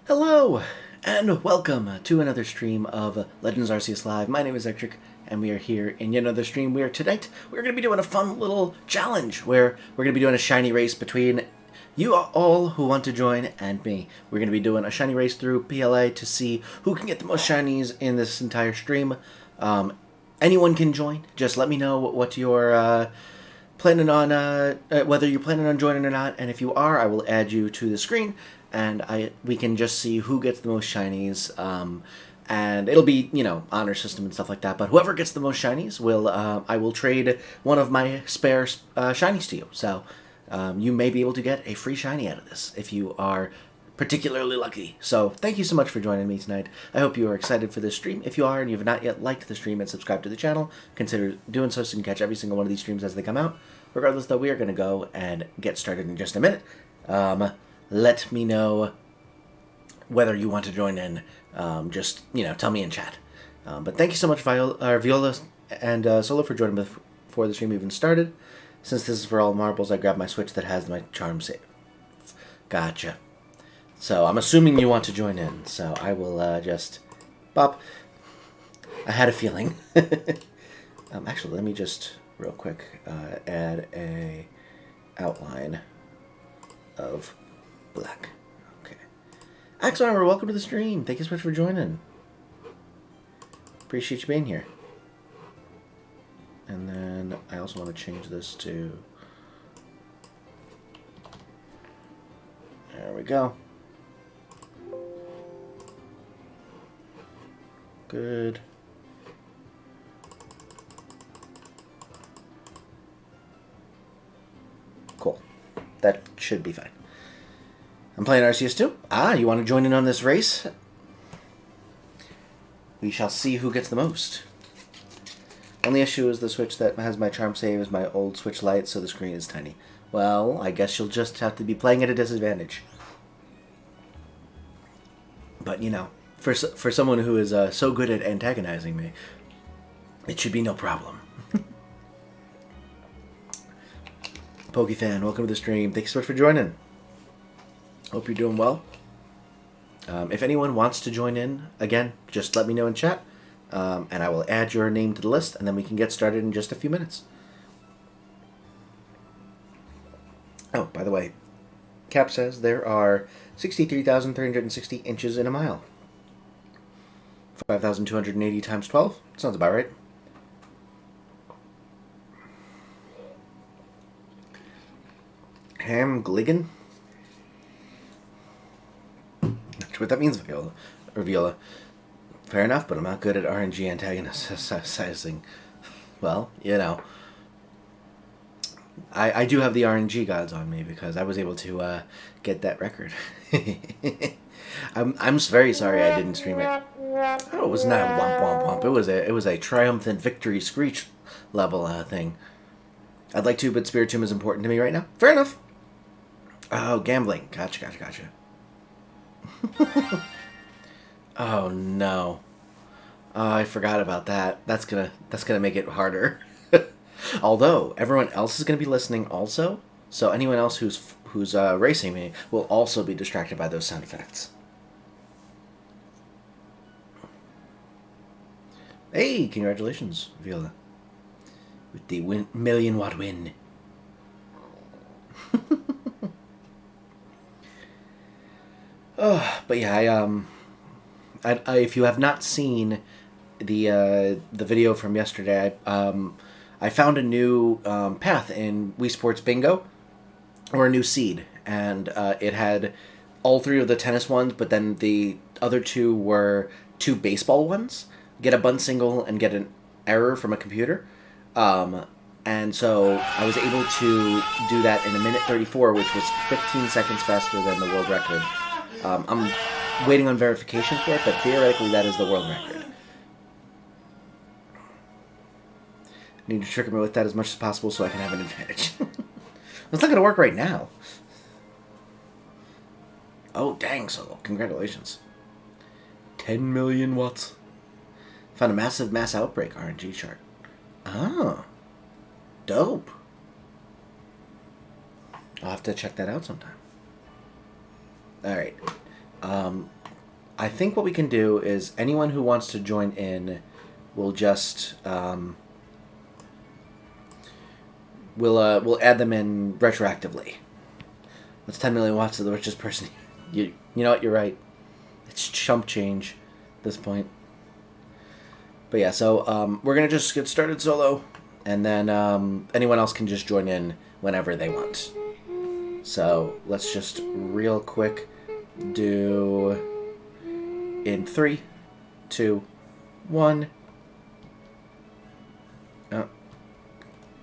Hello, and welcome to another stream of Legends Arceus Live. My name is Ectric, and we are here in yet another stream where tonight we're going to be doing a fun little challenge where we're going to be doing a shiny race between you all who want to join and me. We're going to be doing a shiny race through PLA to see who can get the most shinies in this entire stream. Anyone can join. Just let me know what you're planning on, whether you're planning on joining or not, and if you are, I will add you to the screen, and we can just see who gets the most shinies, and it'll be, honor system and stuff like that, but whoever gets the most shinies I will trade one of my spare shinies to you, so you may be able to get a free shiny out of this if you are particularly lucky. So thank you so much for joining me tonight. I hope you are excited for this stream. If you are and you have not yet liked the stream and subscribed to the channel, consider doing so you can catch every single one of these streams as they come out. Regardless, though, we are going to go and get started in just a minute. Let me know whether you want to join in. Just, tell me in chat. But thank you so much, Viola and Solo, for joining me before the stream even started. Since this is for all marbles, I grabbed my Switch that has my charm save. Gotcha. So I'm assuming you want to join in, so I will just bop. I had a feeling. Actually, let me just real quick add a outline of black. Okay. Axel Armor, welcome to the stream. Thank you so much for joining. Appreciate you being here. And then I also want to change this to... There we go. Good. Cool. That should be fine. I'm playing Arceus too. You want to join in on this race? We shall see who gets the most. Only issue is the Switch that has my charm save is my old Switch Lite, so the screen is tiny. Well, I guess you'll just have to be playing at a disadvantage. But, for someone who is so good at antagonizing me, it should be no problem. PokeFan, welcome to the stream. Thanks so much for joining. Hope you're doing well. If anyone wants to join in, again, just let me know in chat, and I will add your name to the list, and then we can get started in just a few minutes. Oh, by the way, Cap says there are 63,360 inches in a mile. 5,280 times 12? Sounds about right. Hamgligan? Not sure what that means, Viola. Or Viola. Fair enough, but I'm not good at RNG antagonizing. Well, I do have the RNG gods on me because I was able to get that record. I'm very sorry I didn't stream it. Oh, it was not womp womp womp. It was a triumphant victory screech level thing. I'd like to, but Spiritomb is important to me right now. Fair enough. Oh, gambling. Gotcha. Oh no. Oh, I forgot about that. That's gonna make it harder. Although everyone else is gonna be listening also, so anyone else who's racing me will also be distracted by those sound effects. Hey, congratulations, Viola, with the million-watt win. Oh, but yeah, I if you have not seen the video from yesterday, I found a new path in Wii Sports Bingo, or a new seed, and it had all three of the tennis ones, but then the other two were two baseball ones. Get a bunt single and get an error from a computer. And so I was able to do that in 1:34, which was 15 seconds faster than the world record. I'm waiting on verification for it, but theoretically that is the world record. Need to trigger me with that as much as possible so I can have an advantage. It's not going to work right now. Oh, dang, Solo. Congratulations. 10 million watts. Found a massive mass outbreak RNG chart. Oh. Dope. I'll have to check that out sometime. Alright. I think what we can do is anyone who wants to join in will just we'll add them in retroactively. That's 10 million watts of the richest person. You know what? You're right. It's chump change at this point. But yeah, so we're gonna just get started solo, and then anyone else can just join in whenever they want. So let's just real quick do in 3, 2, 1. Oh.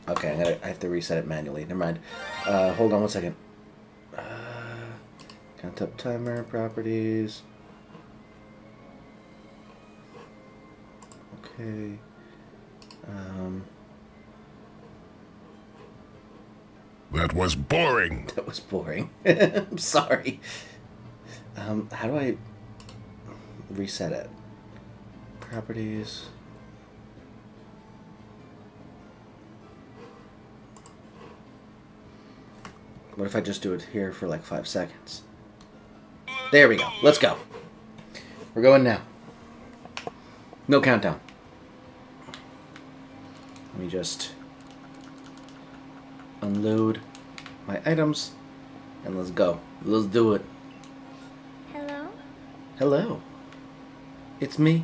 Okay, I have to reset it manually. Never mind. Hold on one second. Count up timer properties. Okay. That was boring. That was boring. I'm sorry. How do I reset it? Properties. What if I just do it here for like 5 seconds? There we go. Let's go. We're going now. No countdown. Let me just unload my items and let's go. Let's do it. Hello? Hello. It's me.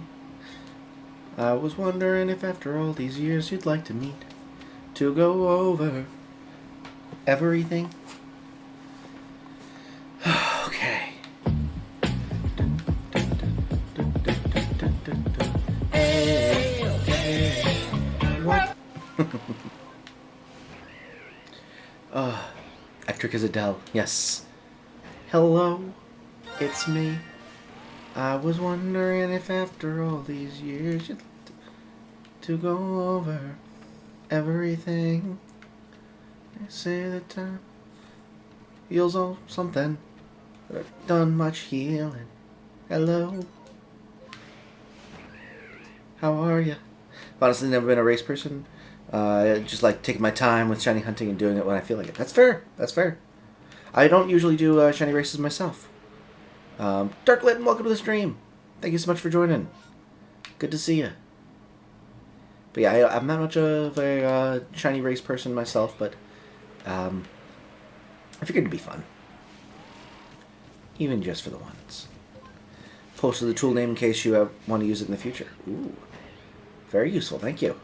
I was wondering if after all these years you'd like to meet to go over everything. Okay. What? Ectric is Adele. Yes. Hello. It's me. I was wondering if after all these years you'd like to go over everything. They say that time heals all something, but I've done much healing. Hello. How are ya? I've honestly never been a race person. I just like taking my time with shiny hunting and doing it when I feel like it. That's fair. That's fair. I don't usually do shiny races myself. Darklit, welcome to the stream. Thank you so much for joining. Good to see you. But yeah, I'm not much of a shiny race person myself, but I figured it'd be fun. Even just for the once. Posted the tool name in case you want to use it in the future. Ooh. Very useful, thank you.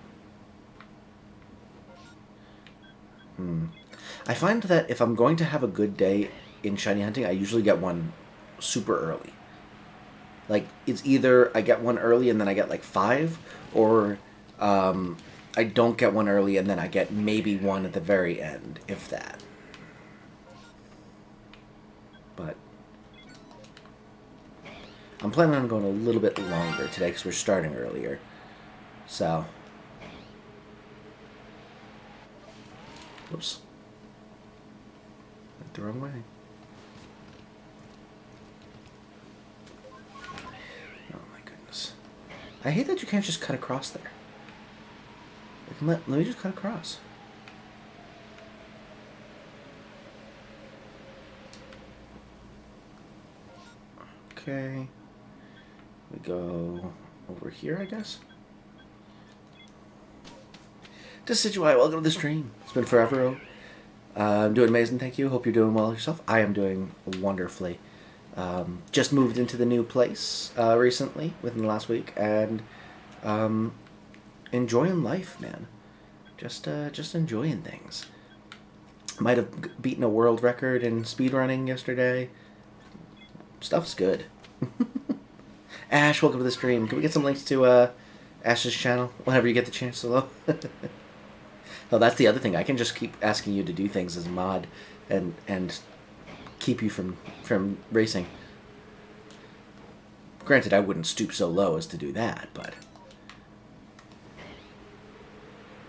I find that if I'm going to have a good day in shiny hunting, I usually get one super early. Like, it's either I get one early and then I get like 5, or I don't get one early and then I get maybe one at the very end, if that. But I'm planning on going a little bit longer today because we're starting earlier. So, whoops, went the wrong way. Oh my goodness! I hate that you can't just cut across there. Let me just cut across. Okay, we go over here, I guess. Decidueye, welcome to the stream. It's been forever. I'm doing amazing, thank you. Hope you're doing well yourself. I am doing wonderfully. Just moved into the new place recently, within the last week, and enjoying life, man. Just enjoying things. Might have beaten a world record in speedrunning yesterday. Stuff's good. Ash, welcome to the stream. Can we get some links to Ash's channel whenever you get the chance to load? Oh, that's the other thing. I can just keep asking you to do things as a mod and keep you from racing. Granted, I wouldn't stoop so low as to do that, but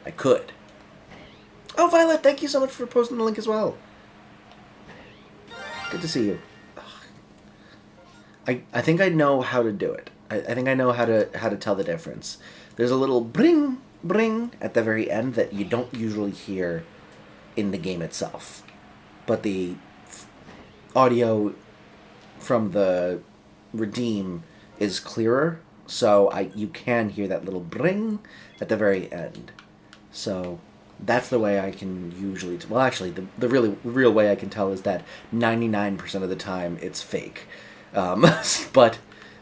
I could. Oh, Violet, thank you so much for posting the link as well. Good to see you. I think I know how to do it. I think I know how to tell the difference. There's a little bring at the very end that you don't usually hear in the game itself, but the audio from the redeem is clearer, so you can hear that little bring at the very end. So that's the way I can usually. Well, actually, the really real way I can tell is that 99% of the time it's fake, but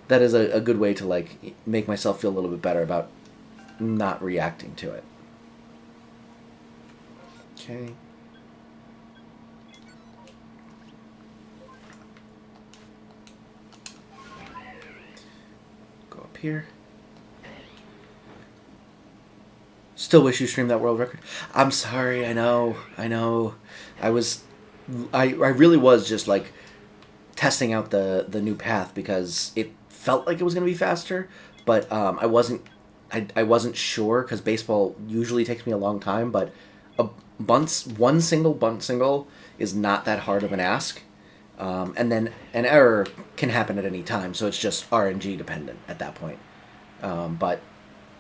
that is a good way to like make myself feel a little bit better about not reacting to it. Okay. Go up here. Still wish you streamed that world record. I'm sorry. I know. I really was just like testing out the new path because it felt like it was going to be faster, but I wasn't sure because baseball usually takes me a long time, but one single bunt single is not that hard of an ask, and then an error can happen at any time, so it's just RNG dependent at that point. But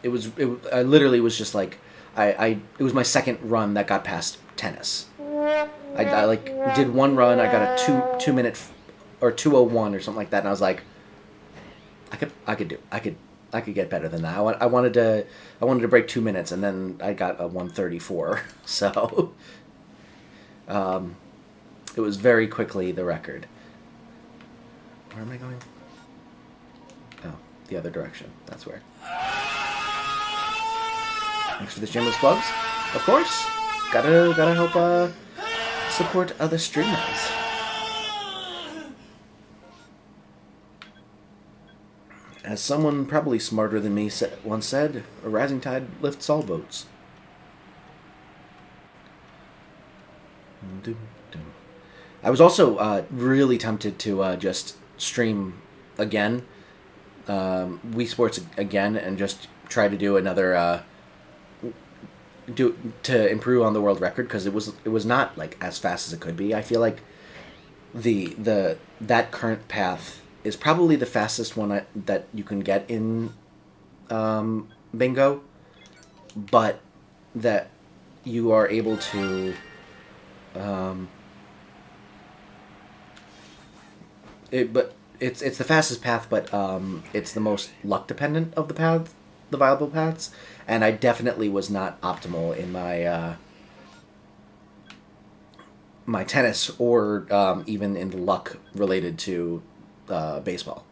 I literally was just like it was my second run that got past tennis. I like did one run, I got a 2 minute or 2:01 or something like that, and I was like, I could get better than that. I wanted to break 2 minutes, and then I got a 1:34. So it was very quickly the record. Where am I going? Oh, the other direction. That's where. Thanks for the shameless plugs. Of course, gotta help support other streamers. As someone probably smarter than me once said, a rising tide lifts all boats. I was also really tempted to just stream again, Wii Sports again, and just try to do another to improve on the world record, because it was not like as fast as it could be. I feel like that current path is probably the fastest one that you can get in bingo, but that you are able to it's the fastest path, but it's the most luck dependent of the viable paths, and I definitely was not optimal in my my tennis or even in the luck related to baseball.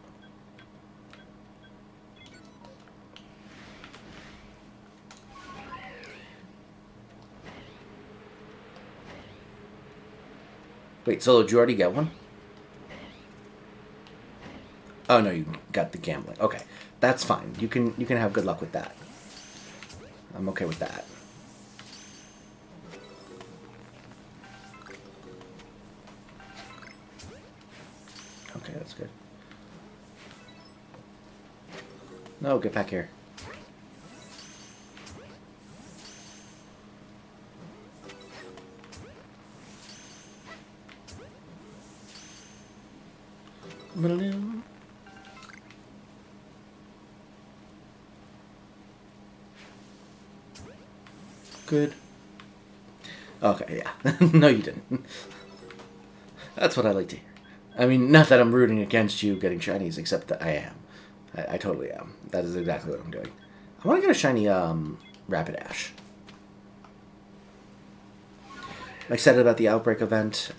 Wait, Solo, did you already get one? Oh no, you got the gambling. Okay, that's fine. You can have good luck with that. I'm okay with that. Okay, that's good. No, get back here. Good. Okay, yeah. No, you didn't. That's what I like to hear. I mean, not that I'm rooting against you getting shinies, except that I am. I totally am. That is exactly what I'm doing. I want to get a shiny Rapidash. I'm excited about the Outbreak event.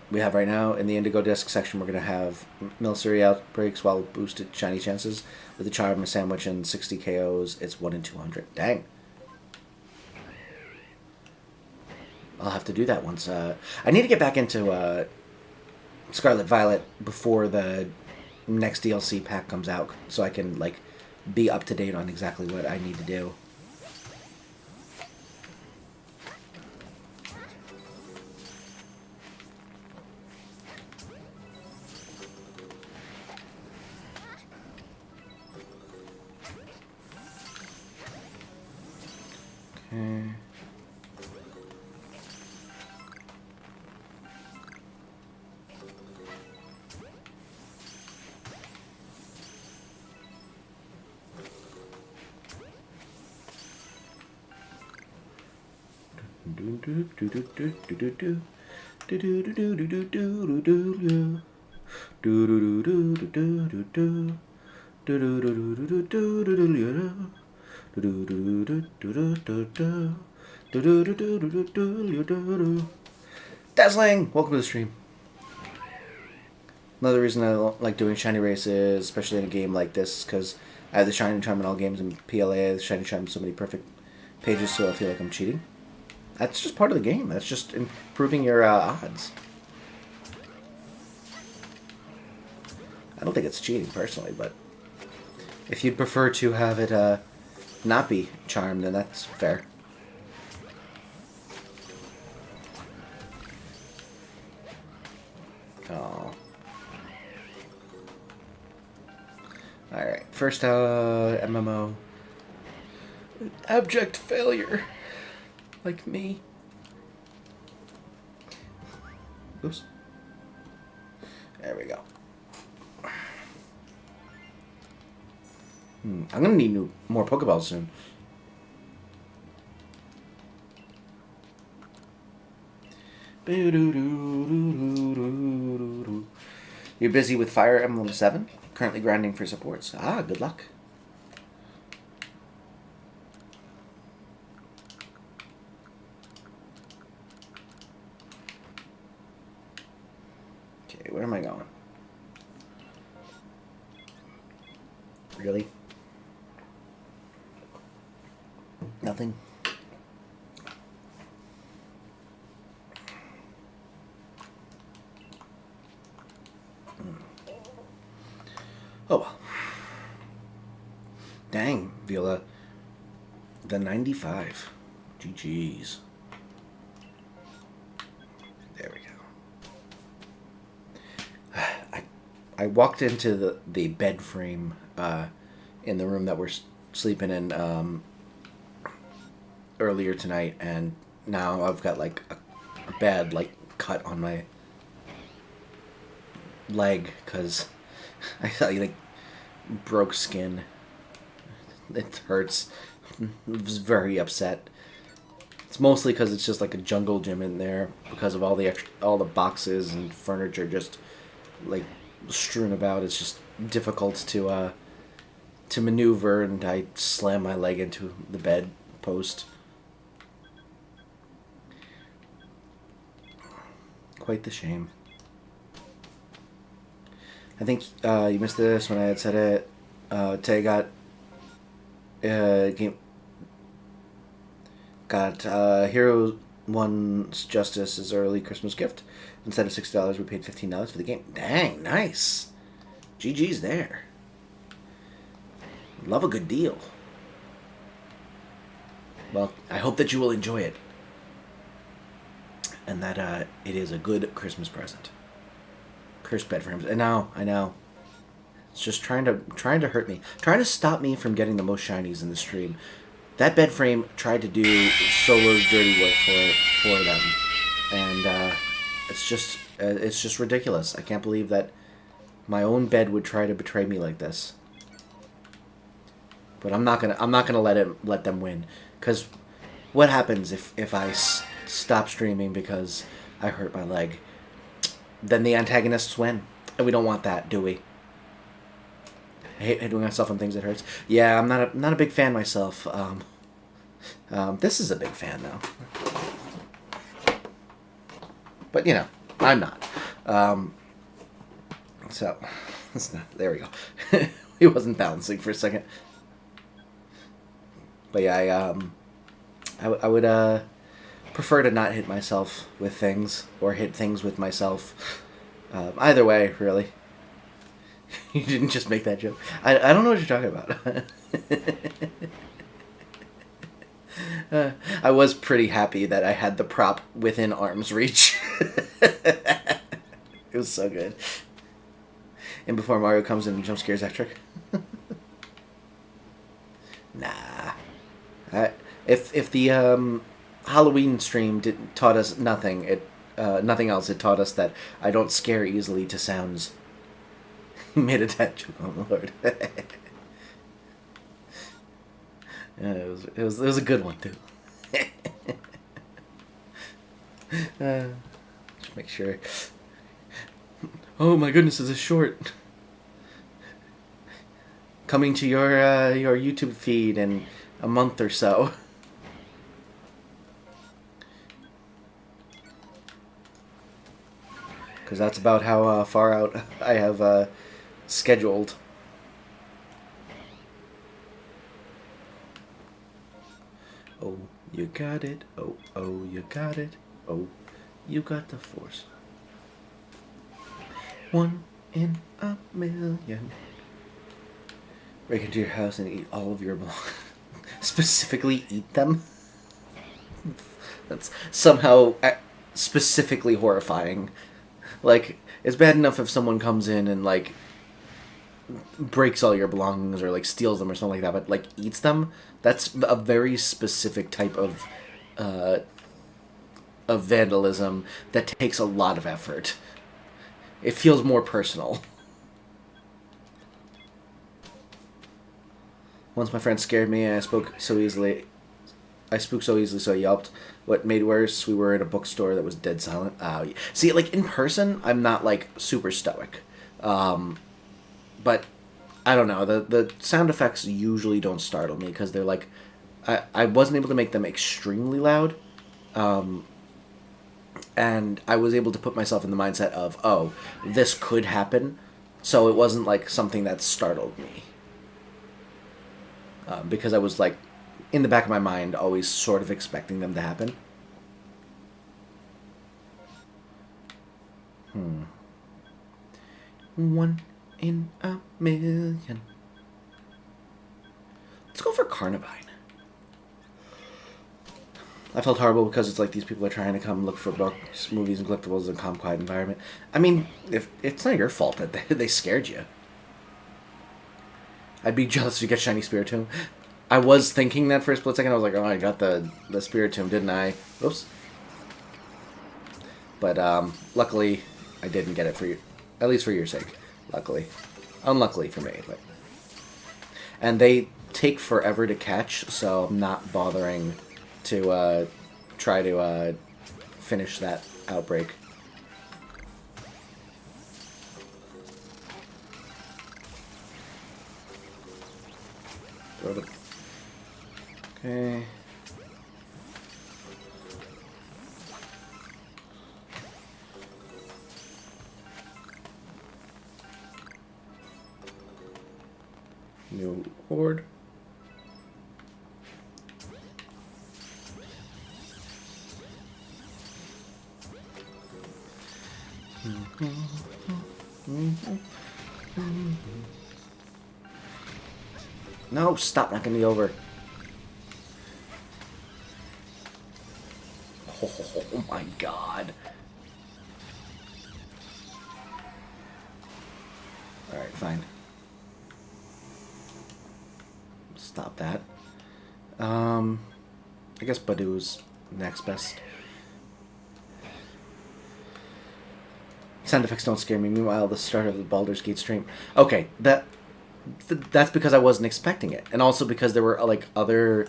We have right now in the Indigo Disc section, we're going to have Milcery Outbreaks while boosted shiny chances. With the Charm, a Sandwich, and 60 KOs, it's 1 in 200. Dang. I'll have to do that once. I need to get back into Scarlet Violet before the next DLC pack comes out, so I can like be up to date on exactly what I need to do. Okay. Do do do do do do do do do do do do do do. Dazzling! Welcome to the stream. Another reason I don't like doing shiny races, especially in a game like this, because I have the shiny charm in all games, and PLA I have the shiny charm in so many perfect pages, so I feel like I'm cheating. That's just part of the game. That's just improving your odds. I don't think it's cheating personally, but if you'd prefer to have it not be charmed, then that's fair. Oh. Alright, first MMO. Abject failure. Like me. Oops. There we go. I'm gonna need more Pokeballs soon. You're busy with Fire Emblem 7? Currently grinding for supports. Ah, good luck. Okay, where am I going? Really? Nothing? Oh well. Dang, Viola. The 95. GG's. There we go. I walked into the bed frame in the room that we're sleeping in earlier tonight, and now I've got like a bad cut on my leg because I like broke skin. It hurts. I was very upset. It's mostly because it's just like a jungle gym in there because of all the boxes and furniture just like strewn about. It's just difficult to maneuver, and I slammed my leg into the bed post. Quite the shame. I think you missed this when I had said it. Tay got Hero 1's Justice as early Christmas gift. Instead of $6, we paid $15 for the game. Dang, nice. GG's there. Love a good deal. Well, I hope that you will enjoy it. And that it is a good Christmas present. Cursed bed frames. And now, I know. It's just trying to hurt me. Trying to stop me from getting the most shinies in the stream. That bed frame tried to do Solo's dirty work for them. And it's just ridiculous. I can't believe that my own bed would try to betray me like this. But I'm not gonna let them win. Because what happens if I stop streaming because I hurt my leg? Then the antagonists win, and we don't want that, do we? I hate hitting myself on things that hurts. Yeah, I'm not a big fan myself. This is a big fan though, but you know, I'm not. So it's not. There we go. He wasn't balancing for a second. But yeah, I would prefer to not hit myself with things, or hit things with myself. Either way, really. You didn't just make that joke. I don't know what you're talking about. I was pretty happy that I had the prop within arm's reach. It was so good. And before Mario comes in and jump scares Ectric. Nah. If the Halloween stream taught us nothing, nothing else, it taught us that I don't scare easily to sounds. He made a dad joke. Oh my lord. Yeah, it was a good one too. Make sure. Oh my goodness, is this short? Coming to your YouTube feed in a month or so. Because that's about how far out I have scheduled. Oh, you got it. Oh, you got it. Oh, you got the force. 1 in a million. Break into your house and eat all of your belongings. Specifically eat them? That's somehow specifically horrifying. Like, it's bad enough if someone comes in and, like, breaks all your belongings or, like, steals them or something like that, but, like, eats them? That's a very specific type of vandalism that takes a lot of effort. It feels more personal. Once my friend scared me and I spooked so easily, so I yelped. What made worse, we were at a bookstore that was dead silent. See, like, in person, I'm not, like, super stoic. But, I don't know, the sound effects usually don't startle me, because they're, like, I wasn't able to make them extremely loud, and I was able to put myself in the mindset of, oh, this could happen, so it wasn't, like, something that startled me. Because I was, like, in the back of my mind, always sort of expecting them to happen. 1 in a million. Let's go for Carnivine. I felt horrible because it's like these people are trying to come look for books, movies, and collectibles in a calm, quiet environment. I mean, if it's not your fault that they scared you. I'd be jealous if you get Shiny Spiritomb. I was thinking that for a split second. I was like, oh, I got the Spiritomb, didn't I? Oops. But, luckily, I didn't get it for you. At least for your sake. Luckily. Unluckily for me, but... And they take forever to catch, so I'm not bothering to, try to, finish that outbreak. Okay. New horde. No, stop knocking me over. Oh my god. Alright, fine. Stop that. I guess Badoo's next best. Sound effects don't scare me. Meanwhile, the start of the Baldur's Gate stream. Okay, that's because I wasn't expecting it. And also because there were, like, other...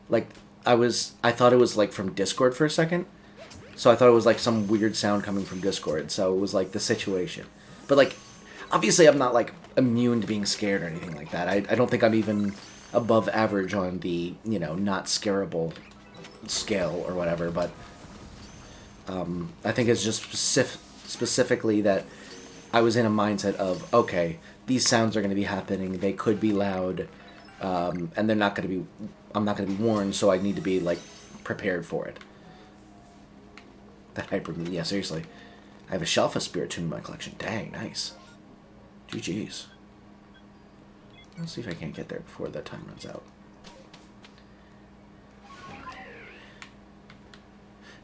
Like, I thought it was, like, from Discord for a second. So I thought it was, like, some weird sound coming from Discord. So it was, like, the situation. But, like, obviously I'm not, like, immune to being scared or anything like that. I don't think I'm even above average on the, you know, not scarable scale or whatever. But I think it's just specifically that I was in a mindset of, okay, these sounds are going to be happening. They could be loud. And they're not going to be... I'm not going to be warned, so I need to be, like, prepared for it. That hyper... Yeah, seriously. I have a Shelf of Spiritomb in my collection. Dang, nice. GG's. Let's see if I can't get there before the time runs out.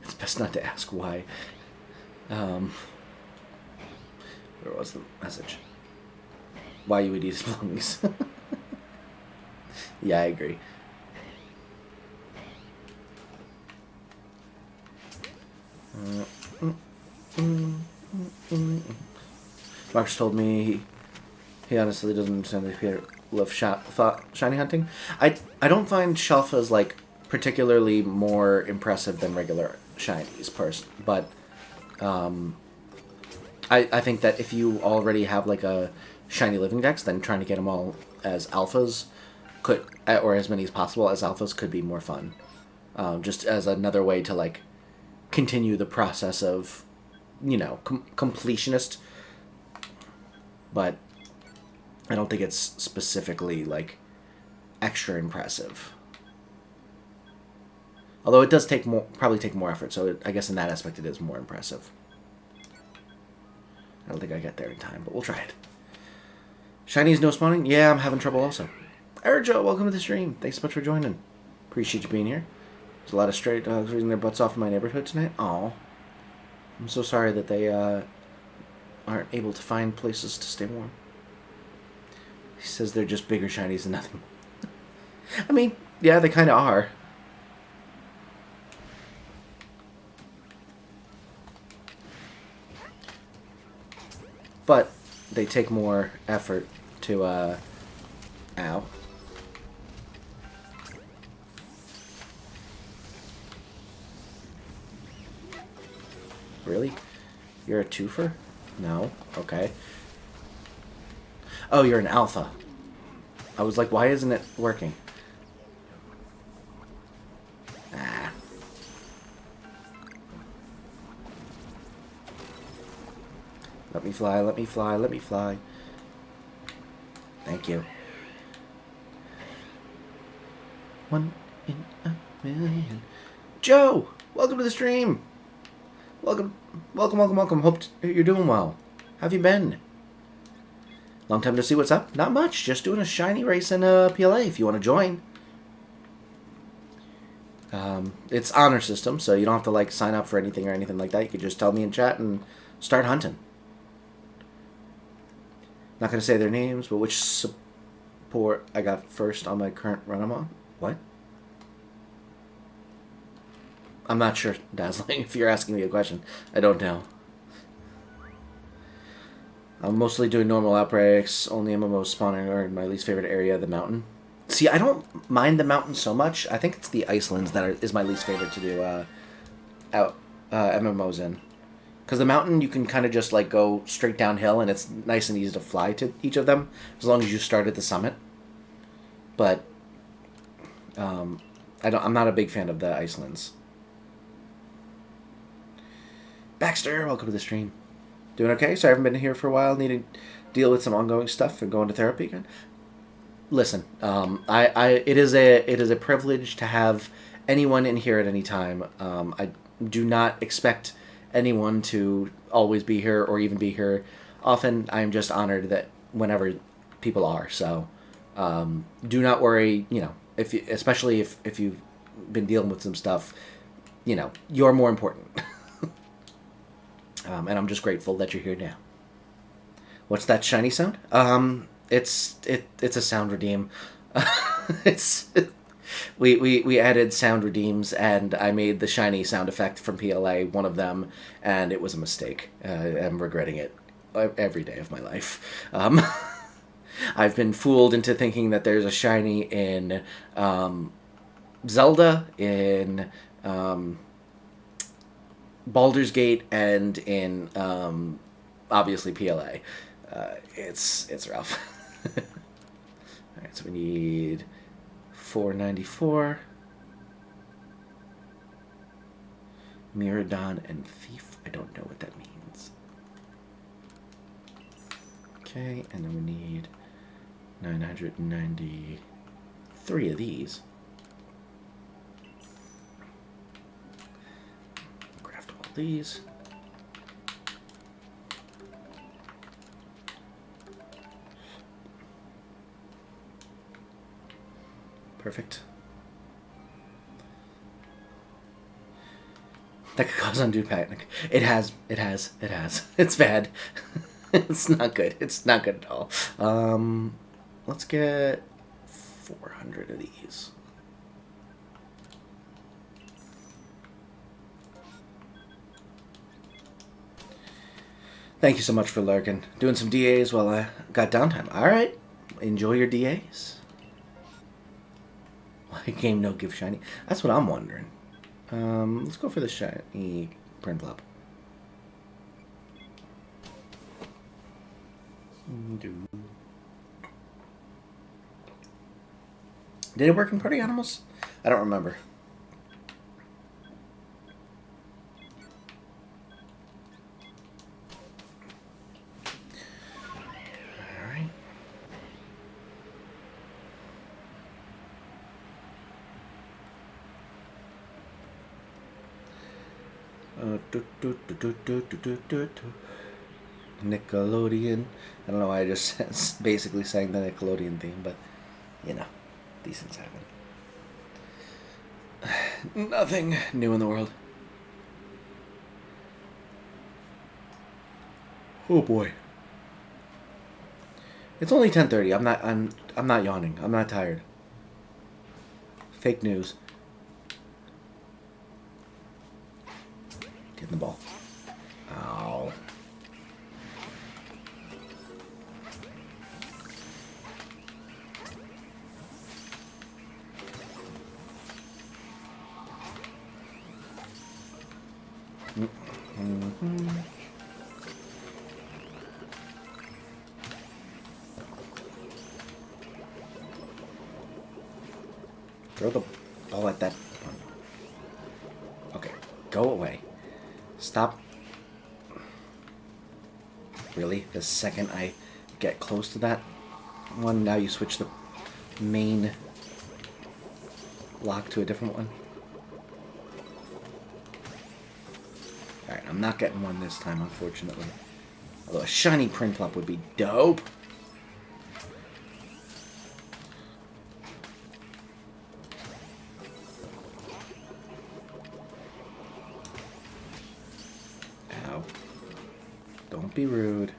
It's best not to ask why. Where was the message? Why you would eat his belongings. Yeah, I agree. Marcus told me he honestly doesn't understand the appeal of shiny hunting. I don't find Shelfas, like, particularly more impressive than regular shinies, but I think that if you already have like a shiny living dex, then trying to get them all as alphas could, or as many as possible as alphas, could be more fun. Just as another way to like continue the process of, completionist. But I don't think it's specifically like extra impressive. Although it does probably take more effort, so I guess in that aspect it is more impressive. I don't think I get there in time, but we'll try it. Shinies no spawning? Yeah, I'm having trouble also. Erjo, welcome to the stream. Thanks so much for joining. Appreciate you being here. There's a lot of stray dogs raising their butts off in my neighborhood tonight. Aw. I'm so sorry that they aren't able to find places to stay warm. He says they're just bigger shinies and nothing. I mean, yeah, they kind of are. But they take more effort to, ow. Really? You're a twofer? No? Okay. Oh, you're an alpha. I was like, why isn't it working? Ah. Let me fly, let me fly, let me fly. Thank you. 1 in a million. Joe! Welcome to the stream! Welcome, welcome, welcome, welcome. Hope you're doing well. How have you been? Long time to see what's up? Not much. Just doing a shiny race in PLA if you want to join. It's honor system, so you don't have to like sign up for anything or anything like that. You can just tell me in chat and start hunting. Not going to say their names, but which support I got first on my current run I'm on? What? I'm not sure, Dazzling, if you're asking me a question. I don't know. I'm mostly doing normal outbreaks, only MMOs spawning are in my least favorite area, the mountain. See, I don't mind the mountain so much. I think it's the Icelands that is my least favorite to do MMOs in. Because the mountain, you can kind of just like go straight downhill, and it's nice and easy to fly to each of them, as long as you start at the summit. But I'm not a big fan of the Icelands. Baxter, welcome to the stream. Doing okay? Sorry I haven't been here for a while. Need to deal with some ongoing stuff and going to therapy again. Listen, it is a privilege to have anyone in here at any time. I do not expect anyone to always be here or even be here often. I'm just honored that whenever people are. So do not worry. Especially if you've been dealing with some stuff, you're more important. And I'm just grateful that you're here now. What's that shiny sound? It's a sound redeem. We added sound redeems, and I made the shiny sound effect from PLA one of them, and it was a mistake. I'm regretting it every day of my life. I've been fooled into thinking that there's a shiny in Zelda, in Baldur's Gate, and in obviously PLA. It's rough. Alright, so we need 494. Miradon and Thief. I don't know what that means. Okay, and then we need 993 of these. Craft all these. Perfect. That could cause undue panic. It has. It's bad. It's not good. It's not good at all. Let's get 400 of these. Thank you so much for lurking. Doing some DAs while I got downtime. Alright. Enjoy your DAs. Why game no give shiny? That's what I'm wondering. Let's go for the shiny Prinplup. Did it work in Party Animals? I don't remember. Alright. Nickelodeon. I don't know why I just basically sang the Nickelodeon theme, but you know, these things happen. Nothing new in the world. Oh boy. It's only 10:30. I'm not yawning. I'm not tired. Fake news. Get in the ball. Ow. Mm-hmm. Throw the ball at that one. Okay, go away. Stop. Really? The second I get close to that one, now you switch the main lock to a different one? Alright, I'm not getting one this time, unfortunately. Although a shiny Prinplup would be dope. Ow. Don't be rude.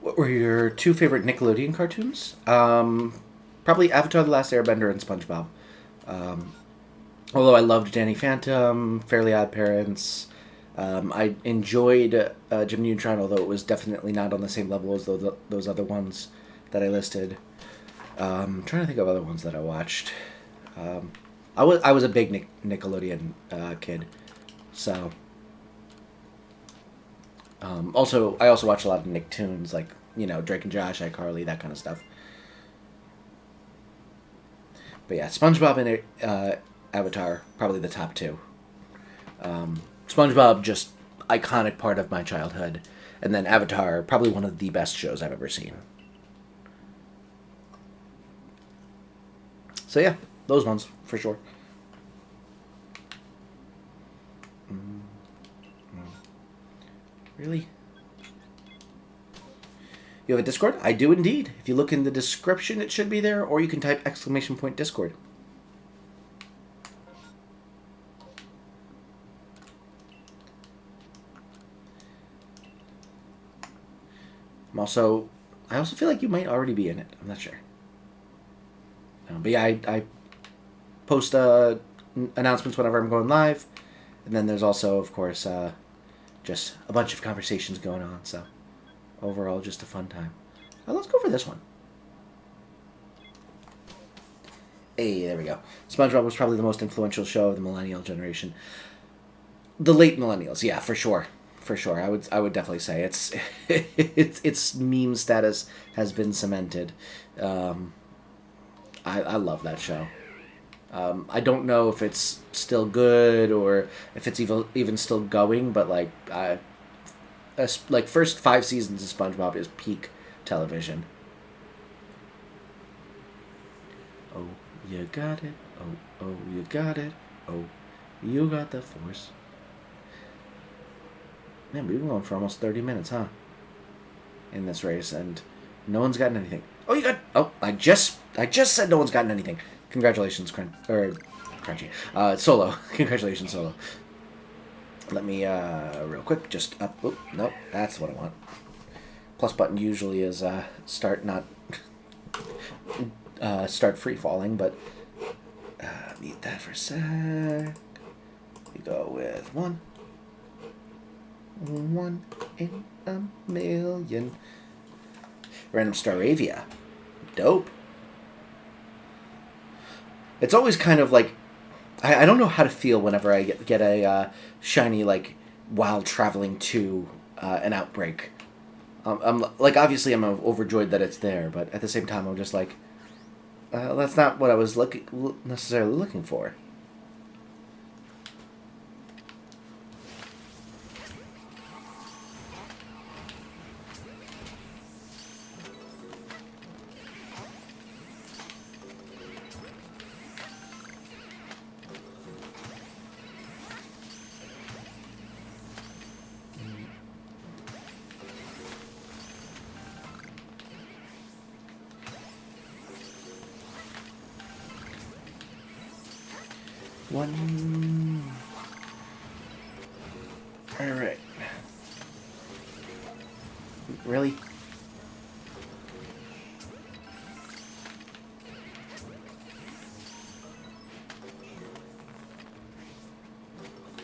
What were your two favorite Nickelodeon cartoons? Probably Avatar: The Last Airbender and SpongeBob. Although I loved Danny Phantom, Fairly Odd Parents. I enjoyed Jim Neutron, although it was definitely not on the same level as those other ones that I listed. I'm trying to think of other ones that I watched. I was a big Nickelodeon kid, so. I also watched a lot of Nicktoons, like, you know, Drake and Josh, iCarly, that kind of stuff. But yeah, SpongeBob and Avatar, probably the top two. SpongeBob, just iconic part of my childhood. And then Avatar, probably one of the best shows I've ever seen. So yeah, those ones, for sure. Really? You have a Discord? I do indeed. If you look in the description, it should be there, or you can type !Discord. I also feel like you might already be in it. I'm not sure. But yeah, I post announcements whenever I'm going live, and then there's also, of course, just a bunch of conversations going on, so overall, just a fun time. Let's go for this one. Hey, there we go. SpongeBob was probably the most influential show of the millennial generation. The late millennials, yeah, for sure. For sure. I would definitely say it's its meme status has been cemented. I love that show. I don't know if it's still good or if it's even still going, but like first 5 seasons of SpongeBob is peak television. Oh, you got it. Oh, you got it. Oh, you got the force. Man, we've been going for almost 30 minutes, huh? In this race, and no one's gotten anything. Oh, you got... Oh, I just said no one's gotten anything. Congratulations, Crunchy. Solo. Congratulations, Solo. Let me, real quick, just up... Oh, nope, that's what I want. Plus button usually is, start free falling, but... Mute that for a sec. We go with 1 in a million. Random Staravia. Dope. It's always kind of like I don't know how to feel whenever I get a shiny like while traveling to an outbreak. I'm like obviously I'm overjoyed that it's there, but at the same time I'm just like that's not what I was necessarily looking for. One. All right. Really?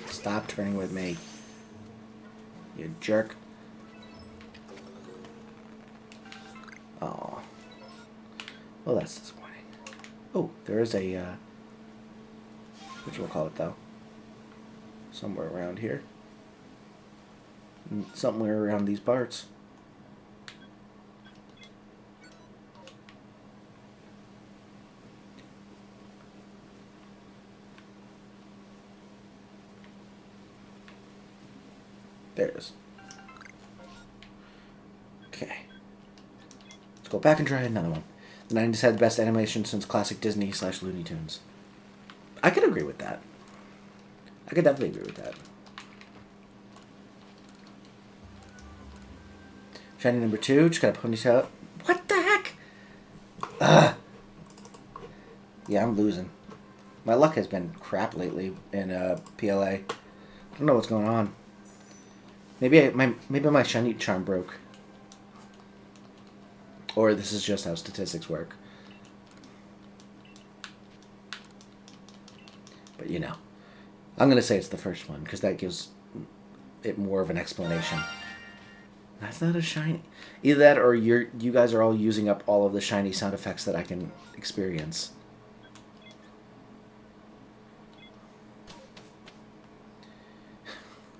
Stop turning with me. You jerk. Oh. Well, that's disappointing. Oh, there is a, whatchamacallit, though? Somewhere around here. Somewhere around these parts. There it is. Okay. Let's go back and try another one. The 90s had the best animation since classic Disney / Looney Tunes. I could agree with that. I could definitely agree with that. Shiny number 2, just got a ponytail. What the heck? Ugh. Yeah, I'm losing. My luck has been crap lately in PLA. I don't know what's going on. Maybe my shiny charm broke. Or this is just how statistics work. But you know. I'm going to say it's the first one, because that gives it more of an explanation. That's not a shiny. Either that or you guys are all using up all of the shiny sound effects that I can experience.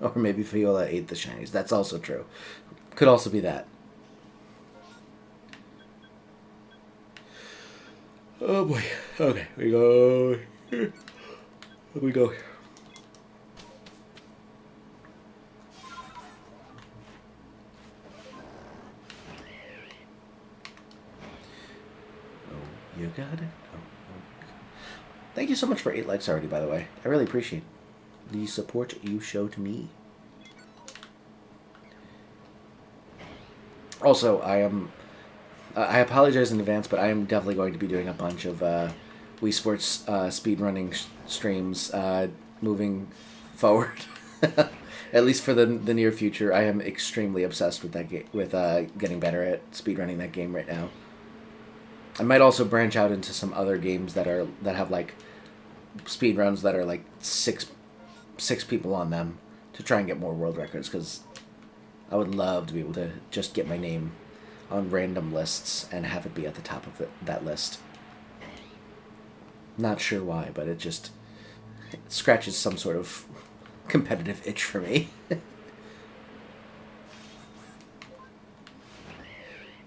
Or maybe Viola ate the shinies. That's also true. Could also be that. Oh boy. Okay, we go. Here we go. Oh, you got it? Oh. Thank you so much for 8 likes already, by the way. I really appreciate the support you show to me. Also, I apologize in advance, but I am definitely going to be doing a bunch of Wii Sports speedrunning streams moving forward. At least for the near future. I am extremely obsessed with that game, with getting better at speedrunning that game right now. I might also branch out into some other games that have like speedruns that are like six people on them to try and get more world records, because I would love to be able to just get my name on random lists and have it be at the top of that list. Not sure why, but it scratches some sort of competitive itch for me.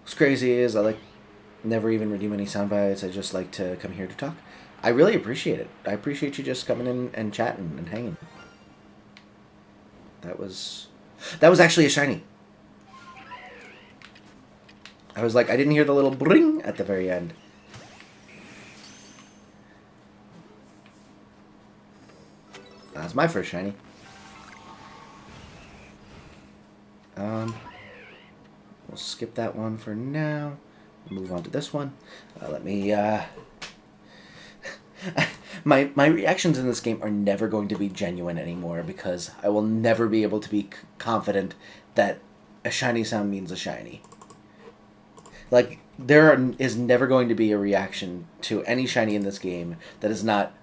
What's crazy is I never even redeem any sound bites. I just like to come here to talk. I really appreciate it. I appreciate you just coming in and chatting and hanging. That was actually a shiny. I was like, I didn't hear the little bring at the very end. That's my first shiny. We'll skip that one for now. Move on to this one. Let me, my reactions in this game are never going to be genuine anymore, because I will never be able to be confident that a shiny sound means a shiny. Like, there is never going to be a reaction to any shiny in this game that is not,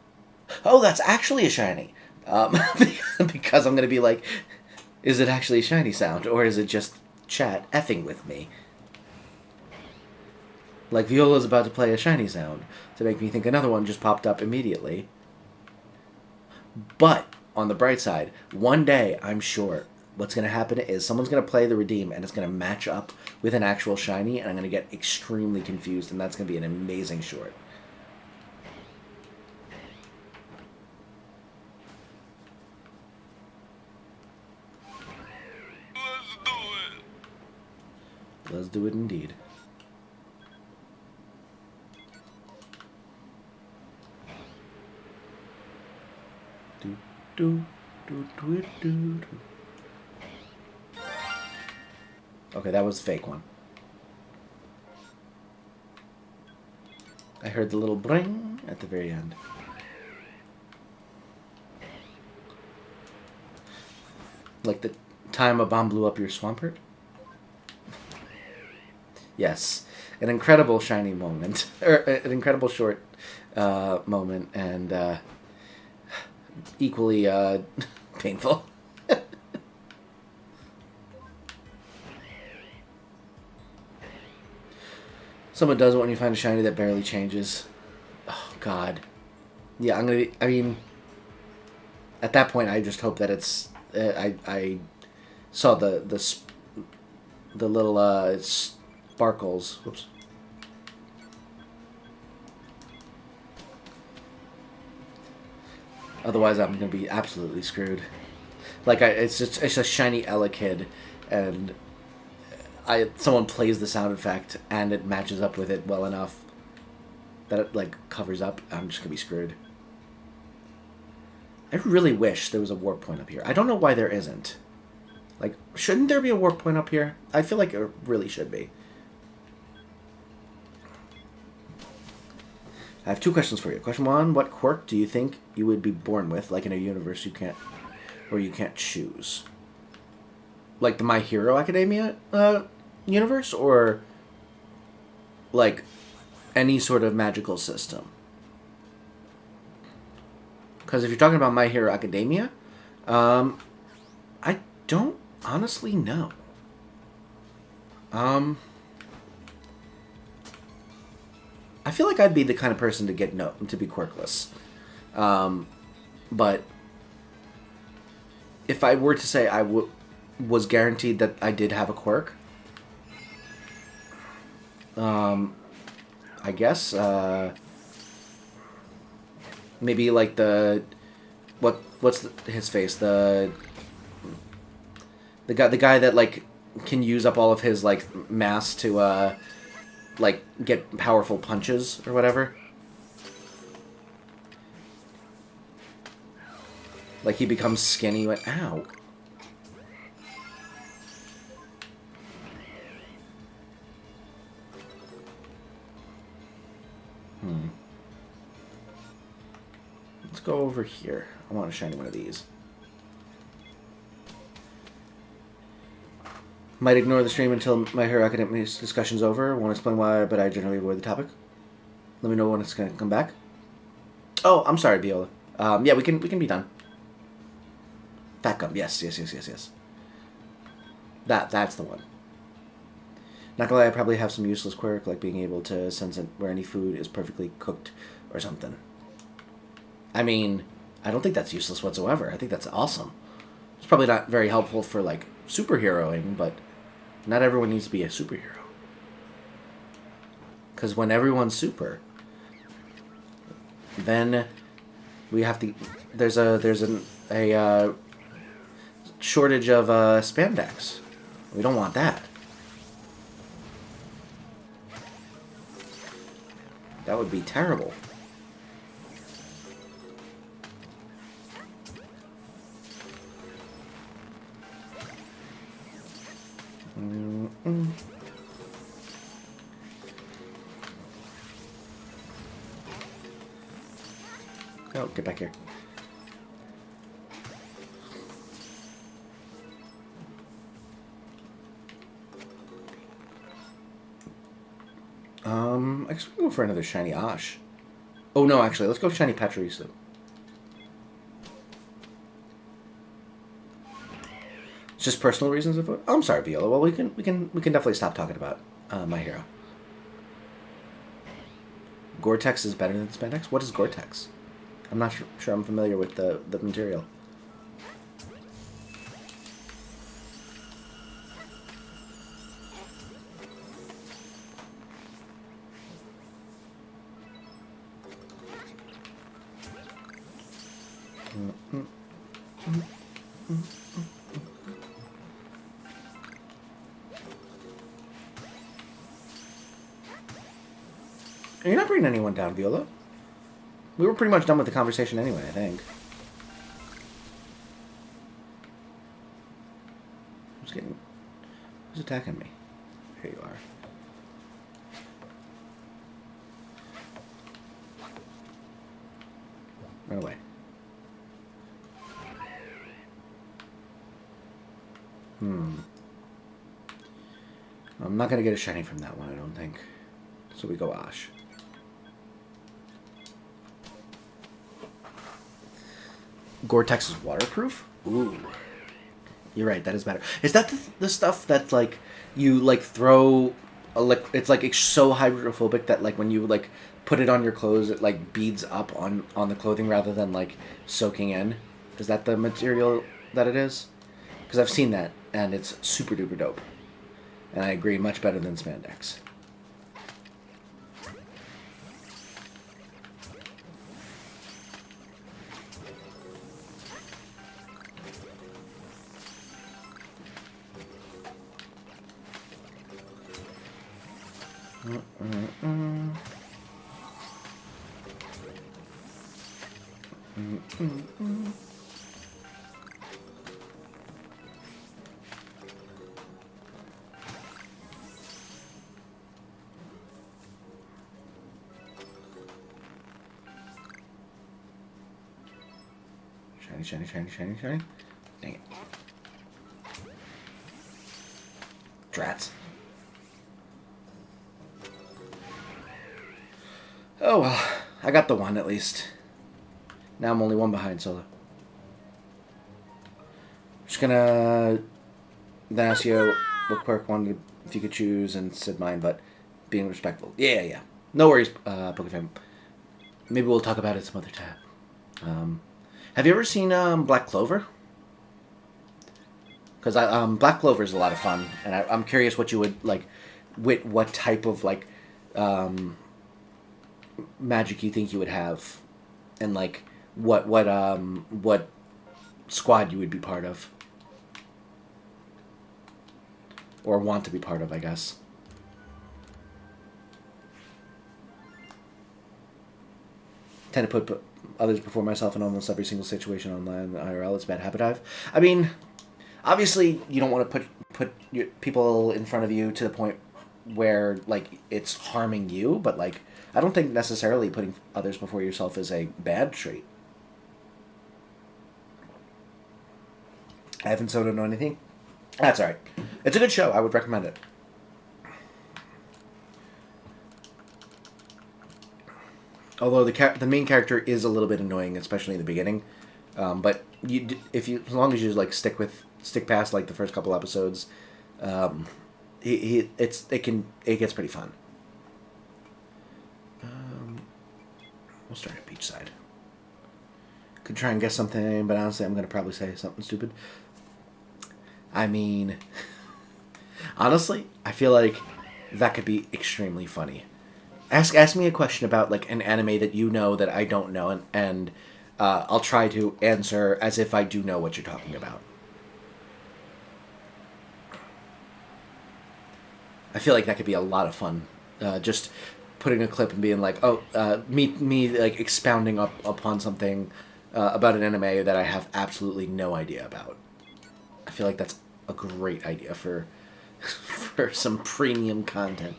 oh, that's actually a shiny. Because I'm going to be like, is it actually a shiny sound, or is it just chat effing with me? Like Viola's about to play a shiny sound to make me think another one just popped up immediately. But, on the bright side, one day, I'm sure, what's going to happen is someone's going to play the Redeem and it's going to match up with an actual shiny and I'm going to get extremely confused and that's going to be an amazing short. Let's do it indeed. Do, do, do, do, do, do. Okay, that was a fake one. I heard the little bring at the very end. Like the time a bomb blew up your Swampert? Yes. An incredible shiny moment. Or an incredible short moment and equally painful. Someone does it when you find a shiny that barely changes. Oh, God. Yeah, I mean, at that point, I just hope that it's... I saw the little sparkles. Whoops. Otherwise, I'm going to be absolutely screwed. Like, it's a shiny Elekid, and... someone plays the sound effect and it matches up with it well enough that it like covers up. I'm just gonna be screwed. I really wish there was a warp point up here. I don't know why there isn't. Like, shouldn't there be a warp point up here? I feel like it really should be. I have two questions for you. Question one: what quirk do you think you would be born with, like in a universe where you can't choose? Like the My Hero Academia universe, or like any sort of magical system? Because if you're talking about My Hero Academia, I don't honestly know. I feel like I'd be the kind of person to to be quirkless. But if I were to say I was guaranteed that I did have a quirk, I guess maybe like what's his face, the guy that like can use up all of his like mass to like get powerful punches or whatever. Like he becomes skinny. Went ow. Let's go over here. I want to shiny one of these. Might ignore the stream until My Hero Academia discussion's over. Won't explain why, but I generally avoid the topic. Let me know when it's going to come back. Oh, I'm sorry, Viola. Yeah, we can be done. Fat gum. Yes. That's the one. Not gonna lie, I probably have some useless quirk, like being able to sense where any food is perfectly cooked or something. I mean, I don't think that's useless whatsoever. I think that's awesome. It's probably not very helpful for, like, superheroing, but not everyone needs to be a superhero. Because when everyone's super, then we have to... There's a shortage of spandex. We don't want that. That would be terrible. Oh, get back here. I guess we'll go for another shiny Ash. Oh no, actually, let's go shiny Pachirisu. It's just personal reasons of it. Oh, I'm sorry, Viola. Well, we can definitely stop talking about My Hero. Gore-Tex is better than spandex? What is Gore-Tex? I'm not sure I'm familiar with the material. You're not bringing anyone down, Viola. We were pretty much done with the conversation anyway, I think. Who's attacking me? Here you are. Run away. I'm not gonna get a shiny from that one, I don't think. So we go Ash. Gore-Tex is waterproof? Ooh. You're right, that is better. Is that the stuff that, like, you, like, throw... it's, like, it's so hydrophobic that, like, when you, like, put it on your clothes, it, like, beads up on the clothing rather than, like, soaking in? Is that the material that it is? Because I've seen that, and it's super duper dope. And I agree, much better than spandex. Shiny, shiny, shiny, shiny. Dang it. Drats. Oh well, I got the one at least. Now I'm only one behind Solo. Just gonna then ask you what quirk wanted if you could choose and said mine, but being respectful. Yeah. No worries, Pokefam. Maybe we'll talk about it some other time. Have you ever seen Black Clover? Because Black Clover is a lot of fun, and I'm curious what you would like, what type of like magic you think you would have, and like what squad you would be part of, or want to be part of, I guess. Tend to put others before myself in almost every single situation online. IRL, it's a bad habit I've. I mean, obviously you don't want to put your people in front of you to the point where like it's harming you, but like I don't think necessarily putting others before yourself is a bad trait. I haven't soda know anything. That's alright. It's a good show. I would recommend it. Although the main character is a little bit annoying, especially in the beginning, but as long as you like stick past like the first couple episodes, it gets pretty fun. We'll start at beachside. Could try and guess something, but honestly, I'm gonna probably say something stupid. I mean, honestly, I feel like that could be extremely funny. Ask me a question about like an anime that you know that I don't know, and I'll try to answer as if I do know what you're talking about. I feel like that could be a lot of fun. Just putting a clip and being like, oh, me like expounding upon something about an anime that I have absolutely no idea about. I feel like that's a great idea for for some premium content.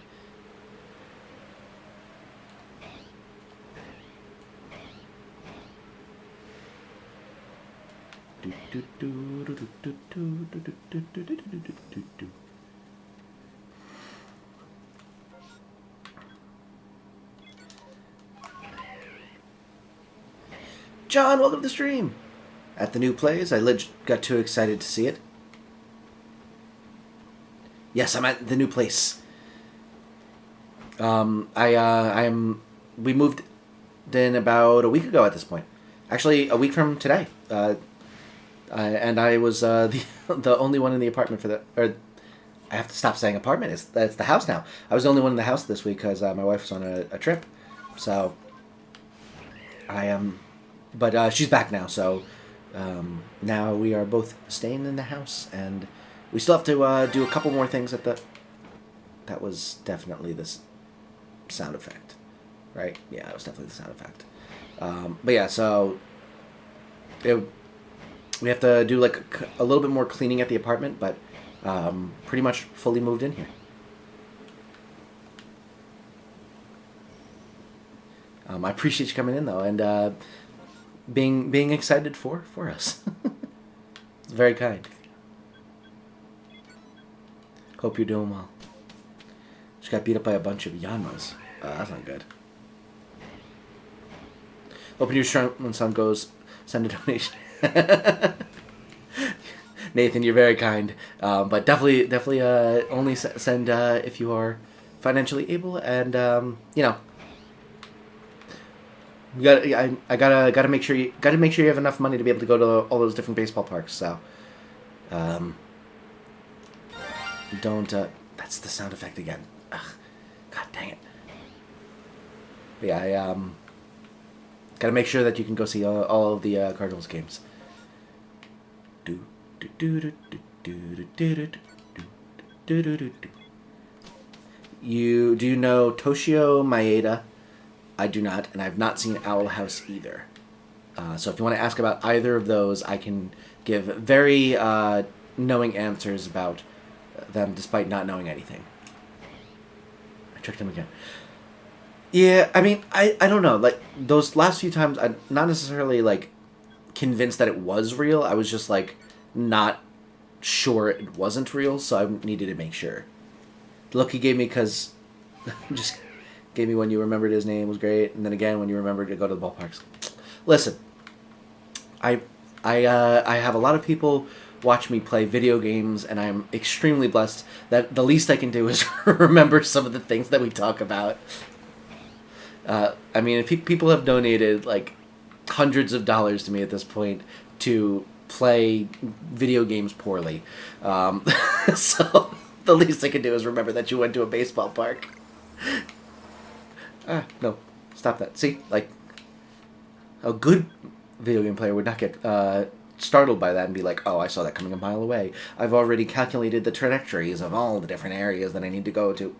John, welcome to the stream. At the new plays, I got too excited to see it. Yes, I'm at the new place. I am we moved in about a week ago at this point. Actually, a week from today. And I was the only one in the apartment for the... Or, I have to stop saying apartment. It's the house now. I was the only one in the house this week because my wife was on a trip. So, I am... But she's back now, so now we are both staying in the house, and we still have to do a couple more things at the... That was definitely this sound effect, right? Yeah, it was definitely the sound effect. But yeah, so we have to do like a little bit more cleaning at the apartment, but pretty much fully moved in here. I appreciate you coming in though, and being excited for us. It's very kind. Hope you're doing well. Just got beat up by a bunch of Yanmas. That's not good. Open your stream when sun goes. Send a donation. Nathan, you're very kind. But definitely only send if you are financially able, and you know, I gotta make sure you have enough money to be able to go to all those different baseball parks. So, don't. That's the sound effect again. Ugh, God dang it. But yeah, I gotta make sure that you can go see all of the Cardinals games. Do you know Toshio Maeda? I do not, and I've not seen Owl House either. So if you want to ask about either of those, I can give very knowing answers about them despite not knowing anything. I tricked him again. Yeah, I mean, I don't know. Like, those last few times, I'm not necessarily, like, convinced that it was real. I was just, like, not sure it wasn't real, so I needed to make sure. The look he gave me because... just gave me when you remembered his name was great, and then again when you remembered to go to the ballparks. Listen, I have a lot of people watch me play video games, and I'm extremely blessed that the least I can do is remember some of the things that we talk about. I mean, people have donated like hundreds of dollars to me at this point to play video games poorly. So the least I can do is remember that you went to a baseball park. No, stop that. See, like, a good video game player would not get startled by that and be like, oh, I saw that coming a mile away. I've already calculated the trajectories of all the different areas that I need to go to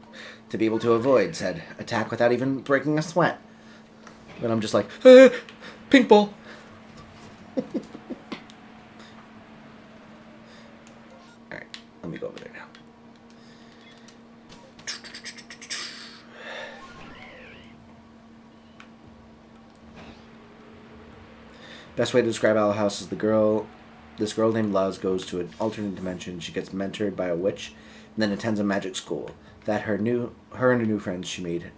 be able to avoid said attack without even breaking a sweat. But I'm just like, pink ball. Alright, let me go over there now. Best way to describe Owl House is this girl named Luz goes to an alternate dimension. She gets mentored by a witch and then attends a magic school that her and her new friends she made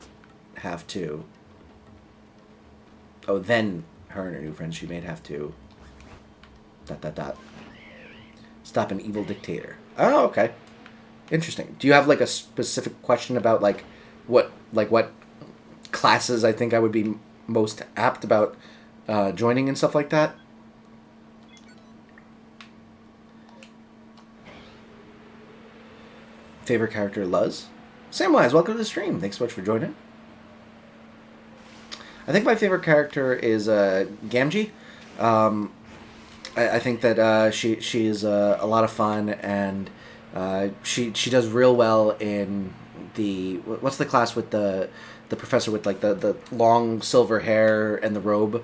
have to... Oh, then her and her new friends she made have to... ... Stop an evil dictator. Oh, okay. Interesting. Do you have, like, a specific question about, like what classes I think I would be most apt about joining and stuff like that? Favorite character, Luz? Samwise, welcome to the stream. Thanks so much for joining. I think my favorite character is Gamgee. I think that she is a lot of fun, and she does real well in the... What's the class with the professor with, like, the long silver hair and the robe?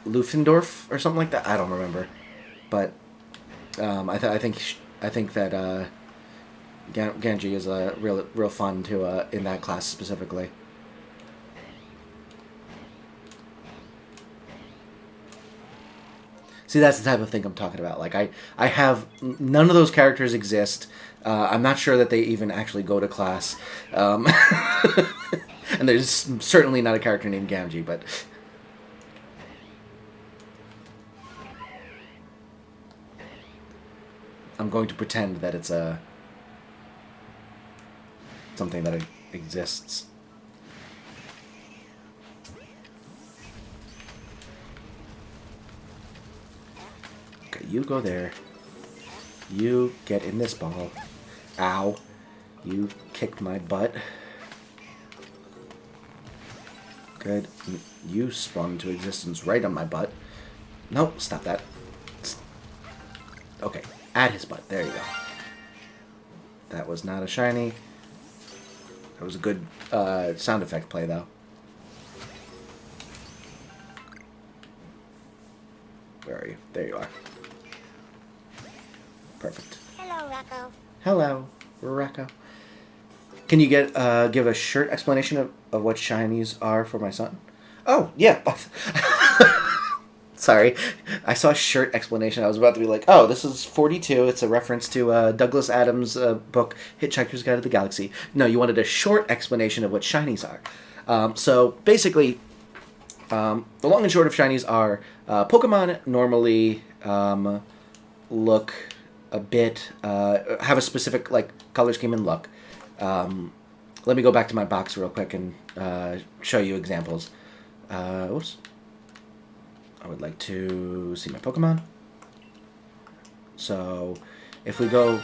Lufendorf or something like that? I don't remember. But I think that Gamgee is real fun to in that class specifically. See, that's the type of thing I'm talking about. Like, I have... None of those characters exist. I'm not sure that they even actually go to class. And there's certainly not a character named Gamgee, but... I'm going to pretend that it's something that exists. You go there. You get in this ball. Ow. You kicked my butt. Good. You spawned into existence right on my butt. No, stop that. Okay, at his butt. There you go. That was not a shiny. That was a good sound effect play, though. Where are you? There you are. Perfect. Hello, Rocco. Hello, Rocco. Can you give a short explanation of what shinies are for my son? Oh, yeah. Sorry. I saw a short explanation. I was about to be like, oh, this is 42. It's a reference to Douglas Adams' book, Hitchhiker's Guide to the Galaxy. No, you wanted a short explanation of what shinies are. So, basically, the long and short of shinies are Pokemon normally look a bit, have a specific color scheme and look. Let me go back to my box real quick and show you examples. Oops. I would like to see my Pokemon. So if we go,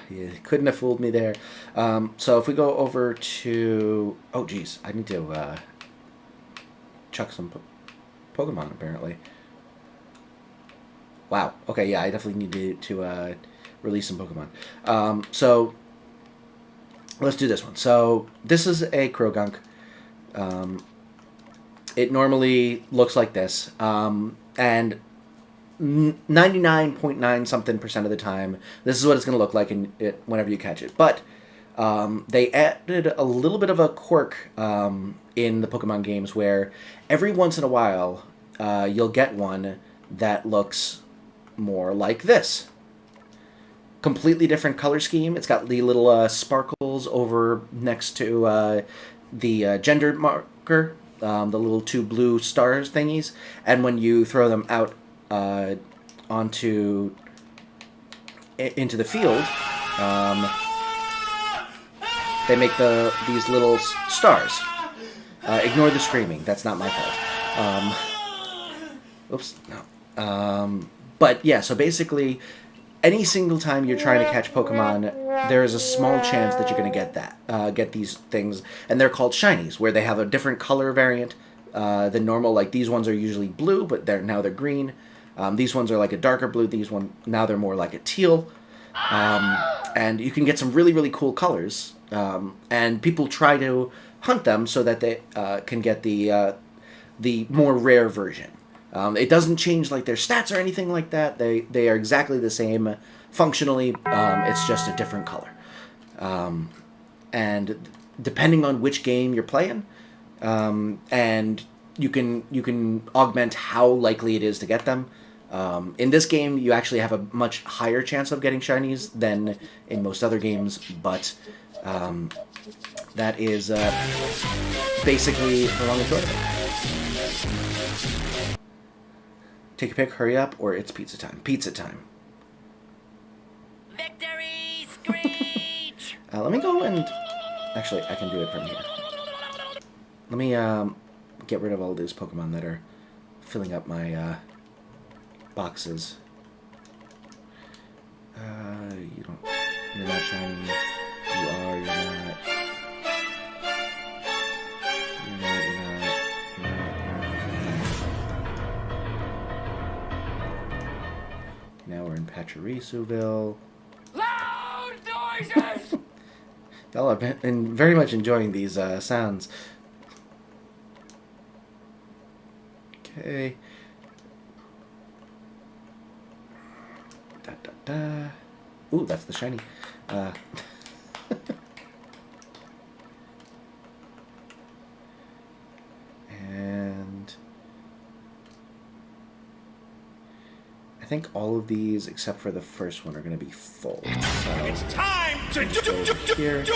you couldn't have fooled me there. So if we go over to, oh geez, I need to chuck some Pokemon apparently. Wow. Okay, yeah, I definitely need to release some Pokemon. So let's do this one. So this is a Krogunk. It normally looks like this, and 99.9 something percent of the time, this is what it's going to look like whenever you catch it. But they added a little bit of a quirk in the Pokemon games where every once in a while you'll get one that looks more like this. Completely different color scheme. It's got the little sparkles over next to the gender marker. The little two blue stars thingies, and when you throw them out into the field, they make these little stars. Ignore the screaming. That's not my fault. Oops. No. But yeah. So basically, any single time you're trying to catch Pokemon, there is a small chance that you're going to get these things, and they're called shinies, where they have a different color variant than normal. Like these ones are usually blue, but now they're green. These ones are like a darker blue. Now they're more like a teal, and you can get some really cool colors. And people try to hunt them so that they can get the more rare version. It doesn't change their stats or anything like that. They are exactly the same functionally. It's just a different color. And depending on which game you're playing, and you can augment how likely it is to get them. In this game, you actually have a much higher chance of getting shinies than in most other games, but that is basically the long and short of it. Take a pick, hurry up, or it's pizza time. Pizza time. Victory screech! Let me go and... Actually, I can do it from here. Let me get rid of all these Pokemon that are filling up my boxes. You're not shiny. You are, you're not. Now we're in Pachyrisu'ville. Loud noises! Y'all have been very much enjoying these sounds. Okay. Da da da. Ooh, that's the shiny. And I think all of these, except for the first one, are going to be full. So It's time to here. Yeah.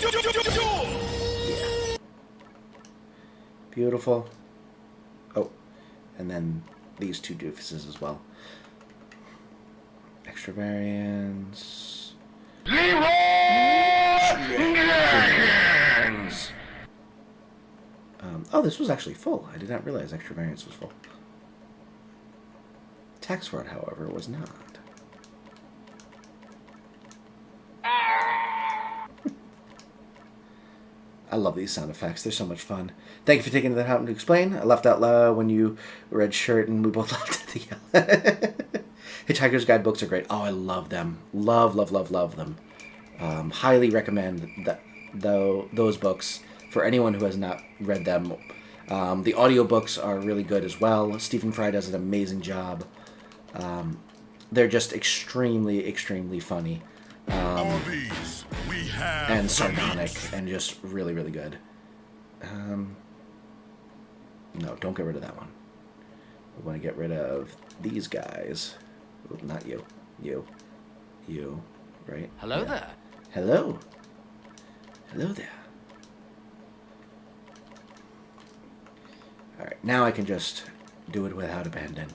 Beautiful. Oh, and then these two doofuses as well. Extra variants. Oh, this was actually full. I did not realize extra variants was full. Tax fraud, however, was not. I love these sound effects. They're so much fun. Thank you for taking the time to explain. I laughed out loud when you read shirt, and we both laughed at the Hitchhiker's Guide books are great. Oh, I love them. Love, love, love, love them. Highly recommend those books for anyone who has not read them. The audiobooks are really good as well. Stephen Fry does an amazing job. They're just extremely, extremely funny. All these we have And the sardonic, meats. and just really, really good. No, don't get rid of that one. We want to get rid of these guys. Oop, not you. You. Right? Hello Yeah. there. Hello. Hello there. Alright, now I can just do it without abandon.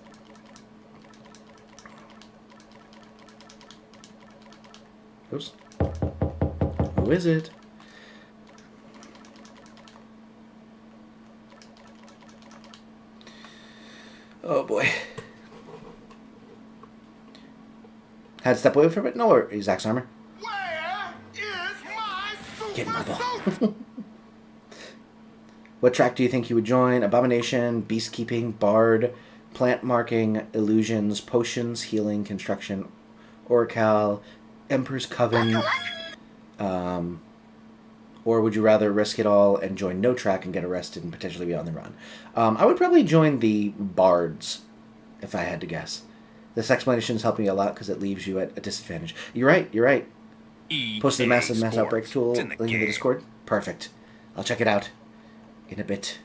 Oops. Who is it? Oh boy. Had to step away from it? No worries, Zach's armor. Where is my Get in my super ball. suit? What track do you think you would join? Abomination, Beastkeeping, Bard, Plant Marking, Illusions, Potions, Healing, Construction, Oracle, Emperor's Coven, or would you rather risk it all and join no track and get arrested and potentially be on the run? I would probably join the Bards, if I had to guess. This explanation is helping me a lot because it leaves you at a disadvantage. You're right. Posted the mass outbreak tool link in the Discord. Perfect. I'll check it out in a bit.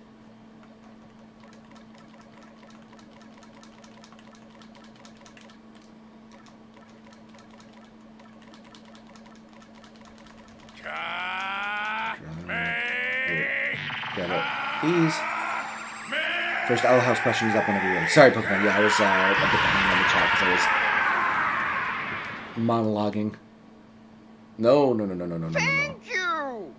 Grab it. Please. First Owl House question is up whenever you're ready. Sorry, Pokemon. Yeah, I was a bit behind on the chat because I was monologuing. No. Thank you.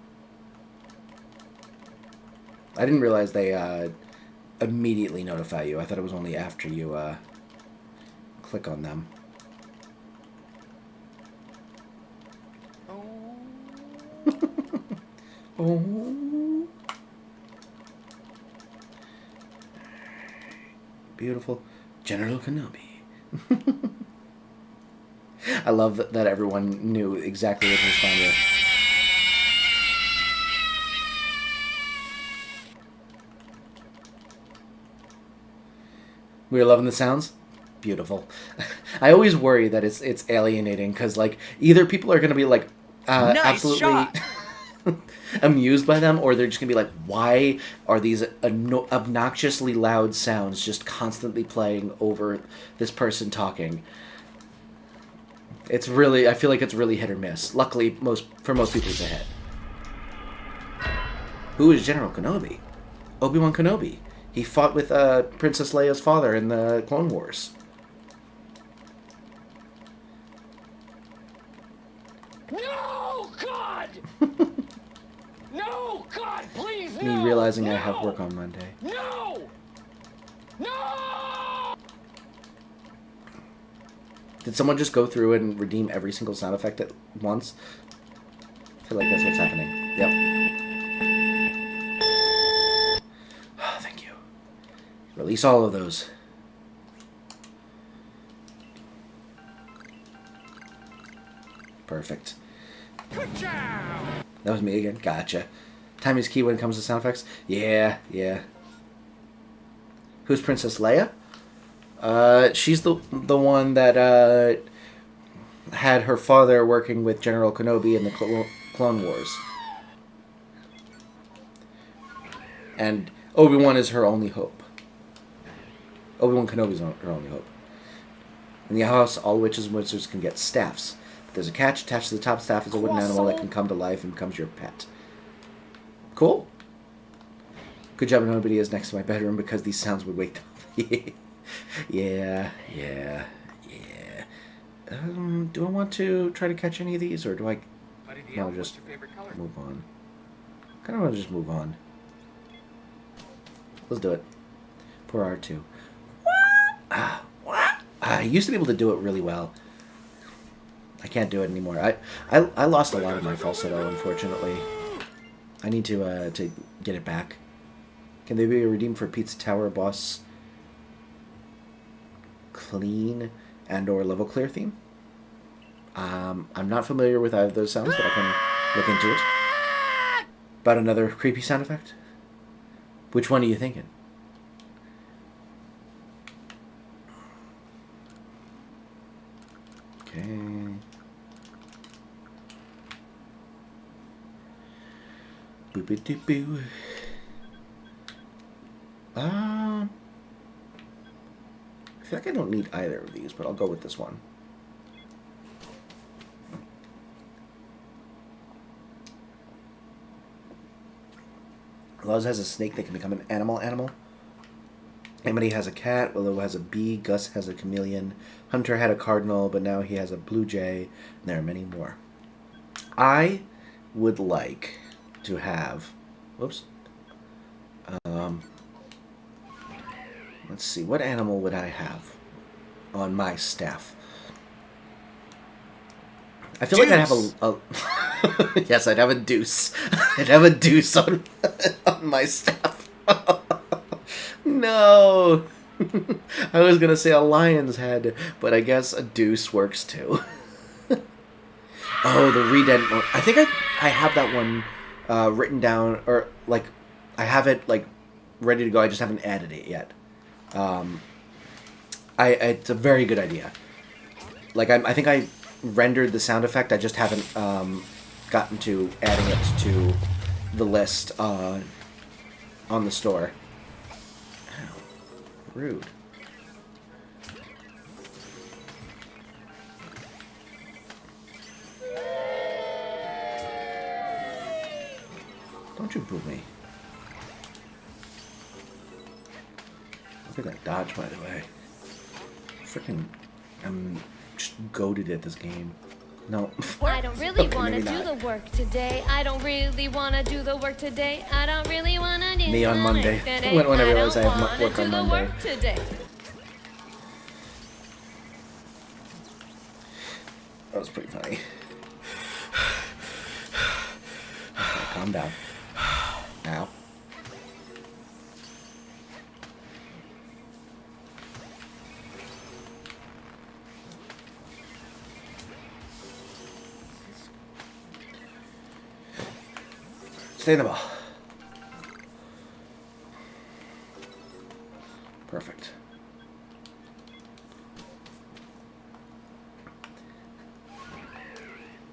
I didn't realize they immediately notify you. I thought it was only after you click on them. Oh. Beautiful. General Kenobi. I love that everyone knew exactly what to respond with. We are loving the sounds. Beautiful. I always worry that it's alienating because like either people are going to be like Nice absolutely shot. amused by them, or they're just gonna be like, why are these obnoxiously loud sounds just constantly playing over this person talking? It's really, I feel like it's really hit or miss. Luckily, for most people it's a hit. Who is General Kenobi? Obi-Wan Kenobi. He fought with Princess Leia's father in the Clone Wars. No, God. No, God, please, no. Me realizing no. I have work on Monday. No. No. Did someone just go through and redeem every single sound effect at once? I feel like that's what's happening. Yep. Oh, thank you. Release all of those. Perfect. Good job. That was me again. Gotcha. Time is key when it comes to sound effects. Yeah. Who's Princess Leia? She's the one that had her father working with General Kenobi in the Clone Wars. And Obi-Wan is her only hope. Obi-Wan Kenobi's her only hope. In the house, all witches and wizards can get staffs. But there's a catch. Attached to the top staff is a wooden animal that can come to life and becomes your pet. Cool. Good job nobody is next to my bedroom because these sounds would wake them up. Yeah. Do I want to try to catch any of these, or do I want to just move on? I kind of want to just move on. Let's do it. Poor R2. I used to be able to do it really well. I can't do it anymore. I lost a lot of my falsetto, unfortunately. I need to get it back. Can they be redeemed for Pizza Tower Boss Clean and or Level Clear theme? I'm not familiar with either of those sounds, but I can look into it. About another creepy sound effect? Which one are you thinking? Okay. Boo-boo-doo-boo. I feel like I don't need either of these, but I'll go with this one. Luz has a snake that can become an animal. Amity has a cat, Willow has a bee, Gus has a chameleon, Hunter had a cardinal, but now he has a blue jay, and there are many more. I would like to have... Whoops. Let's see, what animal would I have on my staff? I feel like I'd have a yes, I'd have a deuce. I'd have a deuce on my staff. No. I was gonna say a lion's head, but I guess a deuce works too. Oh, the redent one. I think I have that one written down, or like I have it like ready to go. I just haven't added it yet. It's a very good idea. Like I think I rendered the sound effect. I just haven't gotten to adding it to the list on the store. Ow, rude. Don't you boo me. Look at that dodge, by the way. Freaking, I'm just goated at this game. No. I don't really Okay, want to maybe do not. the work today. I don't really want to do the work today. I don't really want to do Me on the Monday. work today. When I realize I have don't work wanna on do the Monday. work today. That was pretty funny. Okay, calm down. Now. Stay in the ball. Perfect.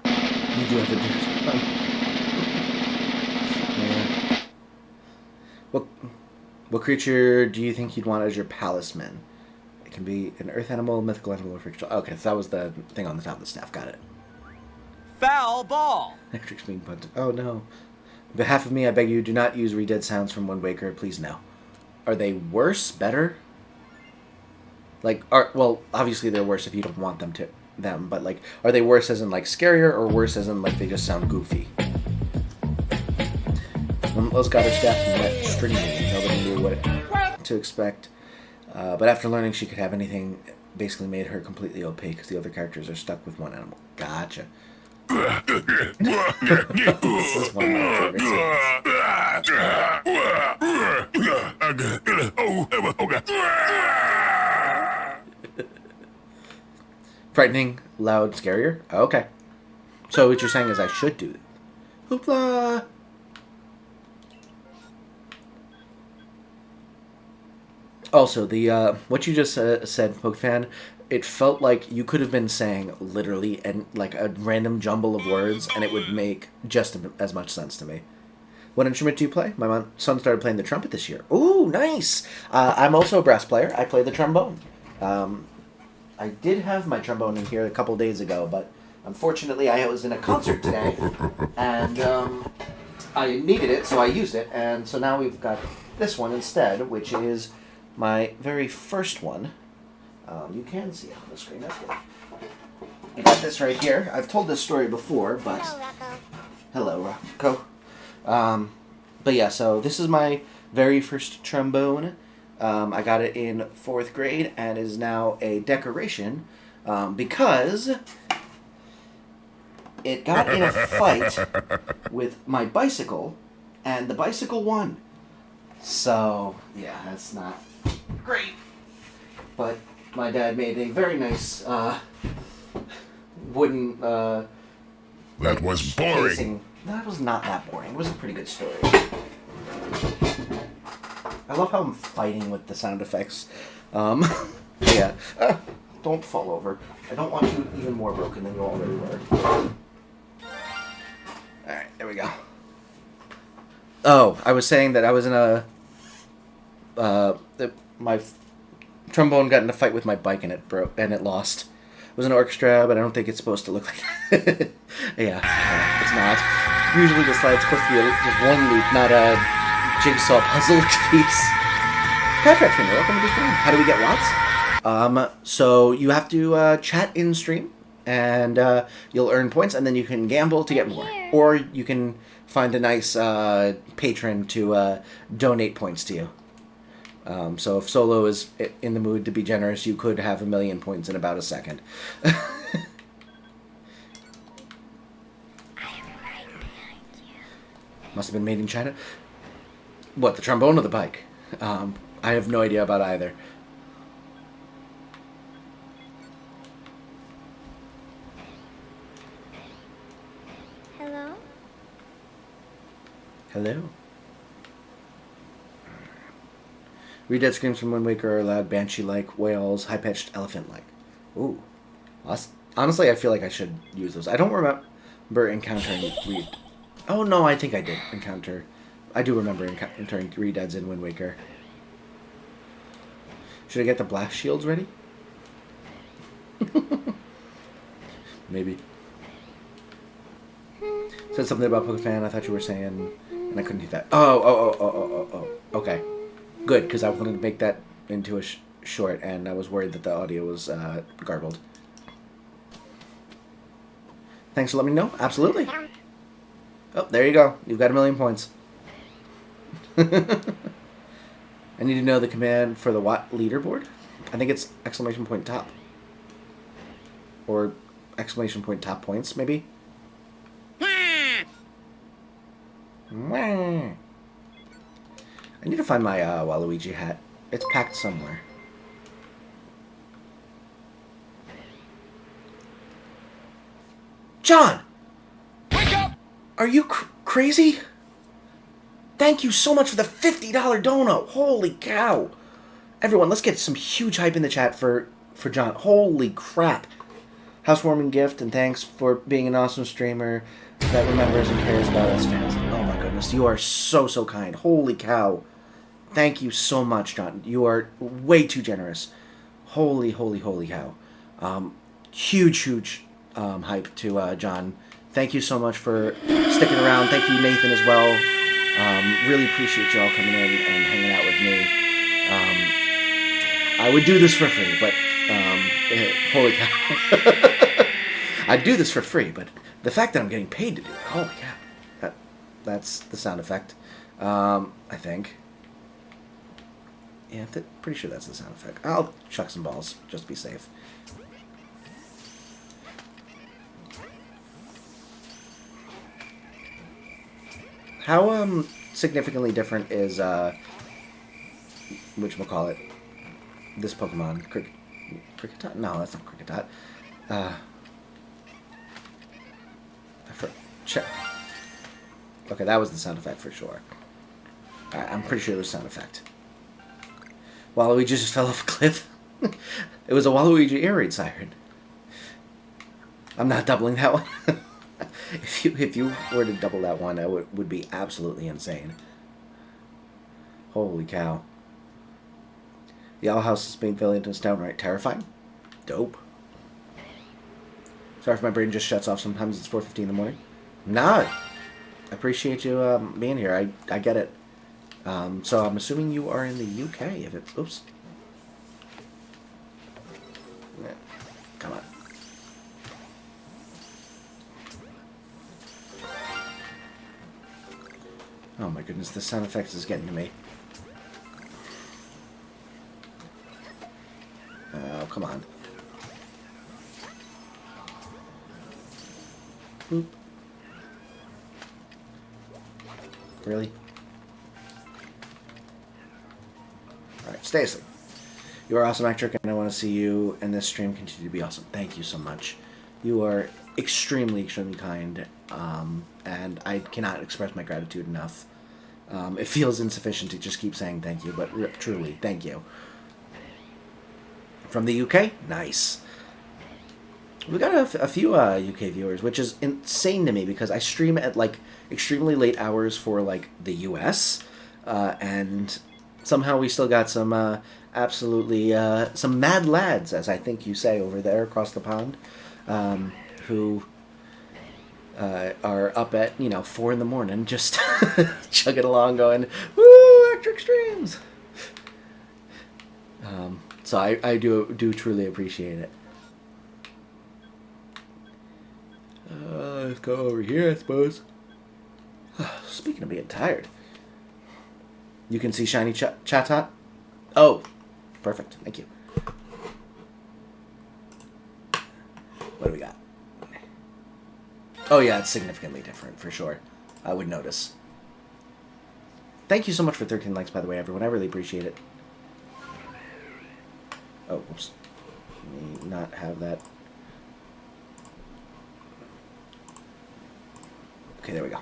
You do have to do it. Yeah. What creature do you think you'd want as your palisman? It can be an earth animal, mythical animal, or fictional. Okay, so that was the thing on the top of the staff. Got it. Foul ball! Ectric's being punted. Oh no. On behalf of me, I beg you, do not use redead sounds from Wind Waker. Please no. Are they worse? Better? Like, well, obviously they're worse if you don't want them, but like, are they worse as in like scarier, or worse as in like they just sound goofy? When Luz got her staff and went streaming, nobody knew what to expect. But after learning she could have anything, it basically made her completely OP because the other characters are stuck with one animal. Gotcha. This is one of my favorites. Frightening, loud, scarier? Okay. So what you're saying is I should do it. Hoopla! Also, the what you just said, Pokefan, it felt like you could have been saying literally and like a random jumble of words, and it would make just as much sense to me. What instrument do you play? My son started playing the trumpet this year. Ooh, nice! I'm also a brass player. I play the trombone. I did have my trombone in here a couple days ago, but unfortunately I was in a concert today, and I needed it, so I used it, and so now we've got this one instead, which is my very first one. You can see it on the screen, that's good. I got this right here. I've told this story before, but... Hello, Rocco. But yeah, so this is my very first trombone. I got it in 4th grade and is now a decoration because it got in a fight with my bicycle and the bicycle won. So, yeah, that's not great. But my dad made a very nice wooden That was boring. casing. That was not that boring. It was a pretty good story. I love how I'm fighting with the sound effects. Yeah. Don't fall over. I don't want you even more broken than you already were. Alright, there we go. Oh, I was saying that I was in a... my trombone got in a fight with my bike and it broke, and it lost. It was an orchestra, but I don't think it's supposed to look like that. Yeah, it's not. Usually the slide's supposed to be just one loop, not a jigsaw puzzle piece. Patrick, welcome to the stream. How do we get watts? So you have to chat in stream, and you'll earn points, and then you can gamble to get more. Or you can find a nice patron to donate points to you. So if Solo is in the mood to be generous, you could have 1,000,000 points in about a second. Must have been made in China. What, the trombone or the bike? I have no idea about either. Hello? Hello? Redead screams from Wind Waker are loud, banshee-like, wails, high-pitched, elephant-like. Ooh. Honestly, I feel like I should use those. I don't remember encountering Reed. Oh, no, I think I did encounter... I do remember encountering Redeads in Wind Waker. Should I get the blast shields ready? Maybe. Said something about Pokefan, I thought you were saying, and I couldn't hear that. Oh. Okay. Good, because I wanted to make that into a short, and I was worried that the audio was garbled. Thanks for letting me know. Absolutely. Oh, there you go. You've got 1,000,000 points. I need to know the command for the Watt leaderboard. I think it's !top. Or !top points, maybe? I need to find my Waluigi hat. It's packed somewhere. John! Wake up! Are you crazy? Thank you so much for the $50 dono. Holy cow. Everyone, let's get some huge hype in the chat for John. Holy crap. Housewarming gift, and thanks for being an awesome streamer that remembers and cares about us fans. Oh my goodness, you are so kind. Holy cow. Thank you so much, John. You are way too generous. Holy cow. Huge hype to John. Thank you so much for sticking around. Thank you, Nathan, as well. Really appreciate you all coming in and hanging out with me. I would do this for free, but holy cow. I'd do this for free, but the fact that I'm getting paid to do it, holy cow. That's the sound effect, I think. Yeah, pretty sure that's the sound effect. I'll chuck some balls, just to be safe. How significantly different is whatchamacallit, this Pokemon? Kricketot? No, that's not Kricketot. Check. Okay, that was the sound effect for sure. Alright, I'm pretty sure it was sound effect. Waluigi just fell off a cliff. It was a Waluigi air raid siren. I'm not doubling that one. If you were to double that one, that would be absolutely insane. Holy cow. The Owl House is being villain is downright terrifying. Dope. Sorry if my brain just shuts off sometimes. It's 4:15 in the morning. Nah. I appreciate you being here. I get it. So I'm assuming you are in the UK. If it's... Oops. Yeah. Come on. Oh my goodness, the sound effects is getting to me. Oh, come on. Boop. Really? Alright, stay asleep. You are awesome, Ectric, and I want to see you and this stream continue to be awesome. Thank you so much. You are extremely, extremely kind, and I cannot express my gratitude enough. It feels insufficient to just keep saying thank you, but truly, thank you. From the UK? Nice. We got a few UK viewers, which is insane to me because I stream at like extremely late hours for like the US, and somehow we still got some absolutely some mad lads, as I think you say over there across the pond, who are up at 4 in the morning just chugging along, going woo, Ectric streams. So I do truly appreciate it. Let's go over here, I suppose. Speaking of being tired, you can see shiny Chatot. Oh, perfect. Thank you. What do we got? Oh yeah, it's significantly different for sure. I would notice. Thank you so much for 13 likes, by the way, everyone. I really appreciate it. Oh, oops. Let me not have that. Okay, there we go.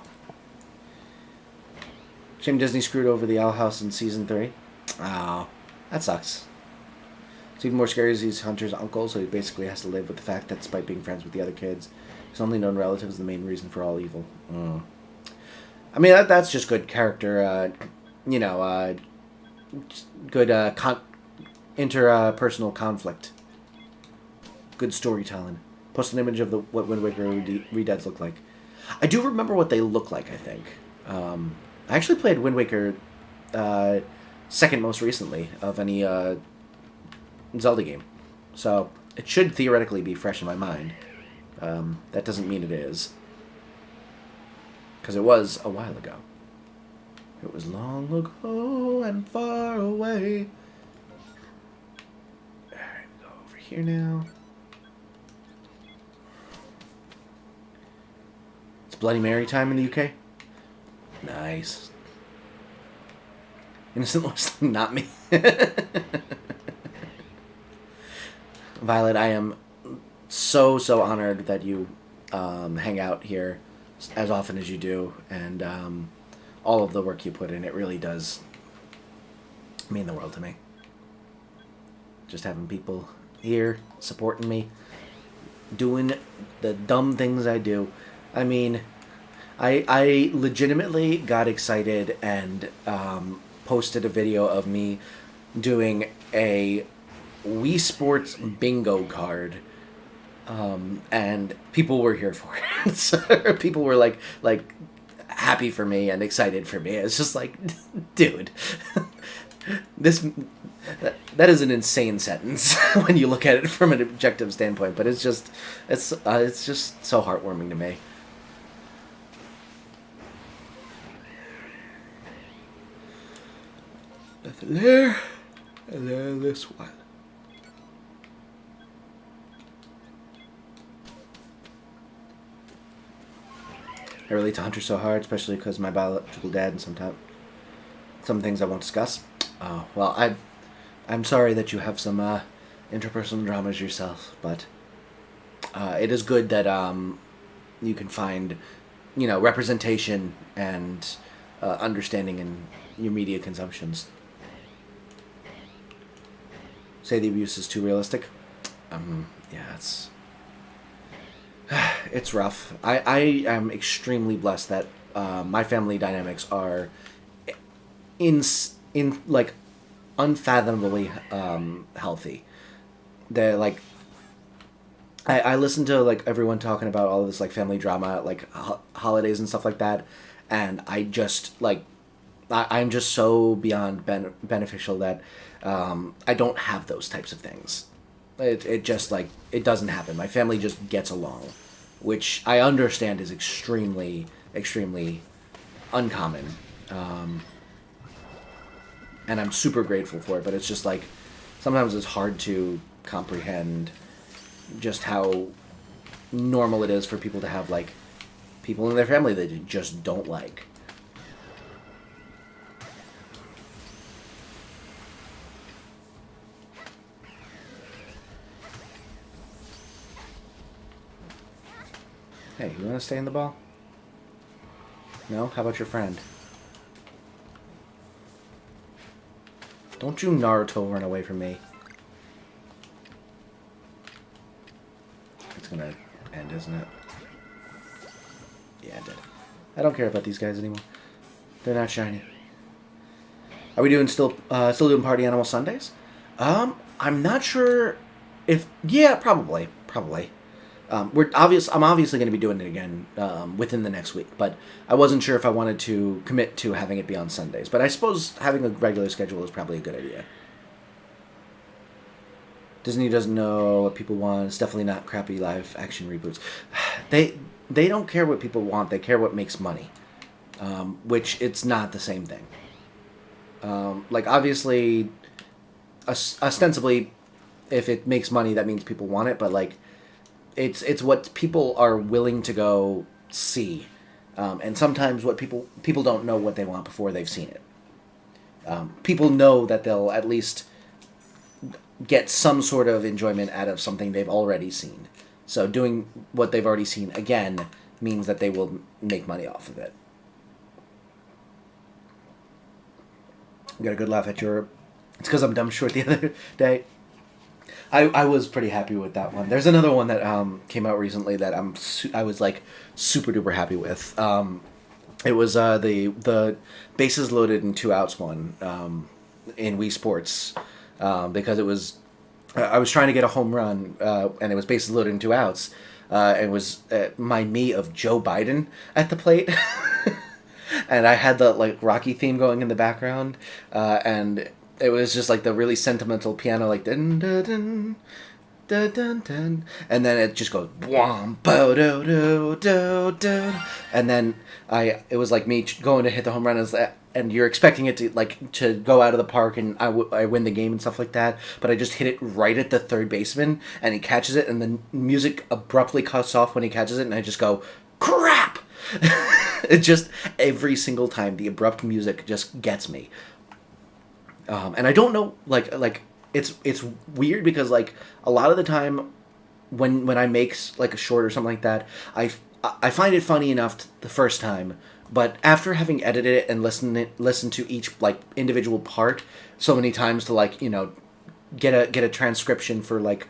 Shame Disney screwed over the Owl House in Season 3. Oh, that sucks. It's even more scary as he's Hunter's uncle, so he basically has to live with the fact that despite being friends with the other kids, his only known relative is the main reason for all evil. I mean, that's just good character, good interpersonal conflict. Good storytelling. Post an image of what Wind Waker redeads look like. I do remember what they look like, I think. I actually played Wind Waker second most recently of any Zelda game. So it should theoretically be fresh in my mind. That doesn't mean it is. Because it was a while ago. It was long ago and far away. Alright, go over here now. Bloody Mary time in the UK? Nice. Innocent Lost, not me. Violet, I am so honored that you hang out here as often as you do, and all of the work you put in. It really does mean the world to me. Just having people here supporting me, doing the dumb things I do. I mean, I legitimately got excited and posted a video of me doing a Wii Sports bingo card, and people were here for it. So people were like happy for me and excited for me. It's just like, dude, that is an insane sentence when you look at it from an objective standpoint. But it's just so heartwarming to me. Nothing there, and then this one. I relate to Hunter so hard, especially because my biological dad, and some things I won't discuss. Well, I'm sorry that you have some interpersonal dramas yourself, but it is good that you can find, representation and understanding in your media consumptions. Say the abuse is too realistic. Yeah, it's rough. I am extremely blessed that my family dynamics are in like unfathomably healthy. They're like, I listen to like everyone talking about all of this like family drama, like holidays and stuff like that, and I just like I'm just so beyond beneficial that I don't have those types of things. It just like it doesn't happen. My family just gets along, which I understand is extremely uncommon, and I'm super grateful for it. But it's just like sometimes it's hard to comprehend just how normal it is for people to have like people in their family that they just don't like. Hey, you want to stay in the ball? No? How about your friend? Don't you Naruto run away from me. It's gonna end, isn't it? Yeah, it did. I don't care about these guys anymore. They're not shiny. Are we doing still doing Party Animal Sundays? I'm not sure if... Yeah, probably. I'm obviously going to be doing it again within the next week, but I wasn't sure if I wanted to commit to having it be on Sundays. But I suppose having a regular schedule is probably a good idea. Disney doesn't know what people want. It's definitely not crappy live action reboots. They don't care what people want. They care what makes money, which it's not the same thing. Like, obviously, ostensibly, if it makes money, that means people want it, but, like, it's what people are willing to go see. And sometimes what people don't know what they want before they've seen it. People know that they'll at least get some sort of enjoyment out of something they've already seen. So doing what they've already seen again means that they will make money off of it. You got a good laugh at your... It's because I'm dumb short the other day. I was pretty happy with that one. There's another one that came out recently that I was like super duper happy with. It was the bases loaded and 2 outs one in Wii Sports because it was I was trying to get a home run and it was bases loaded and 2 outs. It was my me of Joe Biden at the plate. And I had the like Rocky theme going in the background, and it was just like the really sentimental piano, like dun dun dun dun dun dun, and then it just goes wham bo do do do do, and then it was like me going to hit the home run, and you're expecting it to go out of the park and I win the game and stuff like that, but I just hit it right at the third baseman and he catches it, and the music abruptly cuts off when he catches it, and I just go crap. It just every single time the abrupt music just gets me, and I don't know like it's weird because like a lot of the time when I make like a short or something like that, I find it funny enough the first time, but after having edited it and listened to each like individual part so many times to like get a transcription for like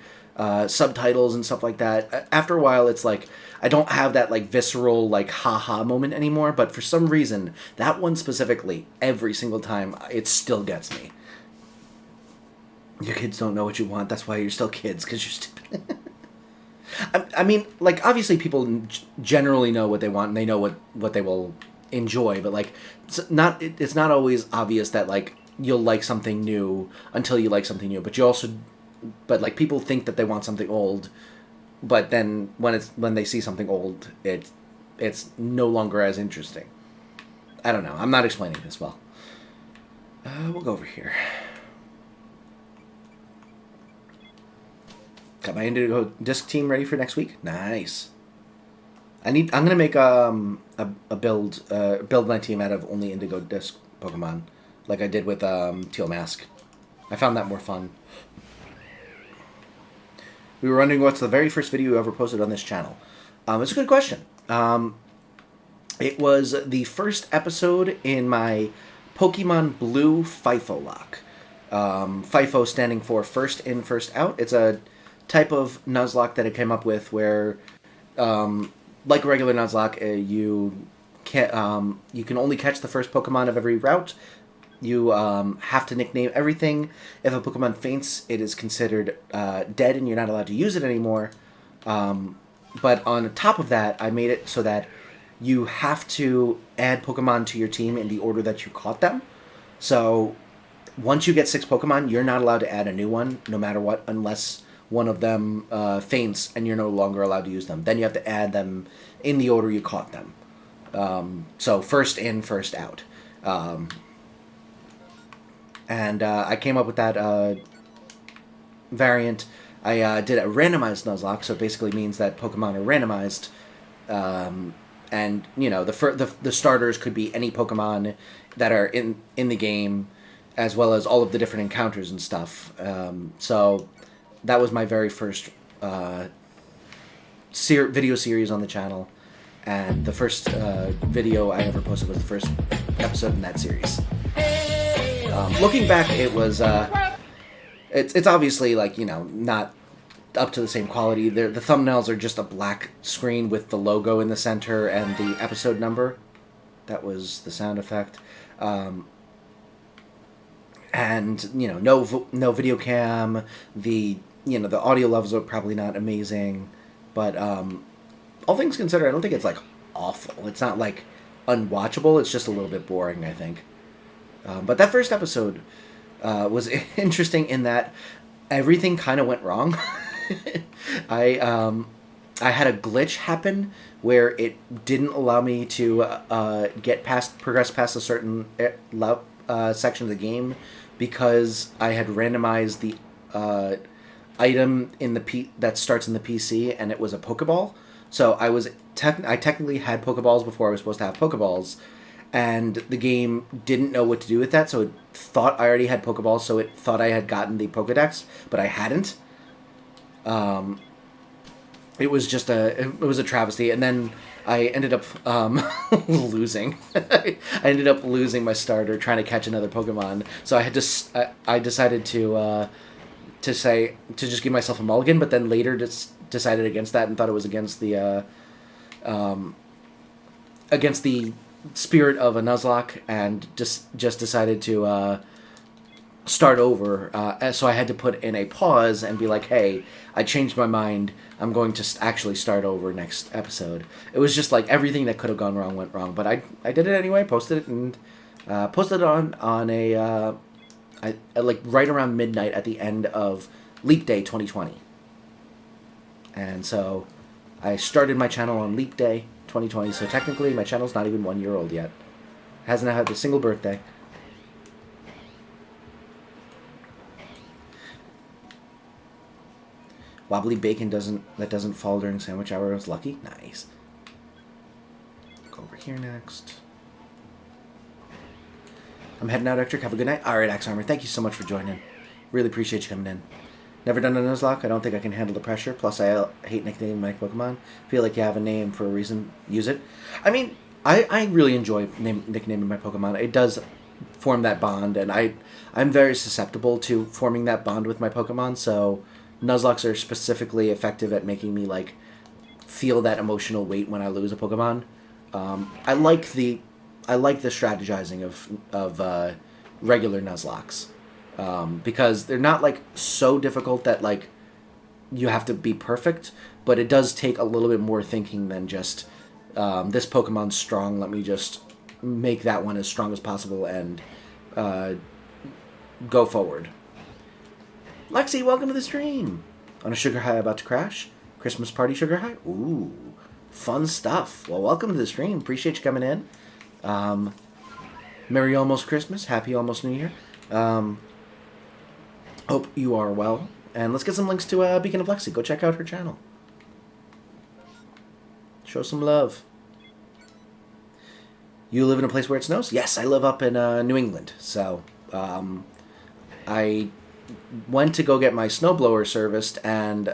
subtitles and stuff like that, after a while it's like I don't have that like visceral like haha moment anymore, but for some reason that one specifically every single time it still gets me. Your kids don't know what you want, that's why you're still kids, because you're stupid. I mean, like, obviously people generally know what they want and they know what they will enjoy, but like it's not always obvious that like you'll like something new until you like something new, but like people think that they want something old, but then when they see something old, it's no longer as interesting. I don't know. I'm not explaining this well. We'll go over here. Got my Indigo Disc team ready for next week. Nice. I'm gonna make a build my team out of only Indigo Disc Pokemon, like I did with Teal Mask. I found that more fun. We were wondering what's the very first video you ever posted on this channel. It's a good question. It was the first episode in my Pokemon Blue FIFO lock. FIFO standing for First In, First Out. It's a type of Nuzlocke that I came up with where, like a regular Nuzlocke, you can only catch the first Pokemon of every route. You have to nickname everything. If a Pokemon faints, it is considered dead and you're not allowed to use it anymore. But on top of that, I made it so that you have to add Pokemon to your team in the order that you caught them. So once you get 6 Pokemon, you're not allowed to add a new one, no matter what, unless one of them faints and you're no longer allowed to use them. Then you have to add them in the order you caught them. So first in, first out. And I came up with that variant. I did a randomized Nuzlocke, so it basically means that Pokemon are randomized. And, the starters could be any Pokemon that are in the game, as well as all of the different encounters and stuff. So that was my very first video series on the channel, and the first video I ever posted was the first episode in that series. Looking back, it was it's obviously like, you know, not up to the same quality. The thumbnails are just a black screen with the logo in the center and the episode number. That was the sound effect. And, you know, no video cam. The audio levels are probably not amazing, but all things considered, I don't think it's like awful. It's not like unwatchable. It's just a little bit boring, I think. But that first episode was interesting in that everything kind of went wrong. I had a glitch happen where it didn't allow me to progress past a certain section of the game because I had randomized the item in that starts in the PC, and it was a Pokeball. So I technically had Pokeballs before I was supposed to have Pokeballs, and the game didn't know what to do with that, so it thought I already had Pokeballs, so it thought I had gotten the Pokedex, but I hadn't. It was just it was a travesty, and then I ended up losing. I ended up losing my starter trying to catch another Pokemon, so I decided to just give myself a mulligan, but then later decided against that and thought it was against the spirit of a Nuzlocke, and just decided to start over. So I had to put in a pause and be like, hey, I changed my mind. I'm going to actually start over next episode. It was just like everything that could have gone wrong went wrong, but I did it anyway, posted it, and posted it on a like right around midnight at the end of Leap Day 2020. And so I started my channel on Leap Day 2020, so technically my channel's not even 1 year old yet. Hasn't had a single birthday. Wobbly bacon doesn't fall during sandwich hour. I was lucky. Nice. Go over here next. I'm heading out, Ectric. Have a good night. Alright, Axe Armor, thank you so much for joining. Really appreciate you coming in. Never done a Nuzlocke. I don't think I can handle the pressure. Plus, I hate nicknaming my Pokemon. Feel like you have a name for a reason. Use it. I mean, I really enjoy nicknaming my Pokemon. It does form that bond, and I'm very susceptible to forming that bond with my Pokemon, so Nuzlocks are specifically effective at making me, like, feel that emotional weight when I lose a Pokemon. I like the strategizing of regular Nuzlocks, because they're not like so difficult that like you have to be perfect, but it does take a little bit more thinking than just this Pokemon's strong. Let me just make that one as strong as possible and go forward. Lexi, welcome to the stream. On a sugar high about to crash. Christmas party sugar high. Ooh, fun stuff. Well, welcome to the stream. Appreciate you coming in. Merry almost Christmas. Happy almost New Year. Hope you are well. And let's get some links to Beacon of Lexi. Go check out her channel. Show some love. You live in a place where it snows? Yes, I live up in New England. So, I went to go get my snowblower serviced, and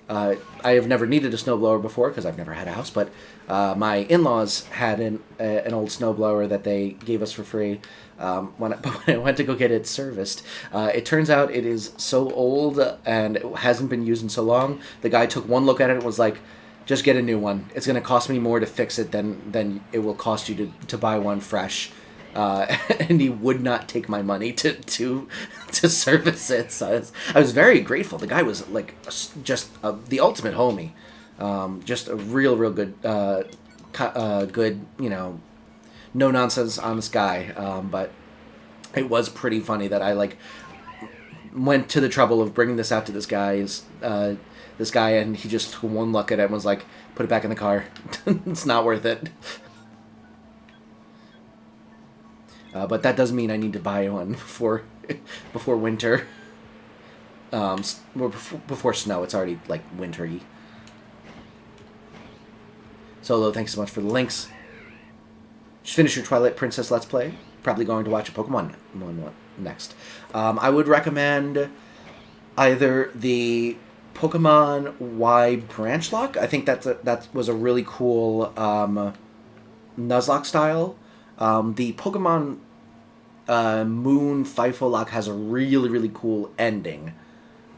I have never needed a snowblower before because I've never had a house, but my in-laws had an old snowblower that they gave us for free. When I went to go get it serviced, it turns out it is so old and it hasn't been used in so long. The guy took one look at it and was like, just get a new one. It's going to cost me more to fix it than it will cost you to buy one fresh. And he would not take my money to service it. So I was very grateful. The guy was like just the ultimate homie. Just a real good, good, you know, no nonsense, honest guy. But it was pretty funny that I like went to the trouble of bringing this out to this guy, and he just took one look at it and was like, "Put it back in the car. It's not worth it." But that doesn't mean I need to buy one before winter. Before snow. It's already like wintry. Solo, thanks so much for the links. Just finished your Twilight Princess Let's Play. Probably going to watch a Pokemon one next. I would recommend either the Pokemon Y Branch Lock. I think that was a really cool Nuzlocke style. The Pokemon Moon FIFO Lock has a really, really cool ending.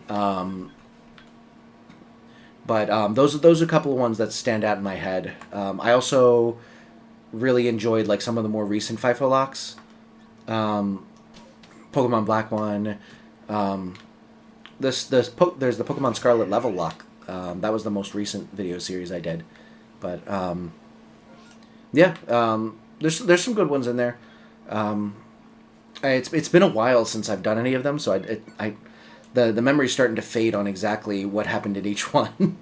But those are a couple of ones that stand out in my head. I also really enjoyed like some of the more recent FIFO locks. Pokemon Black one. There's the Pokemon Scarlet level lock. That was the most recent video series I did. But there's some good ones in there. It's been a while since I've done any of them, so the memory's starting to fade on exactly what happened in each one.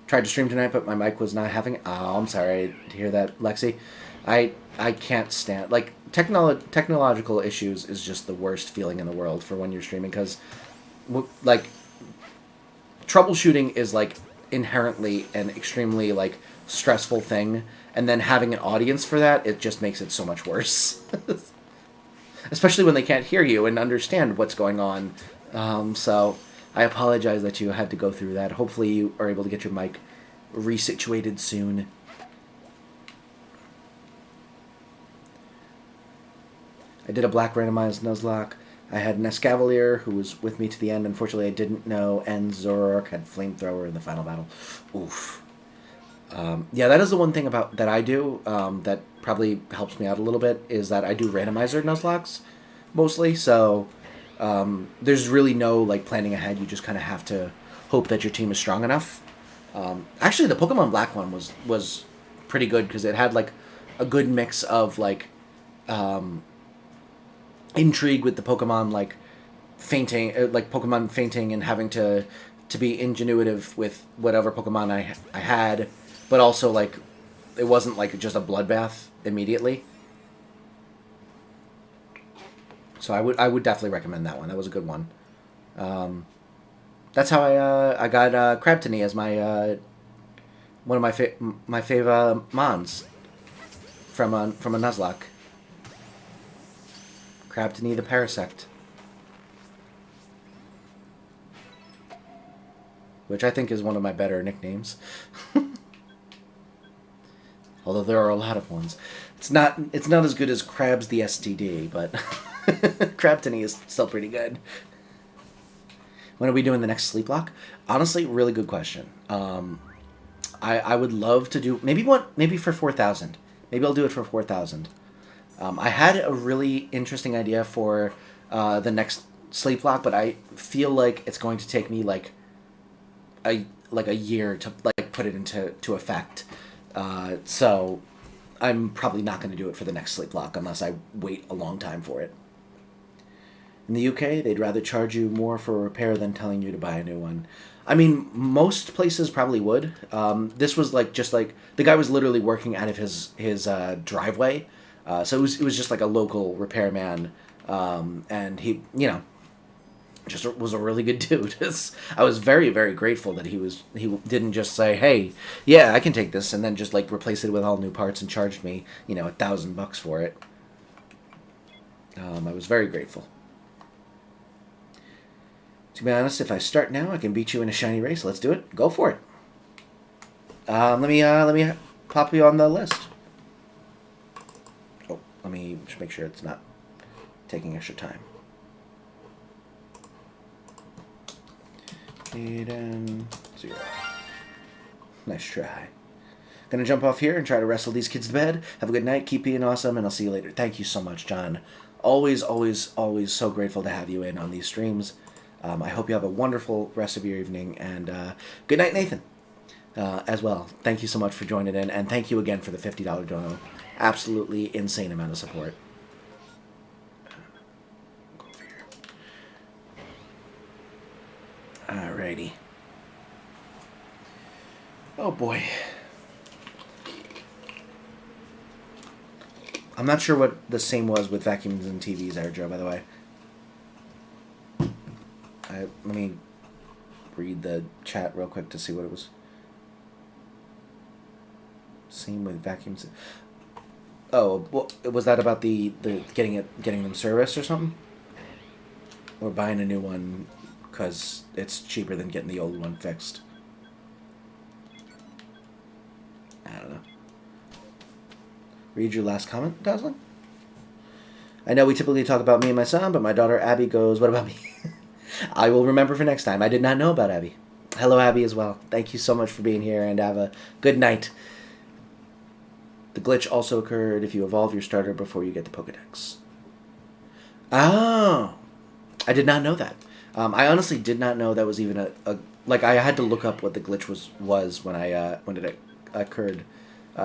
Tried to stream tonight, but my mic was not having. Oh, I'm sorry to hear that, Lexi. I can't stand like technological issues is just the worst feeling in the world for when you're streaming because, like, troubleshooting is like inherently an extremely like stressful thing, and then having an audience for that, it just makes it so much worse. Especially when they can't hear you and understand what's going on. So I apologize that you had to go through that. Hopefully you are able to get your mic resituated soon. I did a black randomized Nuzlocke. I had an Escavalier who was with me to the end. Unfortunately, I didn't know, and Zoroark had Flamethrower in the final battle. Oof. Yeah, that is the one thing about that I do that probably helps me out a little bit is that I do randomizer Nuzlocks mostly. So there's really no like planning ahead. You just kind of have to hope that your team is strong enough. Actually, the Pokemon Black one was pretty good because it had like a good mix of like intrigue with the Pokemon like fainting, and having to be ingenuitive with whatever Pokemon I had, but also like it wasn't like just a bloodbath immediately. So I would definitely recommend that one. That was a good one. That's how I got Crabtony as my one of my favorite mons from a Nuzlocke. Crabtony the Parasect. Which I think is one of my better nicknames. Although there are a lot of ones. It's not as good as Krabs the STD, but Crabtony is still pretty good. When are we doing the next sleep lock? Honestly, really good question. I would love to do maybe for 4,000. Maybe I'll do it for 4,000. I had a really interesting idea for the next sleep lock, but I feel like it's going to take me like a year to like put it into effect. So I'm probably not going to do it for the next sleep lock unless I wait a long time for it. In the UK, they'd rather charge you more for a repair than telling you to buy a new one. I mean, most places probably would. This was like just like the guy was literally working out of his driveway. So it was just like a local repairman, and he, just was a really good dude. I was very, very grateful that he didn't just say, hey, yeah, I can take this, and then just like replace it with all new parts and charged me, $1,000 for it. I was very grateful. To be honest, if I start now, I can beat you in a shiny race. Let's do it. Go for it. Let me pop you on the list. Oh, let me just make sure it's not taking extra time. Eden 0. Nice try. Gonna jump off here and try to wrestle these kids to bed. Have a good night. Keep being awesome, and I'll see you later. Thank you so much, John. Always, always, always so grateful to have you in on these streams. I hope you have a wonderful rest of your evening, and good night, Nathan, as well. Thank you so much for joining in, and thank you again for the $50 dono. Absolutely insane amount of support. Go over here. Alrighty. Oh boy. I'm not sure what the same was with vacuums and TVs, Airjo, by the way. Let me read the chat real quick to see what it was. Same with vacuums. Oh, well, was that about the getting them serviced or something? Or buying a new one because it's cheaper than getting the old one fixed. I don't know. Read your last comment, Dazzling? I know we typically talk about me and my son, but my daughter Abby goes, what about me? I will remember for next time. I did not know about Abby. Hello, Abby, as well. Thank you so much for being here, and have a good night. The glitch also occurred if you evolve your starter before you get the Pokedex. Oh! I did not know that. I honestly did not know that was even a like, I had to look up what the glitch was when it occurred,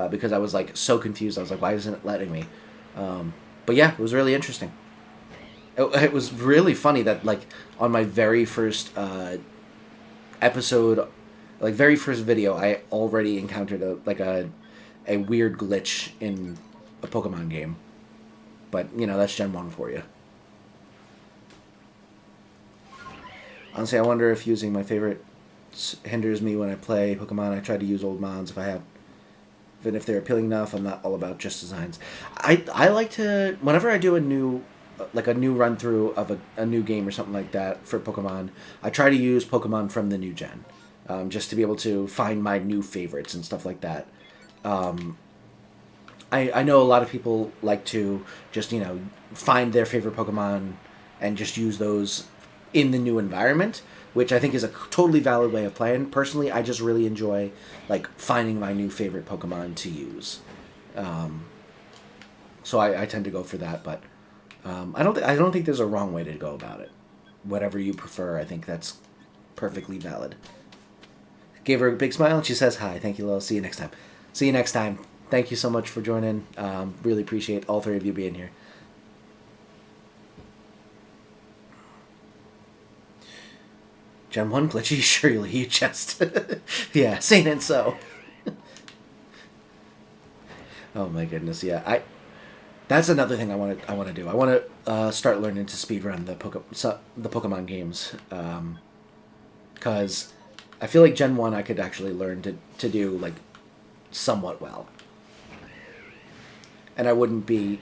because I was, like, so confused. I was like, why isn't it letting me? But yeah, it was really interesting. It was really funny that, like, on my very first episode, like, very first video, I already encountered a weird glitch in a Pokemon game. But, you know, that's Gen 1 for you. Honestly, I wonder if using my favorite hinders me when I play Pokemon. I try to use old mons if I have. Even if they're appealing enough, I'm not all about just designs. I like to, whenever I do a new run through of a new game or something like that for Pokemon, I try to use Pokemon from the new gen, just to be able to find my new favorites and stuff like that. I know a lot of people like to just, you know, find their favorite Pokemon and just use those in the new environment, which I think is a totally valid way of playing. Personally, I just really enjoy, like, finding my new favorite Pokemon to use. So I tend to go for that, but I don't think there's a wrong way to go about it. Whatever you prefer, I think that's perfectly valid. Gave her a big smile and she says hi. Thank you, Lil. See you next time. See you next time. Thank you so much for joining. Really appreciate all three of you being here. Gen 1 glitchy, surely you just... yeah, Saint and so. Oh my goodness, yeah. That's another thing I want to do. I want to start learning to speedrun the Pokemon games. Because I feel like Gen 1 I could actually learn to do, like, somewhat well. And I wouldn't be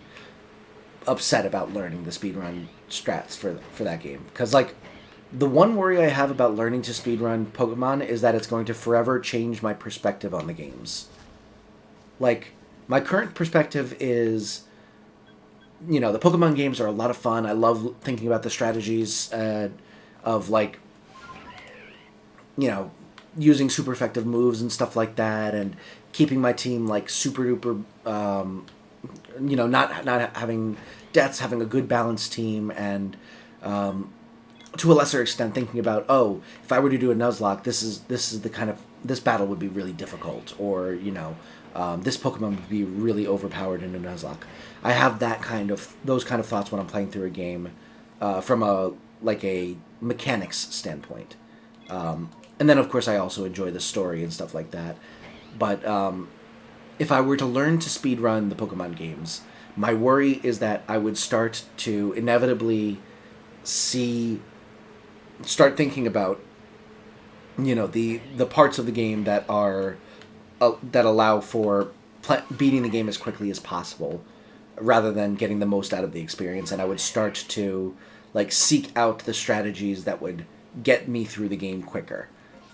upset about learning the speedrun strats for that game. Because, like, the one worry I have about learning to speedrun Pokemon is that it's going to forever change my perspective on the games. Like, my current perspective is, you know, the Pokemon games are a lot of fun. I love thinking about the strategies of, like, you know, using super effective moves and stuff like that, and keeping my team, like, super duper, you know, not having deaths, having a good balanced team, and to a lesser extent thinking about, oh, if I were to do a Nuzlocke, this is the kind of, this battle would be really difficult, or, you know, this Pokemon would be really overpowered in a Nuzlocke. I have those kind of thoughts when I'm playing through a game, from a mechanics standpoint. And then, of course, I also enjoy the story and stuff like that. But if I were to learn to speedrun the Pokemon games, my worry is that I would start to inevitably start thinking about, you know, the parts of the game that are that allow for beating the game as quickly as possible, rather than getting the most out of the experience. And I would start to, like, seek out the strategies that would get me through the game quicker,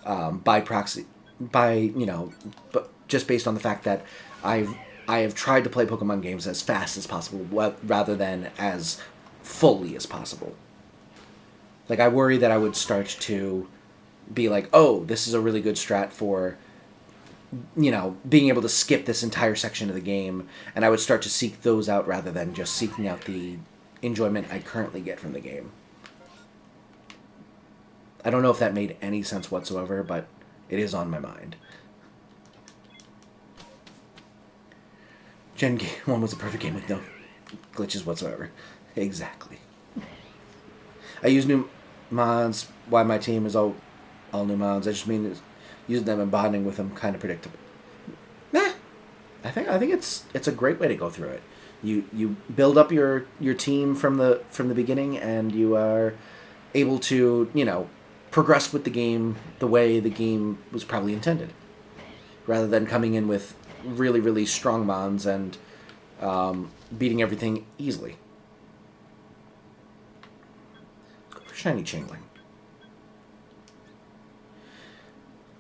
by proxy, you know, but just based on the fact that I have tried to play Pokemon games as fast as possible, rather than as fully as possible. Like, I worry that I would start to be like, oh, this is a really good strat for, you know, being able to skip this entire section of the game, and I would start to seek those out rather than just seeking out the enjoyment I currently get from the game. I don't know if that made any sense whatsoever, but it is on my mind. Gen 1 was a perfect game with no glitches whatsoever. Exactly. I use new mods. Why my team is all new mods. I just mean using them and bonding with them kind of predictable. Nah, I think it's a great way to go through it. You build up your team from the beginning, and you are able to, you know, progress with the game the way the game was probably intended, rather than coming in with really, really strong bonds and beating everything easily. Shiny Chingling.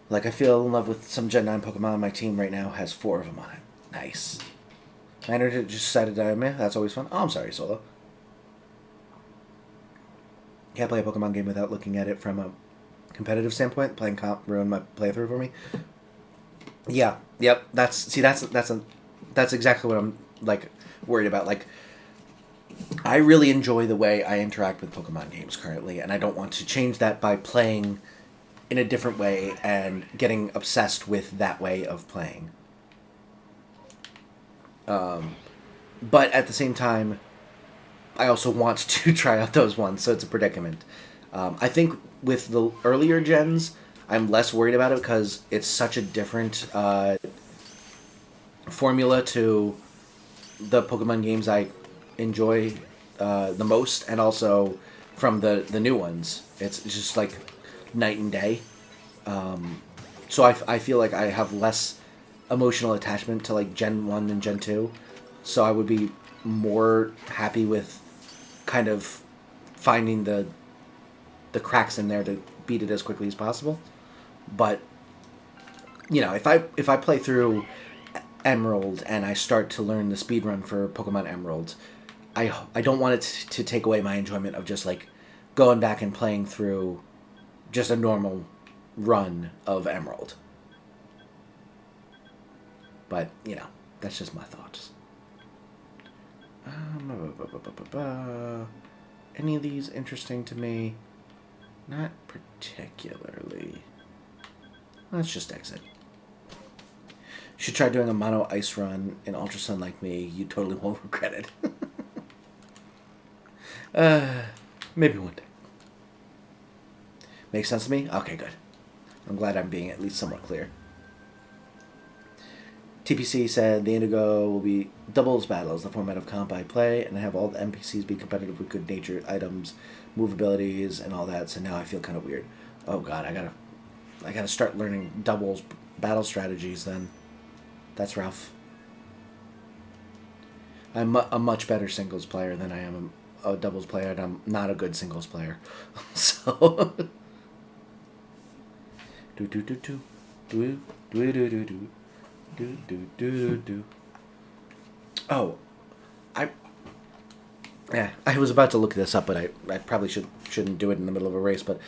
Like, I feel in love with some Gen 9 Pokemon. My team right now has 4 of them on it. Nice. Miner just decided to die on me. That's always fun. Oh, I'm sorry, Solo. Can't play a Pokemon game without looking at it from a competitive standpoint. Playing comp ruined my playthrough for me. Yeah. Yep. That's exactly what I'm, like, worried about. Like, I really enjoy the way I interact with Pokemon games currently, and I don't want to change that by playing in a different way and getting obsessed with that way of playing. But at the same time, I also want to try out those ones, so it's a predicament. I think with the earlier gens, I'm less worried about it because it's such a different formula to the Pokemon games I enjoy the most, and also from the new ones. It's just like night and day. So I feel like I have less emotional attachment to like Gen 1 and Gen 2. So I would be more happy with kind of finding the cracks in there to beat it as quickly as possible. But you know, if I play through Emerald and I start to learn the speedrun for Pokemon Emerald, I don't want it to take away my enjoyment of just like going back and playing through just a normal run of Emerald. But, you know, that's just my thoughts. Any of these interesting to me? Not particularly. Let's just exit. Should try doing a mono ice run in Ultra Sun like me. You totally won't regret it. Maybe one day. Makes sense to me? Okay, good. I'm glad I'm being at least somewhat clear. TPC said the Indigo will be doubles battles, the format of comp I play, and have all the NPCs be competitive with good-natured items, move abilities, and all that. So now I feel kind of weird. Oh God, I gotta start learning doubles battle strategies. Then that's rough. I'm a much better singles player than I am a doubles player, and I'm not a good singles player. So. Oh, I was about to look this up, but I probably shouldn't do it in the middle of a race. But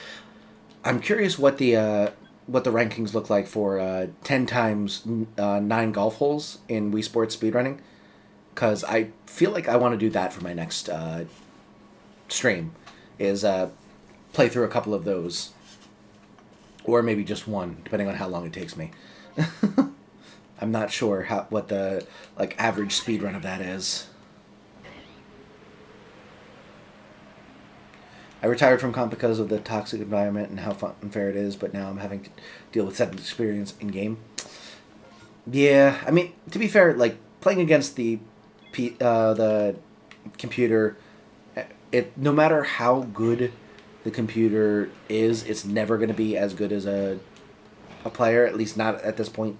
I'm curious what the rankings look like for 10 times 9 golf holes in Wii Sports speedrunning, because I feel like I want to do that for my next stream, is play through a couple of those, or maybe just one, depending on how long it takes me. I'm not sure what the like average speed run of that is. I retired from comp because of the toxic environment and how unfair it is, but now I'm having to deal with second experience in game. Yeah, I mean, to be fair, like playing against the computer, no matter how good the computer is, it's never going to be as good as a player, at least not at this point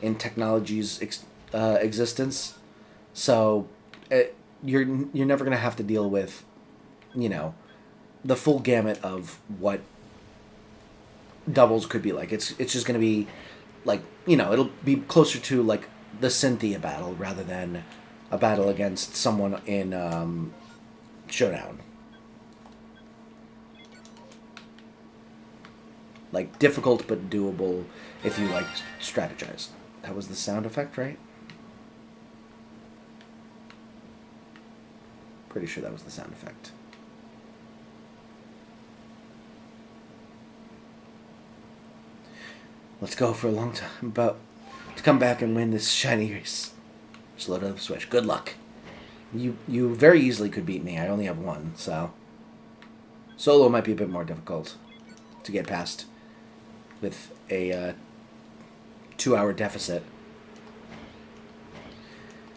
in technology's existence. So you're never going to have to deal with, you know, the full gamut of what doubles could be like. It's just going to be like, you know, it'll be closer to like the Cynthia battle rather than a battle against someone in Showdown. Like, difficult but doable if you, like, strategize. That was the sound effect, right? Pretty sure that was the sound effect. Let's go for a long time. About to come back and win this shiny race. Just load up the switch. Good luck. You very easily could beat me. I only have one, so... Solo might be a bit more difficult to get past with a 2-hour deficit.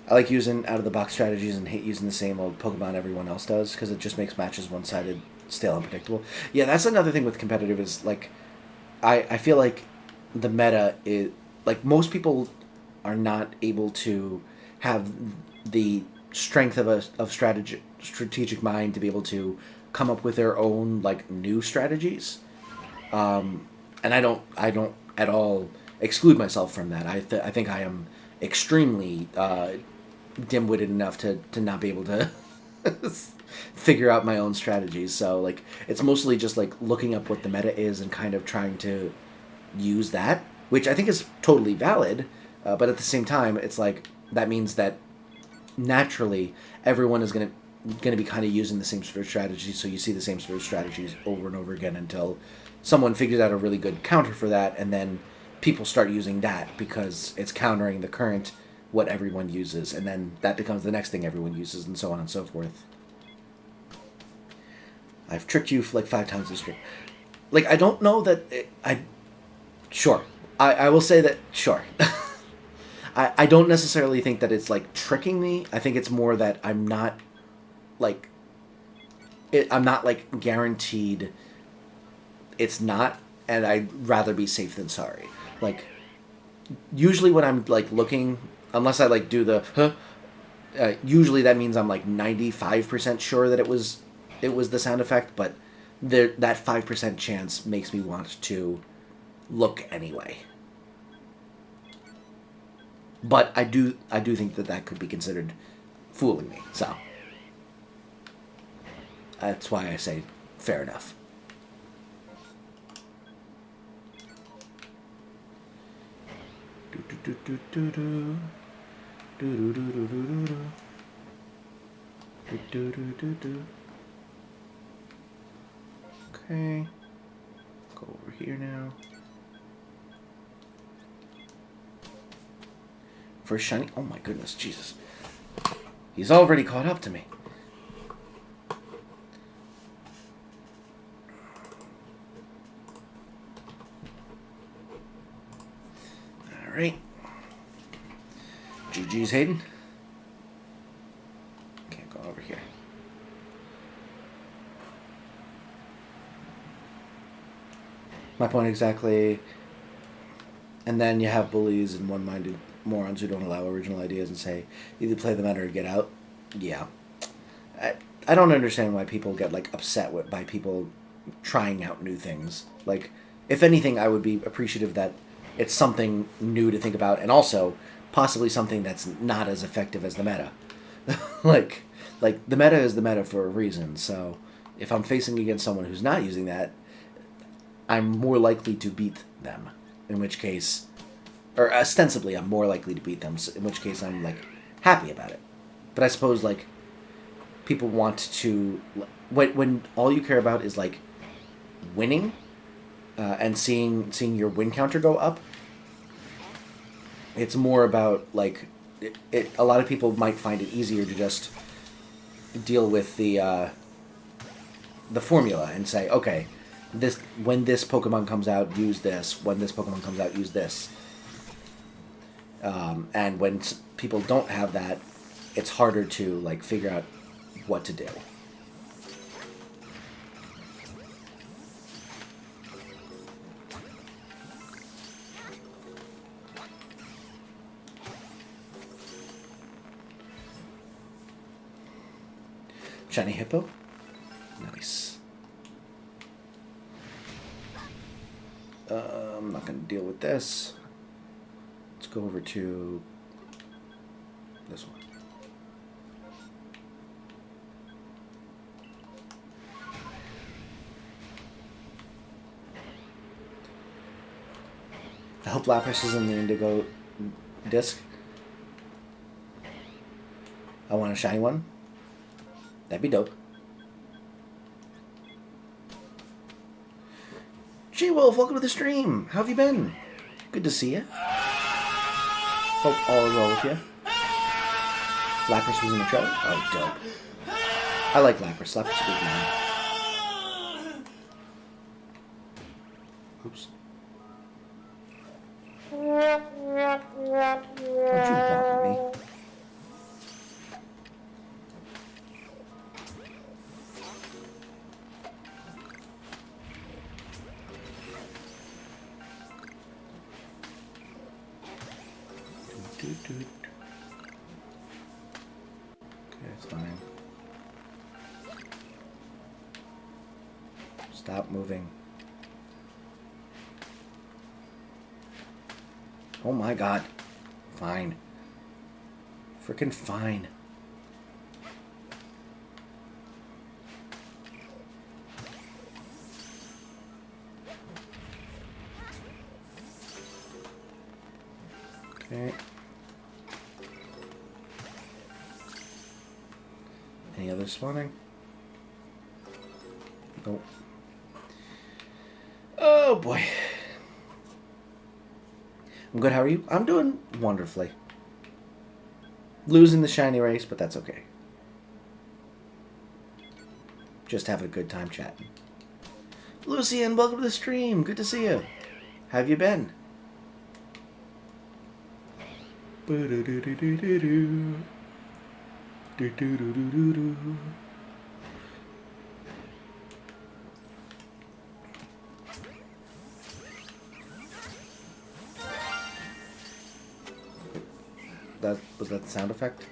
I like using out-of-the-box strategies and hate using the same old Pokemon everyone else does, because it just makes matches one-sided, stale, unpredictable. Yeah, that's another thing with competitive is, like, I feel like the meta is... Like, most people are not able to have the strength of strategic mind to be able to come up with their own like new strategies, and I don't at all exclude myself from that. I think I am extremely dim-witted enough to not be able to figure out my own strategies. So like it's mostly just like looking up what the meta is and kind of trying to use that, which I think is totally valid. But at the same time, it's like that means that naturally everyone is gonna be kind of using the same sort of strategy. So you see the same sort of strategies over and over again until someone figures out a really good counter for that, and then people start using that because it's countering the current what everyone uses, and then that becomes the next thing everyone uses, and so on and so forth. I've tricked you for like 5 times this stream. Like, I don't know that sure. I will say that, sure. I don't necessarily think that it's, like, tricking me. I think it's more that I'm not, like, guaranteed it's not, and I'd rather be safe than sorry. Like, usually when I'm, like, looking, unless I, like, do the, usually that means I'm, like, 95% sure that it was the sound effect, but that 5% chance makes me want to look anyway. But I do think that could be considered fooling me, so that's why I say fair enough. Okay, go over here now. First shiny. Oh my goodness, Jesus. He's already caught up to me. Alright. GG's, Hayden. Can't go over here. My point exactly. And then you have bullies and one-minded morons who don't allow original ideas and say, either play the meta or get out. Yeah. I don't understand why people get, like, upset by people trying out new things. Like, if anything, I would be appreciative that it's something new to think about, and also possibly something that's not as effective as the meta. like, the meta is the meta for a reason, so if I'm facing against someone who's not using that, I'm more likely to beat them, in which case, or ostensibly I'm more likely to beat them, in which case I'm, like, happy about it. But I suppose, like, people want to, when all you care about is, like, winning, and seeing your win counter go up, it's more about, like, a lot of people might find it easier to just deal with the formula and say, okay, when this Pokemon comes out, use this. When this Pokemon comes out, use this. And when people don't have that, it's harder to, like, figure out what to do. Shiny Hippo? Nice. I'm not going to deal with this. Let's go over to this one. I hope Lapras is in the Indigo disc. I want a shiny one. That'd be dope. G-Wolf, welcome to the stream. How have you been? Good to see you. Hope all is well with you. Lapras was in the trailer? Oh, dope. I like Lapras. Lapras is a good man. Oops. Don't you want me? Okay, it's fine. Stop moving. Oh my god. Fine. Frickin' fine. Okay. Any other spawning? Nope. Oh boy. I'm good, how are you? I'm doing wonderfully. Losing the shiny race, but that's okay. Just having a good time chatting. Lucian, welcome to the stream. Good to see you. How have you been? Do-do-do-do-do-do. Do-do-do-do-do-do. Was that the sound effect?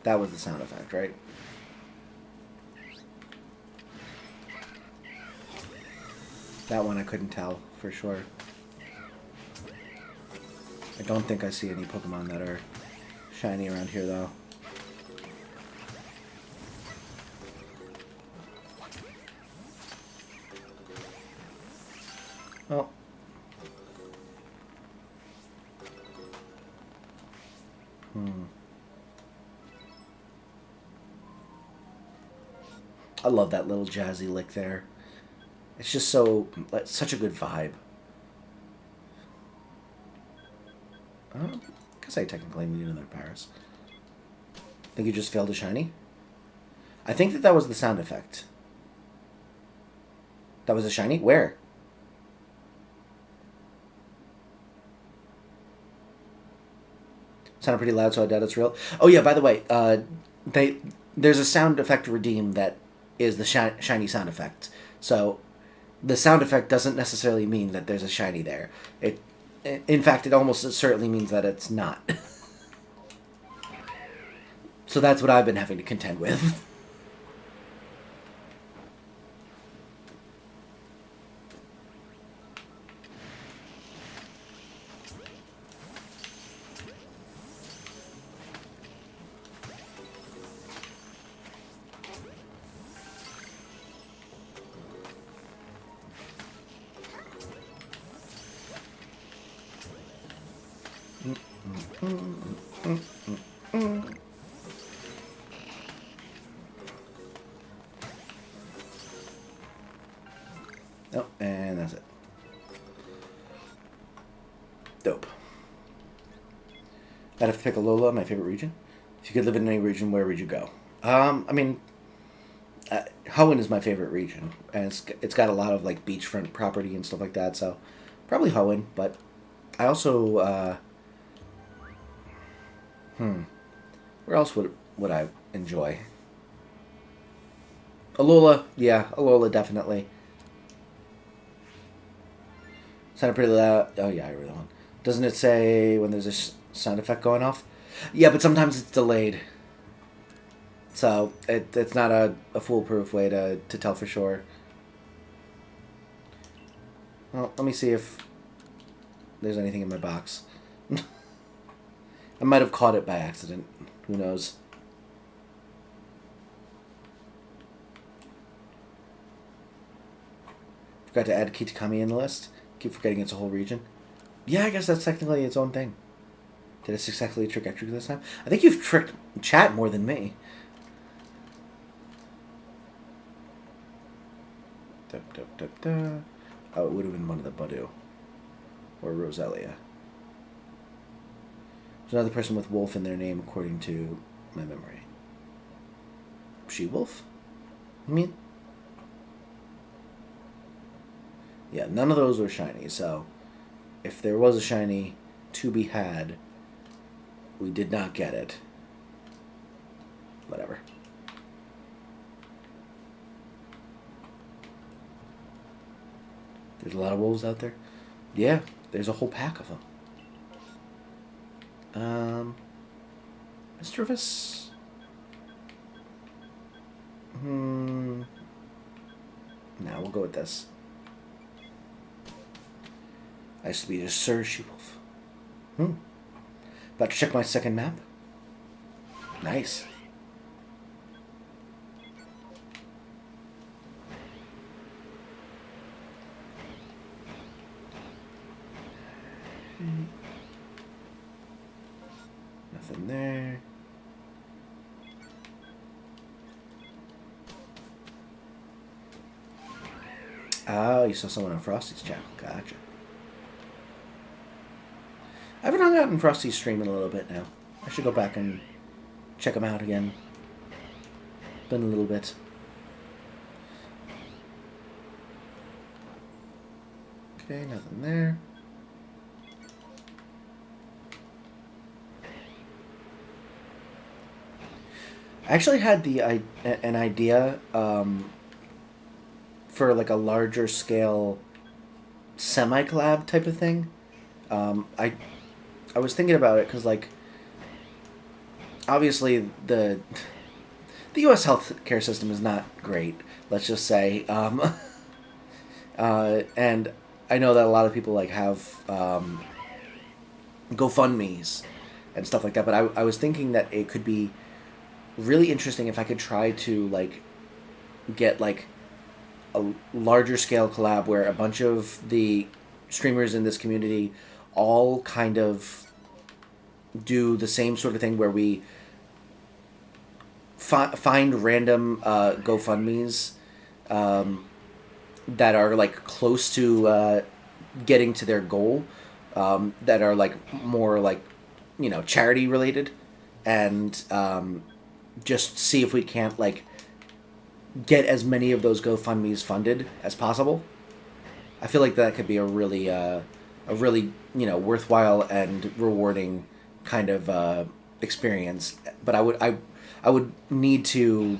That was the sound effect, right? That one I couldn't tell for sure. I don't think I see any Pokemon that are shiny around here though. Oh. I love that little jazzy lick there. It's just such a good vibe. I guess I technically need another Paris. Think you just failed a shiny? I think that was the sound effect. That was a shiny? Where? Sounded pretty loud, so I doubt it's real. Oh yeah, by the way, there's a sound effect redeem that is the shiny sound effect. So the sound effect doesn't necessarily mean that there's a shiny there. In fact, it almost certainly means that it's not. So that's what I've been having to contend with. Oh, and that's it. Dope. I'd have to pick Alola, my favorite region. If you could live in any region, where would you go? I mean, Hoenn is my favorite region, and it's got a lot of like beachfront property and stuff like that. So probably Hoenn, but I also where else would I enjoy? Alola, yeah, Alola definitely. Sounded pretty loud. Oh yeah, I read that one. Doesn't it say when there's a sound effect going off? Yeah, but sometimes it's delayed. So it's not a foolproof way to tell for sure. Well, let me see if there's anything in my box. I might have caught it by accident. Who knows? Forgot to add Kitakami in the list. Keep forgetting it's a whole region. Yeah, I guess that's technically its own thing. Did I successfully trick Ectric this time? I think you've tricked chat more than me. Oh, it would have been one of the Budu. Or Roselia. There's another person with wolf in their name according to my memory. She-wolf? I mean? Yeah, none of those were shiny, so if there was a shiny to be had, we did not get it. Whatever. There's a lot of wolves out there. Yeah, there's a whole pack of them. Mischievous? Now we'll go with this. I used to be a Sir She-Wolf. About to check my second map. Nice. Nothing there. Oh, you saw someone on Frosty's channel. Gotcha. I haven't hung out in Frosty's stream in a little bit now. I should go back and check him out again. Been a little bit. Okay, nothing there. I actually had an idea for like a larger scale semi-collab type of thing. I was thinking about it because, like, obviously the U.S. healthcare system is not great. Let's just say, and I know that a lot of people like have GoFundMe's and stuff like that. But I was thinking that it could be really interesting if I could try to like get like a larger scale collab where a bunch of the streamers in this community all kind of do the same sort of thing where we find random GoFundMe's that are like close to getting to their goal, that are like more like, you know, charity related, and just see if we can't like get as many of those GoFundMe's funded as possible. I feel like that could be a really you know, worthwhile and rewarding kind of experience. But I would need to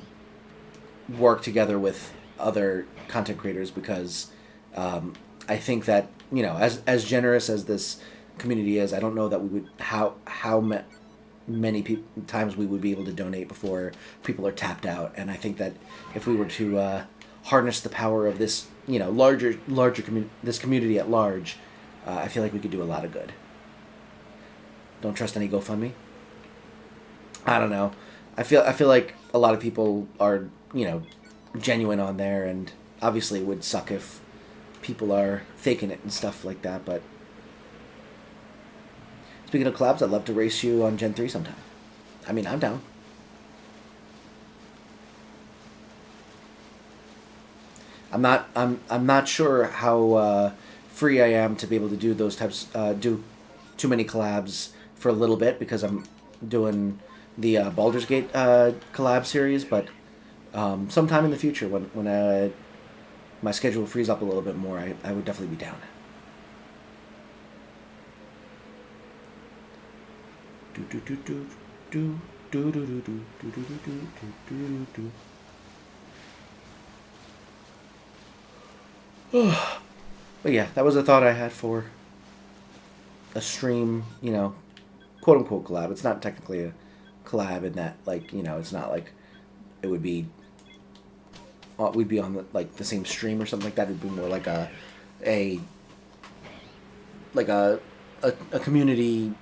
work together with other content creators because I think that, you know, as generous as this community is, I don't know that we would many times we would be able to donate before people are tapped out. And I think that if we were to harness the power of this, you know, larger this community at large, I feel like we could do a lot of good. Don't trust any GoFundMe. I don't know. I feel like a lot of people are, you know, genuine on there, and obviously it would suck if people are faking it and stuff like that. But speaking of collabs, I'd love to race you on Gen 3 sometime. I mean, I'm down. I'm not sure how free I am to be able to do those types, do too many collabs for a little bit because I'm doing the Baldur's Gate collab series, but sometime in the future when my schedule frees up a little bit more, I would definitely be down. But yeah, that was a thought I had for a stream, you know, quote unquote collab. It's not technically a collab in that, like, you know, it's not like it would be we'd be on the same stream or something like that. It'd be more like a community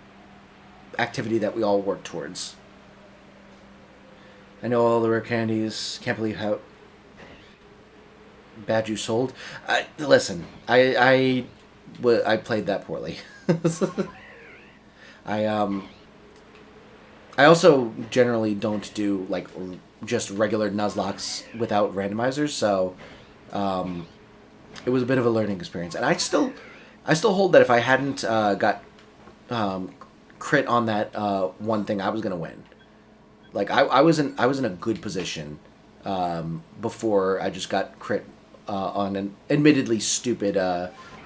activity that we all work towards. I know all the rare candies. Can't believe how bad you sold. Listen, I played that poorly. I also generally don't do like just regular Nuzlockes without randomizers, so it was a bit of a learning experience. And I still hold that if I hadn't got crit on that one thing, I was gonna win. Like I was in a good position before I just got crit on an admittedly stupid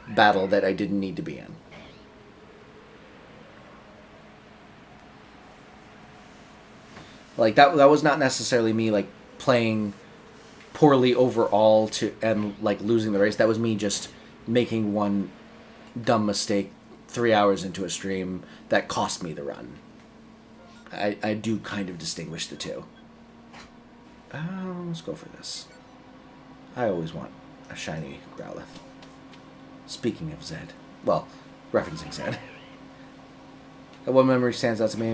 battle that I didn't need to be in. Like that was not necessarily me like playing poorly overall and like losing the race. That was me just making one dumb mistake 3 hours into a stream that cost me the run. I do kind of distinguish the two. Let's go for this. I always want a shiny Growlithe. Speaking of Zed. Well, referencing Zed. One memory stands out to me.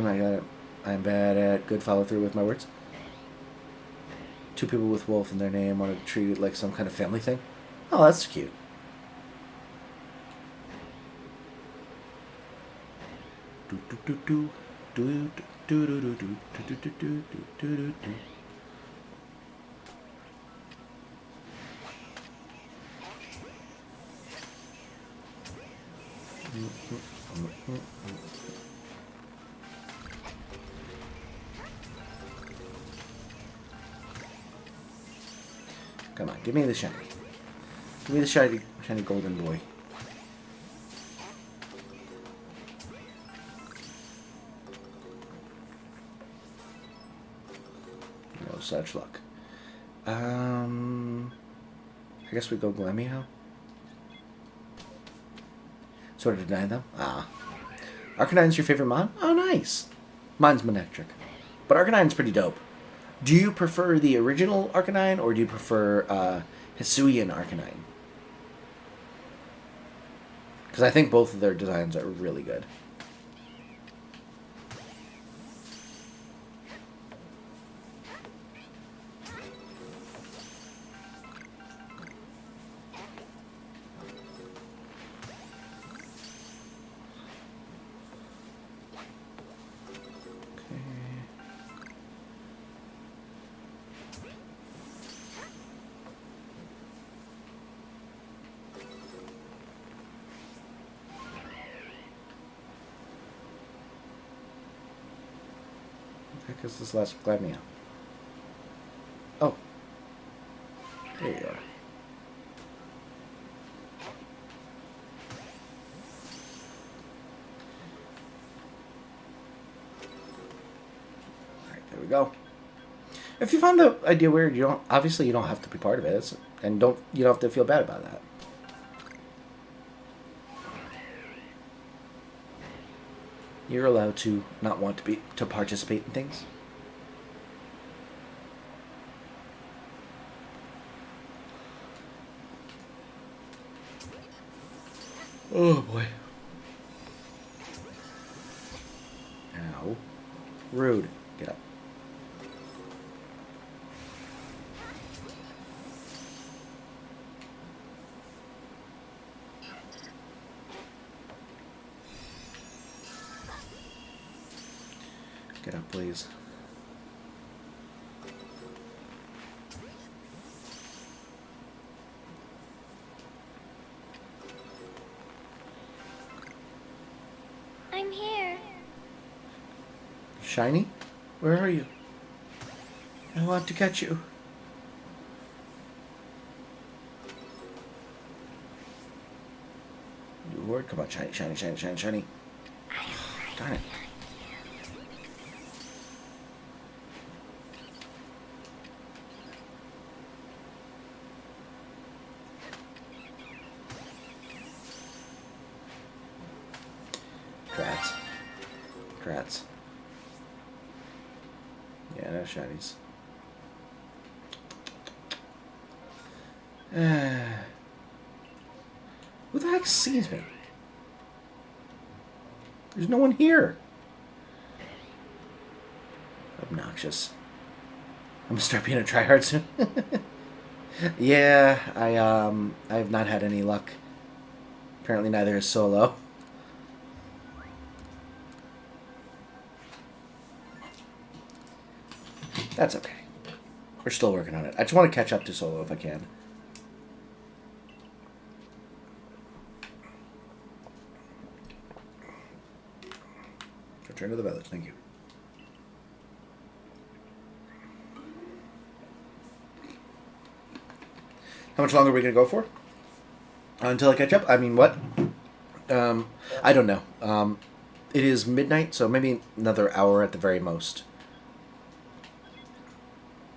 I'm bad at good follow-through with my words. Two people with wolf in their name want to treat it like some kind of family thing. Oh, that's cute. Come on, give me the shiny. Give me the shiny golden boy. No such luck. I guess we go Glammeow. Sort of deny them. Ah. Arcanine's your favorite mon? Oh, nice. Mine's Manectric. But Arcanine's pretty dope. Do you prefer the original Arcanine, or do you prefer Hisuian Arcanine? Because I think both of their designs are really good. Because this last Glammeow. Oh. There you are. Alright, there we go. If you find the idea weird, you don't have to be part of it. You don't have to feel bad about that. You're allowed to not want to participate in things. Oh boy. Ow. Rude. Get up. Get up, please. I'm here. Shiny? Where are you? I want to catch you. Lord, come on, shiny, shiny, shiny, shiny, shiny. Darn it. Crats. Yeah, no shinies. Who the heck sees me? There's no one here. Obnoxious. I'm gonna start being a tryhard soon. Yeah, I have not had any luck. Apparently neither is Solo. That's okay. We're still working on it. I just want to catch up to Solo if I can. Return to the village. Thank you. How much longer are we going to go for? Until I catch up? I mean, what? I don't know. It is midnight, so maybe another hour at the very most.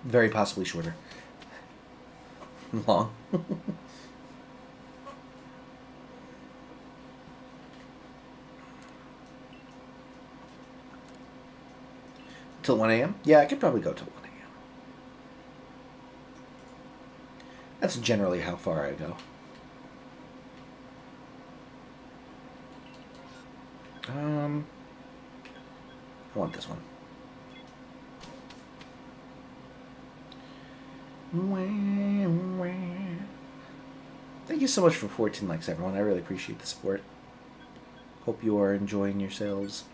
Very possibly shorter. Long. Till 1 a.m.? Yeah, I could probably go till 1 a.m. That's generally how far I go. I want this one. Thank you so much for 14 likes, everyone. I really appreciate the support. Hope you are enjoying yourselves.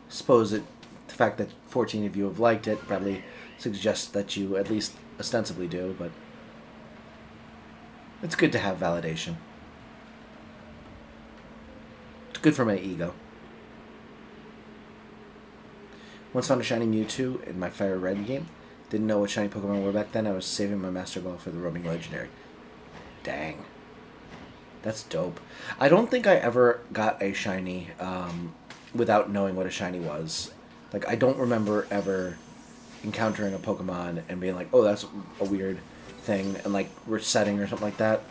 Suppose the fact that 14 of you have liked it probably suggests that you at least ostensibly do, but it's good to have validation. It's good for my ego. Once found a shiny Mewtwo in my Fire Red game. Didn't know what shiny Pokemon were back then. I was saving my Master Ball for the roaming legendary. Dang. That's dope. I don't think I ever got a shiny without knowing what a shiny was. Like, I don't remember ever encountering a Pokemon and being like, oh, that's a weird thing, and like resetting or something like that.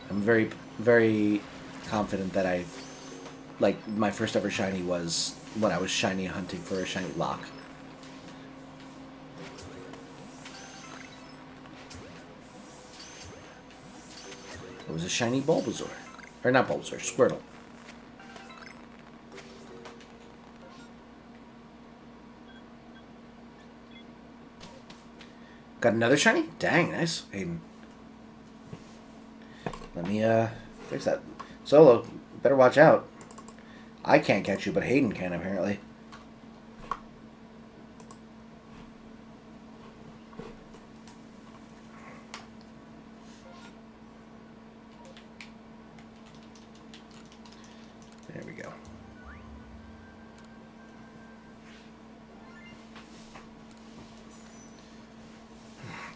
I'm very, very confident that my first ever shiny was when I was shiny hunting for a shiny lock. It was a shiny Bulbasaur. Or not Bulbasaur, Squirtle. Got another shiny? Dang, nice, Hayden. Let me, fix that. Solo, better watch out. I can't catch you, but Hayden can, apparently. There we go.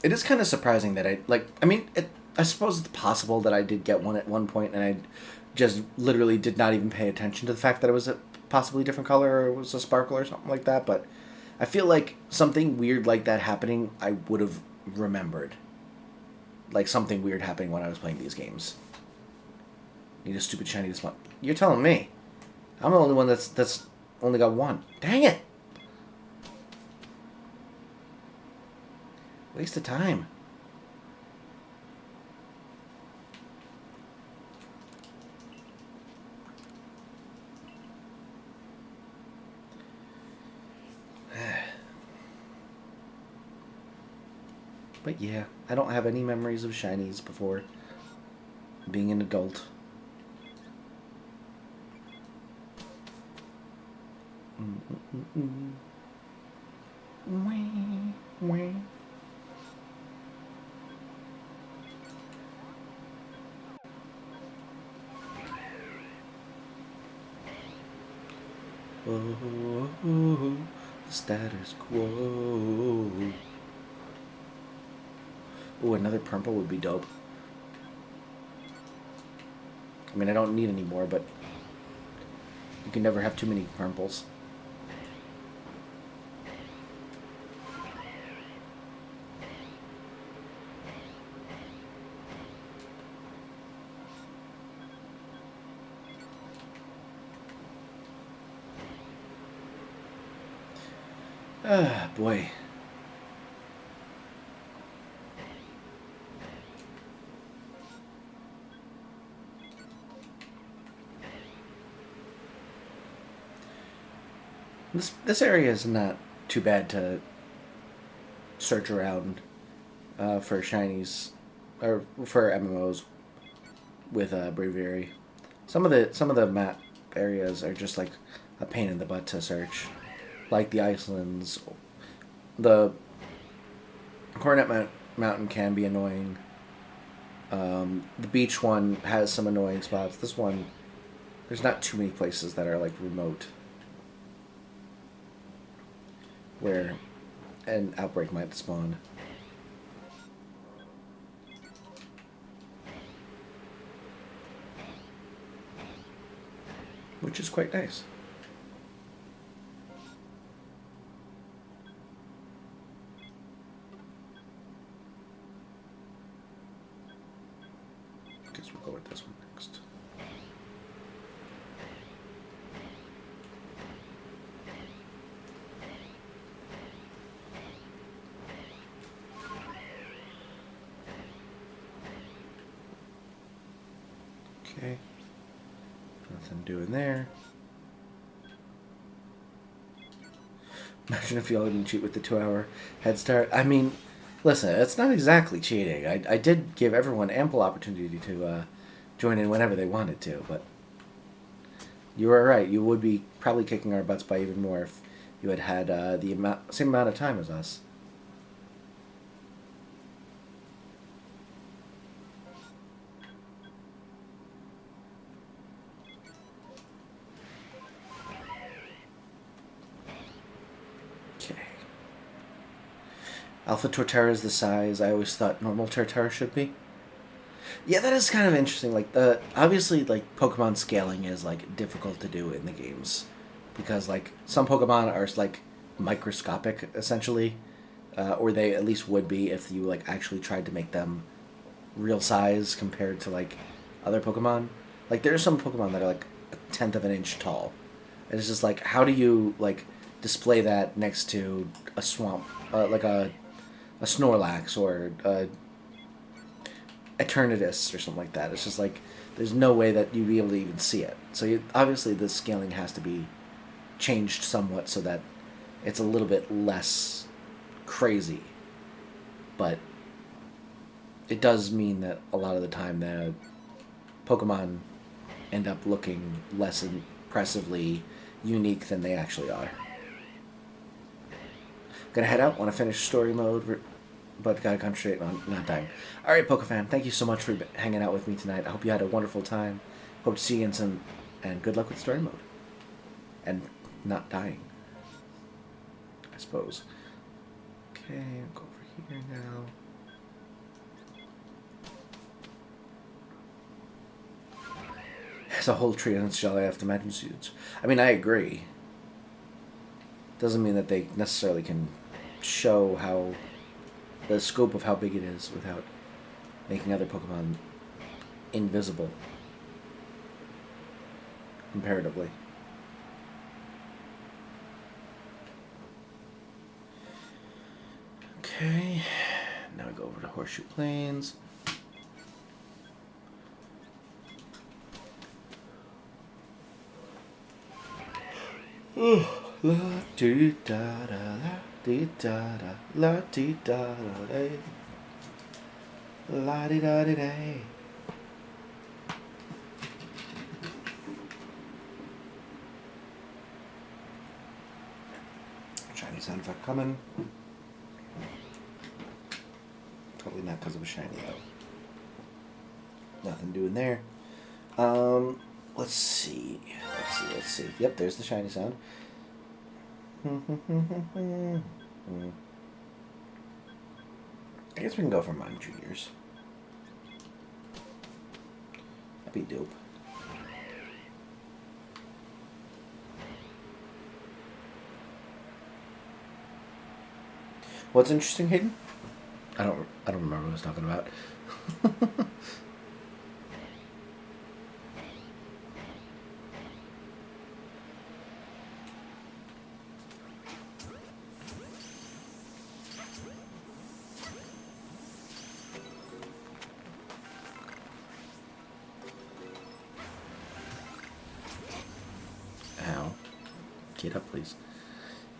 It is kind of surprising that I suppose it's possible that I did get one at one point and I just literally did not even pay attention to the fact that it was a possibly different color or it was a sparkle or something like that, but I feel like something weird like that happening, I would have remembered. Like something weird happening when I was playing these games. Need a stupid shiny this month. You're telling me. I'm the only one that's only got one. Dang it! Waste of time. But yeah, I don't have any memories of shinies before being an adult. Oh, the status quo. Oh, another purple would be dope. I mean, I don't need any more, but you can never have too many purples. Ah, boy. This area is not too bad to search around for shinies or for MMOs with Braviary. Some of the map areas are just like a pain in the butt to search, like the Icelands. The Coronet Mountain can be annoying. The beach one has some annoying spots. This one, there's not too many places that are like remote where an outbreak might spawn. Which is quite nice. Guess we'll go with this one next. Okay. Nothing doing there. Imagine if y'all didn't cheat with the 2-hour head start. I mean, listen, it's not exactly cheating. I did give everyone ample opportunity to join in whenever they wanted to, but you were right. You would be probably kicking our butts by even more if you had had the same amount of time as us. Alpha Torterra is the size I always thought normal Torterra should be. Yeah, that is kind of interesting. Like obviously, like Pokemon scaling is like difficult to do in the games because like some Pokemon are like microscopic essentially, or they at least would be if you like actually tried to make them real size compared to like other Pokemon. Like there are some Pokemon that are like 1/10 of an inch tall. And it's just like how do you like display that next to a swamp, like a Snorlax or Eternatus or something like that. It's just like there's no way that you'd be able to even see it. So obviously the scaling has to be changed somewhat so that it's a little bit less crazy. But it does mean that a lot of the time the Pokemon end up looking less impressively unique than they actually are. Gonna head out, want to finish story mode, but gotta concentrate on not dying. Alright, Pokefan, thank you so much for hanging out with me tonight. I hope you had a wonderful time. Hope to see you in some, and good luck with story mode. And not dying, I suppose. Okay, I'll go over here now. There's a whole tree on its shell I have to imagine suits. I mean, I agree. Doesn't mean that they necessarily can show how the scope of how big it is without making other Pokemon invisible comparatively. Okay, now we go over to Horseshoe Plains. La dee da da la dee da da la dee da da day la dee da dee day. Shiny sound effect coming. Probably not because of a shiny though. Nothing doing there. Let's see. Yep, there's the shiny sound. I guess we can go for Mime Juniors. That'd be dope. What's interesting, Hayden? I don't remember what I was talking about. Get up, please.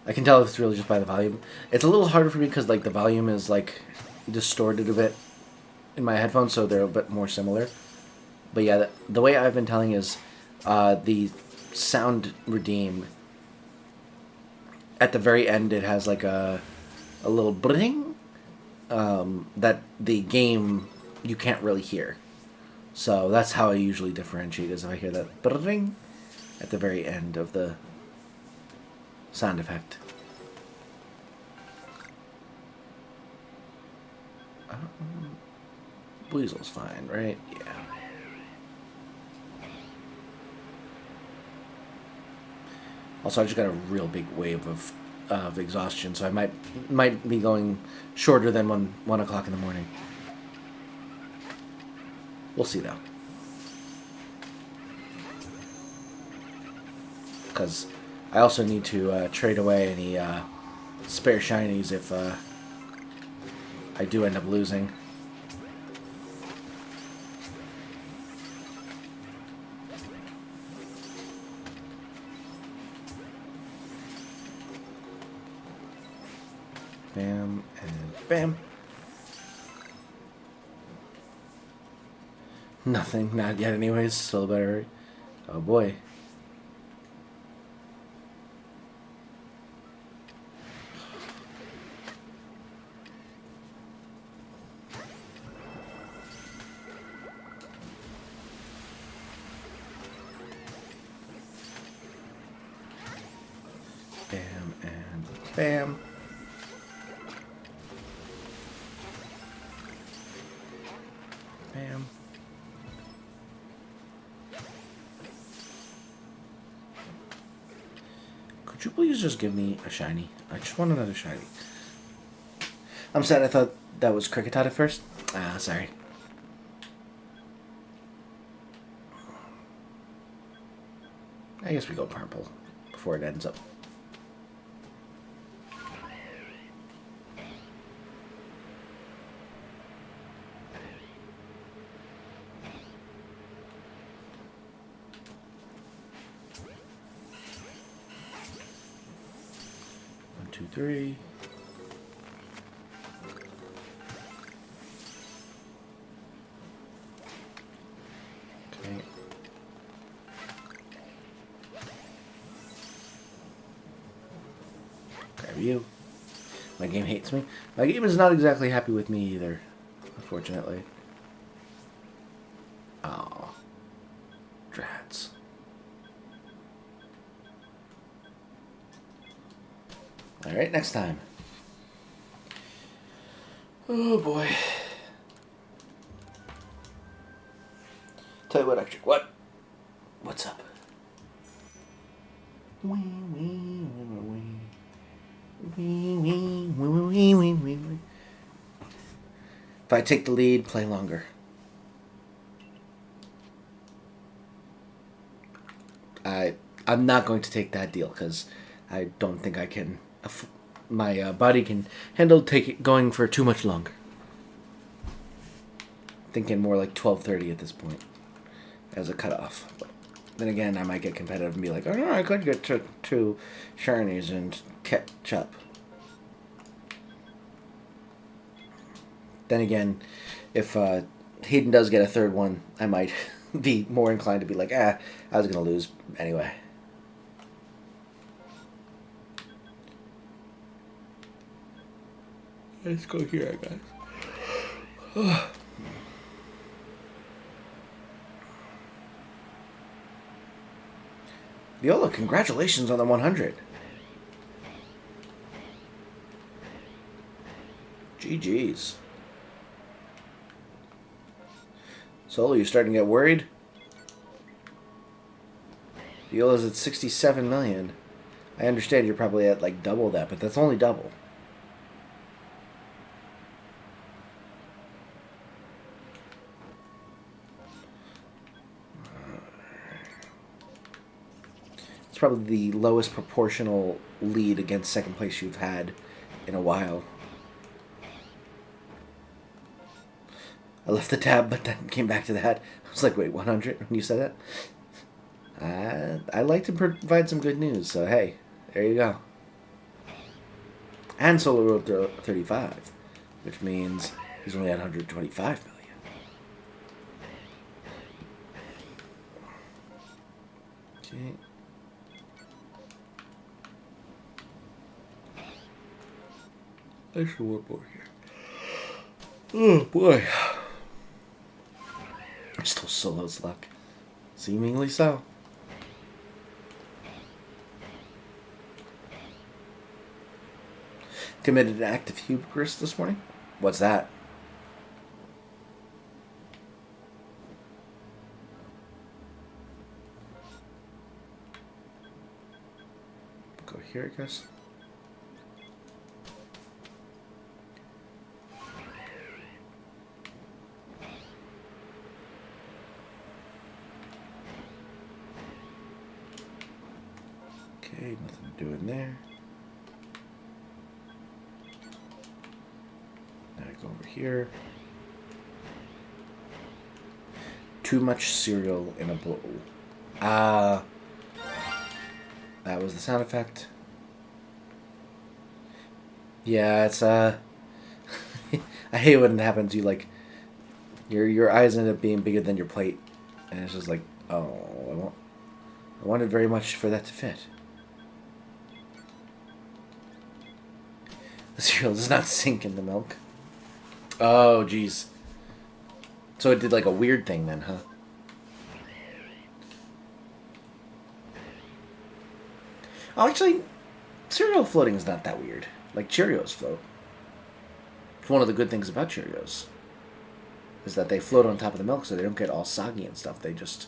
I can tell if it's really just by the volume. It's a little harder for me because like the volume is like distorted a bit in my headphones, so they're a bit more similar. But yeah, the way I've been telling is the sound redeem at the very end. It has like a little bring that the game you can't really hear. So that's how I usually differentiate. Is if I hear that bring at the very end of the sound effect. Weasel's fine, right? Yeah. Also, I just got a real big wave of exhaustion, so I might be going shorter than 1 o'clock in the morning. We'll see though, because I also need to trade away any spare shinies if I do end up losing. Bam, and bam. Nothing, not yet anyways, still better. Oh boy. Bam, and bam. Bam. Could you please just give me a shiny? I just want another shiny. I'm sad, I thought that was Kricketot at first. Ah, sorry. I guess we go purple before it ends up. One, two, three. Okay. Grab you. My game hates me. My game is not exactly happy with me either, unfortunately. Oh. Drats. Alright, next time. Oh boy. Tell you what, Ectric, what? What's up? Wee, wee, wee, wee. Wee, wee, wee, wee, wee, wee, wee. If I take the lead, play longer. I'm not going to take that deal because I don't think I can. My body can handle going for too much longer. Thinking more like 12:30 at this point as a cutoff. But then again, I might get competitive and be like, oh no, I could get to 2 shinies and catch up. Then again, if Hayden does get a 3rd one, I might be more inclined to be like, I was going to lose anyway. Let's go here, guys. Viola, congratulations on the 100. GG's. Solo, you starting to get worried? Viola's at 67 million. I understand you're probably at like double that, but that's only double. It's probably the lowest proportional lead against second place you've had in a while. I left the tab, but then came back to that. I was like, wait, 100 when you said that? I like to provide some good news, so hey, there you go. And Solo wrote 35, which means he's only at 125 million. Okay. There's one more here. Oh boy. Still Solo's luck. Seemingly so. Committed an act of hubris this morning? What's that? Go here, I guess. Okay, nothing to do in there. Now I go over here. Too much cereal in a bowl. That was the sound effect. Yeah, it's I hate when it happens. You like your eyes end up being bigger than your plate, and it's just like, oh, I wanted very much for that to fit. The cereal does not sink in the milk. Oh, jeez. So it did like a weird thing then, huh? Oh, actually, cereal floating is not that weird. Like Cheerios float. It's one of the good things about Cheerios. Is that they float on top of the milk so they don't get all soggy and stuff. They just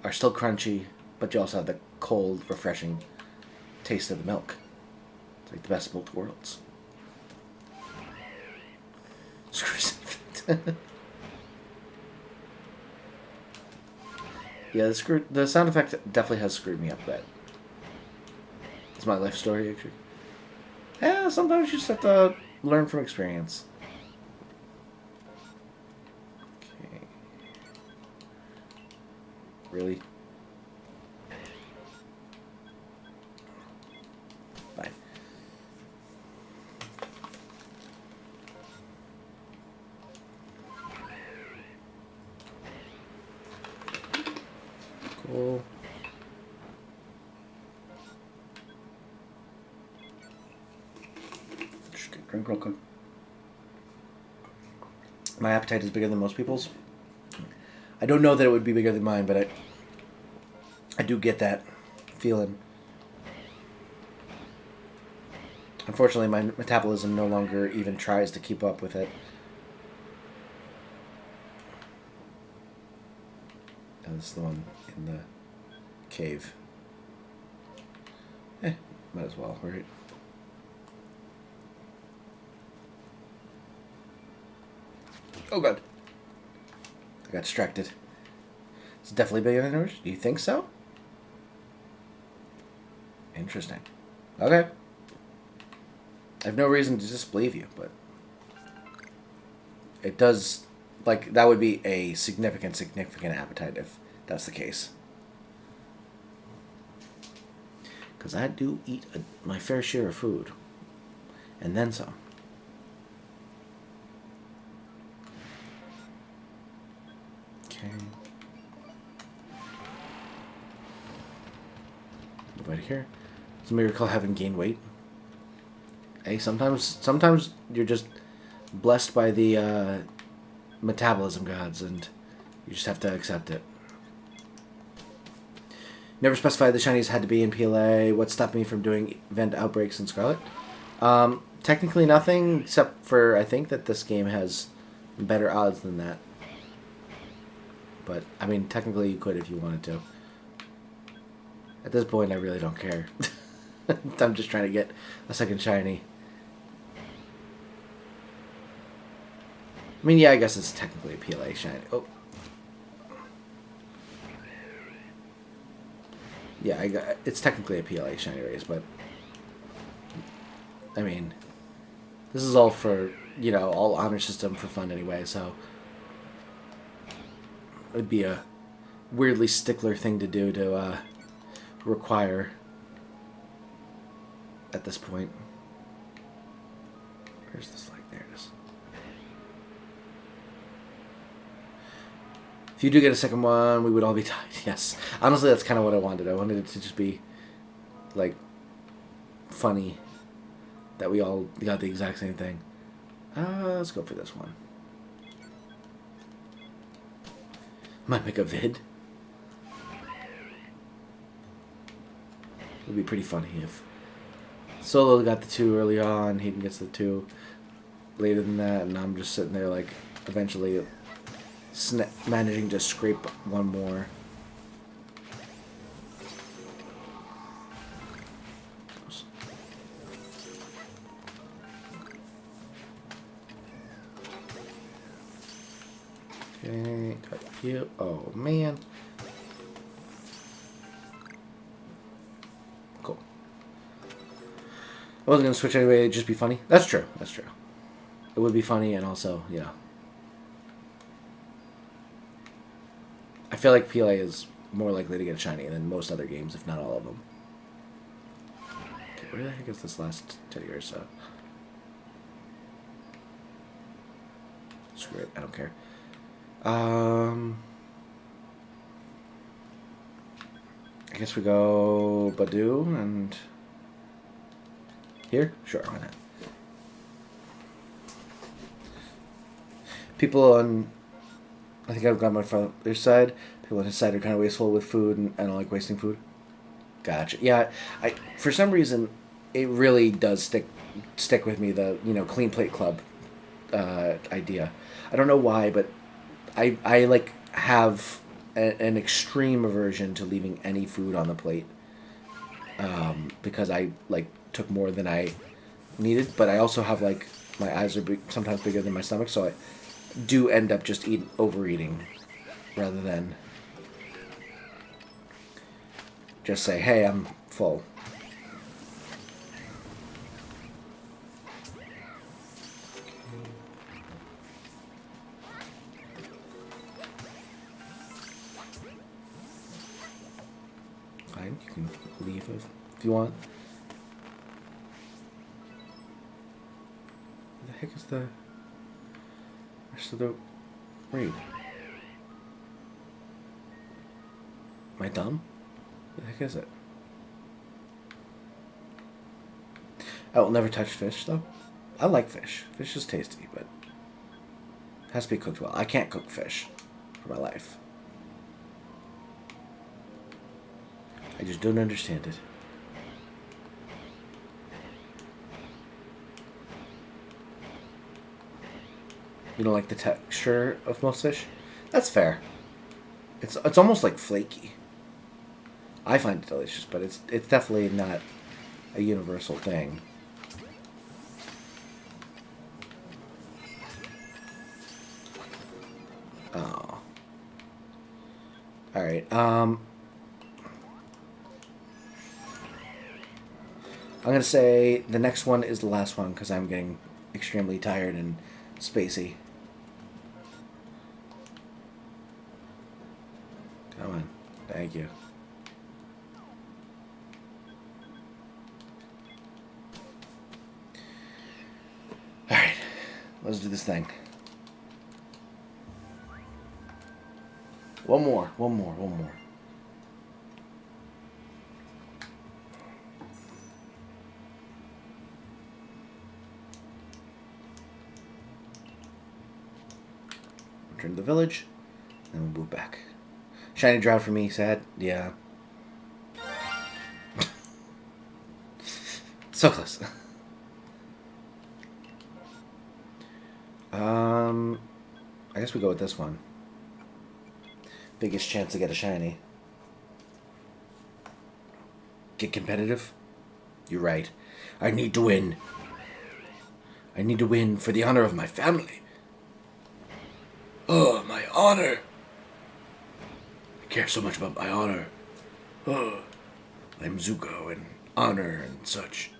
are still crunchy, but you also have the cold, refreshing taste of the milk. It's like the best of both worlds. Yeah, the sound effect definitely has screwed me up a bit. It's my life story, actually. Yeah, sometimes you just have to learn from experience. Okay. Really? Fine. Cool. Just get a drink real quick. My appetite is bigger than most people's. I don't know that it would be bigger than mine, but I do get that feeling. Unfortunately, my metabolism no longer even tries to keep up with it. Oh, this is the one in the cave. Might as well, right? Oh god. I got distracted. It's definitely bigger than yours? Do you think so? Interesting. Okay. I have no reason to disbelieve you, but it does, like, that would be a significant appetite if that's the case. Because I do eat my fair share of food. And then some. Okay. Move right here. It's a miracle having gained weight. Hey, sometimes you're just blessed by the metabolism gods, and you just have to accept it. Never specified the shinies had to be in PLA. What stopped me from doing event outbreaks in Scarlet? Technically nothing, except for I think that this game has better odds than that. But, I mean, technically you could if you wanted to. At this point, I really don't care. I'm just trying to get a second shiny. I mean, yeah, I guess it's technically a PLA shiny. Oh. Yeah, it's technically a PLA shiny race, but I mean, this is all for, you know, all honor system for fun anyway, so it'd be a weirdly stickler thing to do to require at this point. Where's this like? There it is. If you do get a second one, we would all be tied. Yes. Honestly, that's kind of what I wanted. I wanted it to just be, like, funny that we all got the exact same thing. Let's go for this one. Might make a vid. It would be pretty funny if Solo got the 2 early on, Hayden gets the 2 later than that, and I'm just sitting there, like, eventually managing to scrape one more. Okay, got you. Oh, man. Cool. I wasn't going to switch anyway, it'd just be funny. That's true, that's true. It would be funny, and also, you know. I feel like PLA is more likely to get a shiny than most other games, if not all of them. Okay, where the heck is this last teddy bear? So Screw it. I don't care. I guess we go Badu and here? Sure, why not? People on, I think I've got my father's side. People on his side are kind of wasteful with food, and I don't like wasting food. Gotcha. Yeah, I for some reason, it really does stick with me, the, you know, clean plate club idea. I don't know why, but I like have an extreme aversion to leaving any food on the plate, because I like took more than I needed. But I also have like my eyes are sometimes bigger than my stomach, so I do end up just overeating rather than just say, hey, I'm full. Fine, you can leave if you want. What the heck is the rest of the raid? Am I dumb? What the heck is it? I will never touch fish, though. I like fish. Fish is tasty, but it has to be cooked well. I can't cook fish for my life. I just don't understand it. You don't like the texture of most fish? That's fair. It's almost like flaky. I find it delicious, but it's definitely not a universal thing. Oh. Alright, I'm gonna say the next one is the last one, because I'm getting extremely tired and spacey. Come on. Thank you. Alright. Let's do this thing. One more. Return to the village, and we'll move back. Shiny drought for me, sad. Yeah. So close. I guess we go with this one. Biggest chance to get a shiny. Get competitive? You're right. I need to win. I need to win for the honor of my family. Oh, my honor. I care so much about my honor. Oh, I'm Zuko and honor and such.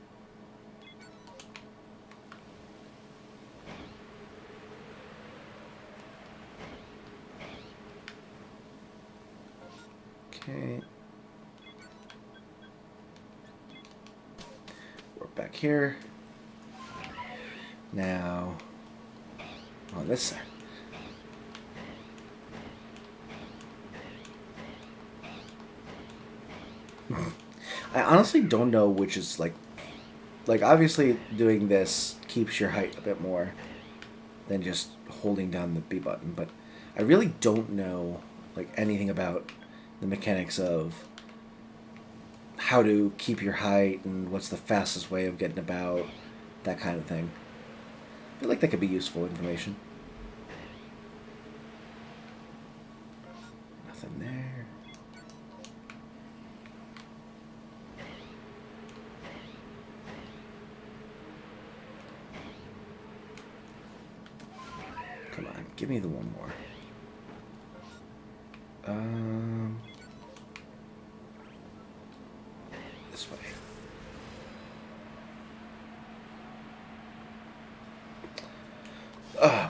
Okay. We're back here. Now, on this side. I honestly don't know which is like obviously doing this keeps your height a bit more than just holding down the B button, but I really don't know like anything about the mechanics of how to keep your height and what's the fastest way of getting about, that kind of thing. I feel like that could be useful information. Nothing there. Come on, give me the one more. This way.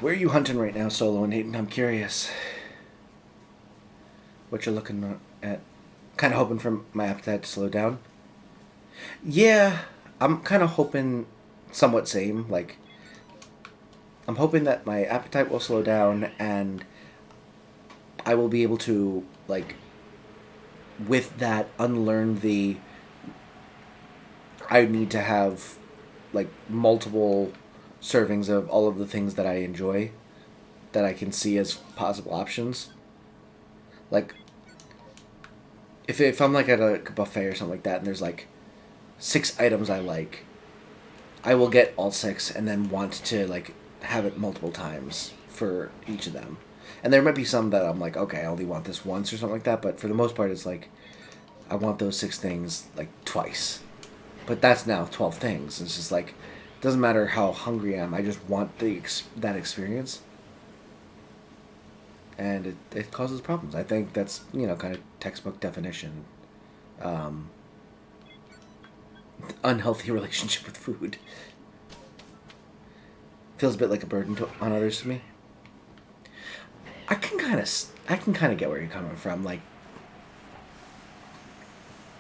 Where are you hunting right now, Solo and Hayden? I'm curious. What you're looking at? Kind of hoping for my appetite to slow down. Yeah, I'm kind of hoping somewhat same. Like, I'm hoping that my appetite will slow down and I will be able to, like, with that, unlearn the I need to have, like, multiple servings of all of the things that I enjoy that I can see as possible options. Like, if I'm, like, at a buffet or something like that and there's, like, 6 items I like, I will get all 6 and then want to, like, have it multiple times for each of them. And there might be some that I'm like, okay, I only want this once or something like that, but for the most part it's like, I want those 6 things, like, twice. But that's now 12 things. It's just like, it doesn't matter how hungry I am, I just want that experience. And it causes problems. I think that's, kind of textbook definition. Unhealthy relationship with food. Feels a bit like a burden on others to me. I can kind of get where you're coming from. Like,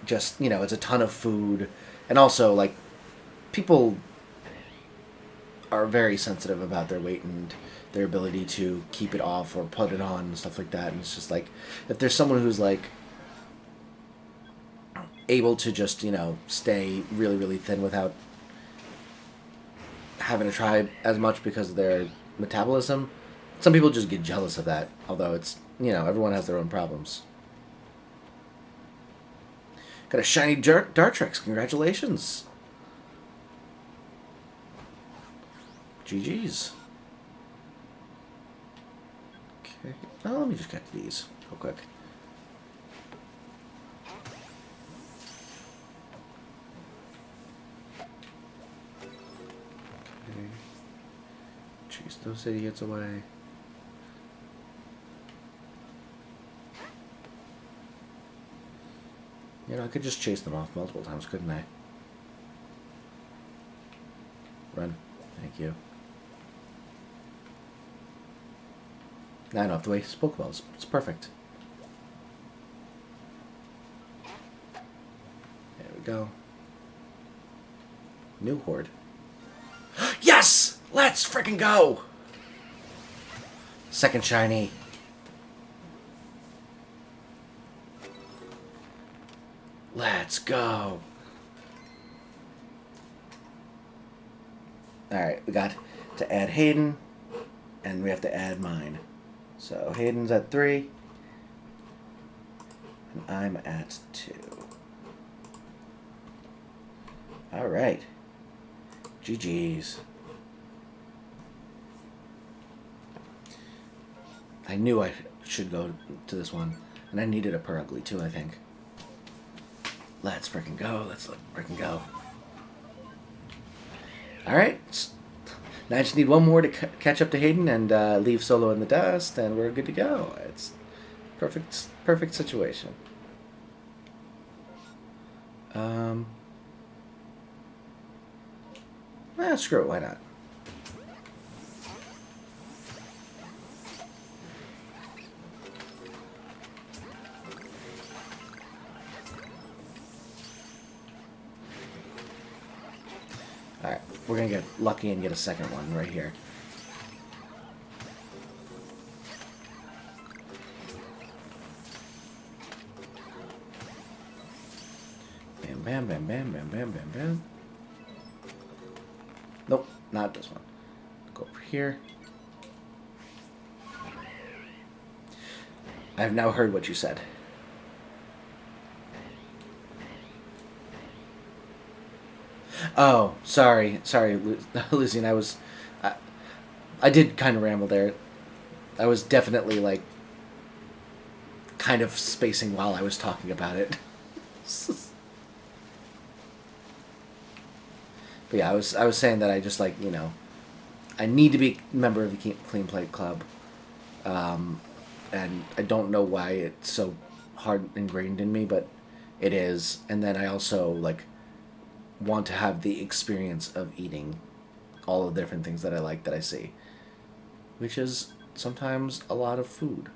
just, it's a ton of food. And also, like, people are very sensitive about their weight and their ability to keep it off or put it on and stuff like that. And it's just like, if there's someone who's, like, able to just, stay really, really thin without having to try as much because of their metabolism, some people just get jealous of that. Although it's, everyone has their own problems. Got a shiny Dartrix. Congratulations. GG's. Okay. Oh, let me just get to these real quick. Okay. Chase those idiots away. I could just chase them off multiple times, couldn't I? Run. Thank you. Now I don't have to waste Pokeballs. It's perfect. There we go. New horde. Yes! Let's freaking go! Second shiny. Let's go. Alright, we got to add Hayden, and we have to add mine. So Hayden's at 3, and I'm at 2. Alright. GG's. I knew I should go to this one, and I needed a Purugly too, I think. Let's freaking go. Let's freaking go. Alright. Now I just need one more to catch up to Hayden and leave Solo in the dust, and we're good to go. It's perfect situation. Screw it. Why not? Alright, we're gonna get lucky and get a second one right here. Bam, bam, bam, bam, bam, bam, bam, bam. Nope, not this one. Go over here. I've now heard what you said. Oh, sorry, Lucian. I did kind of ramble there. I was definitely, like, kind of spacing while I was talking about it. But yeah, I was saying that I just, like, I need to be a member of the Clean Plate Club, and I don't know why it's so hard ingrained in me, but it is. And then I also, like, want to have the experience of eating all the different things that I like that I see, which is sometimes a lot of food.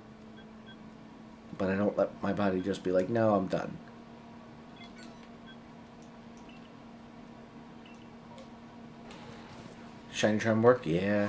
But I don't let my body just be like, no, I'm done. Shiny Charm work? Yeah.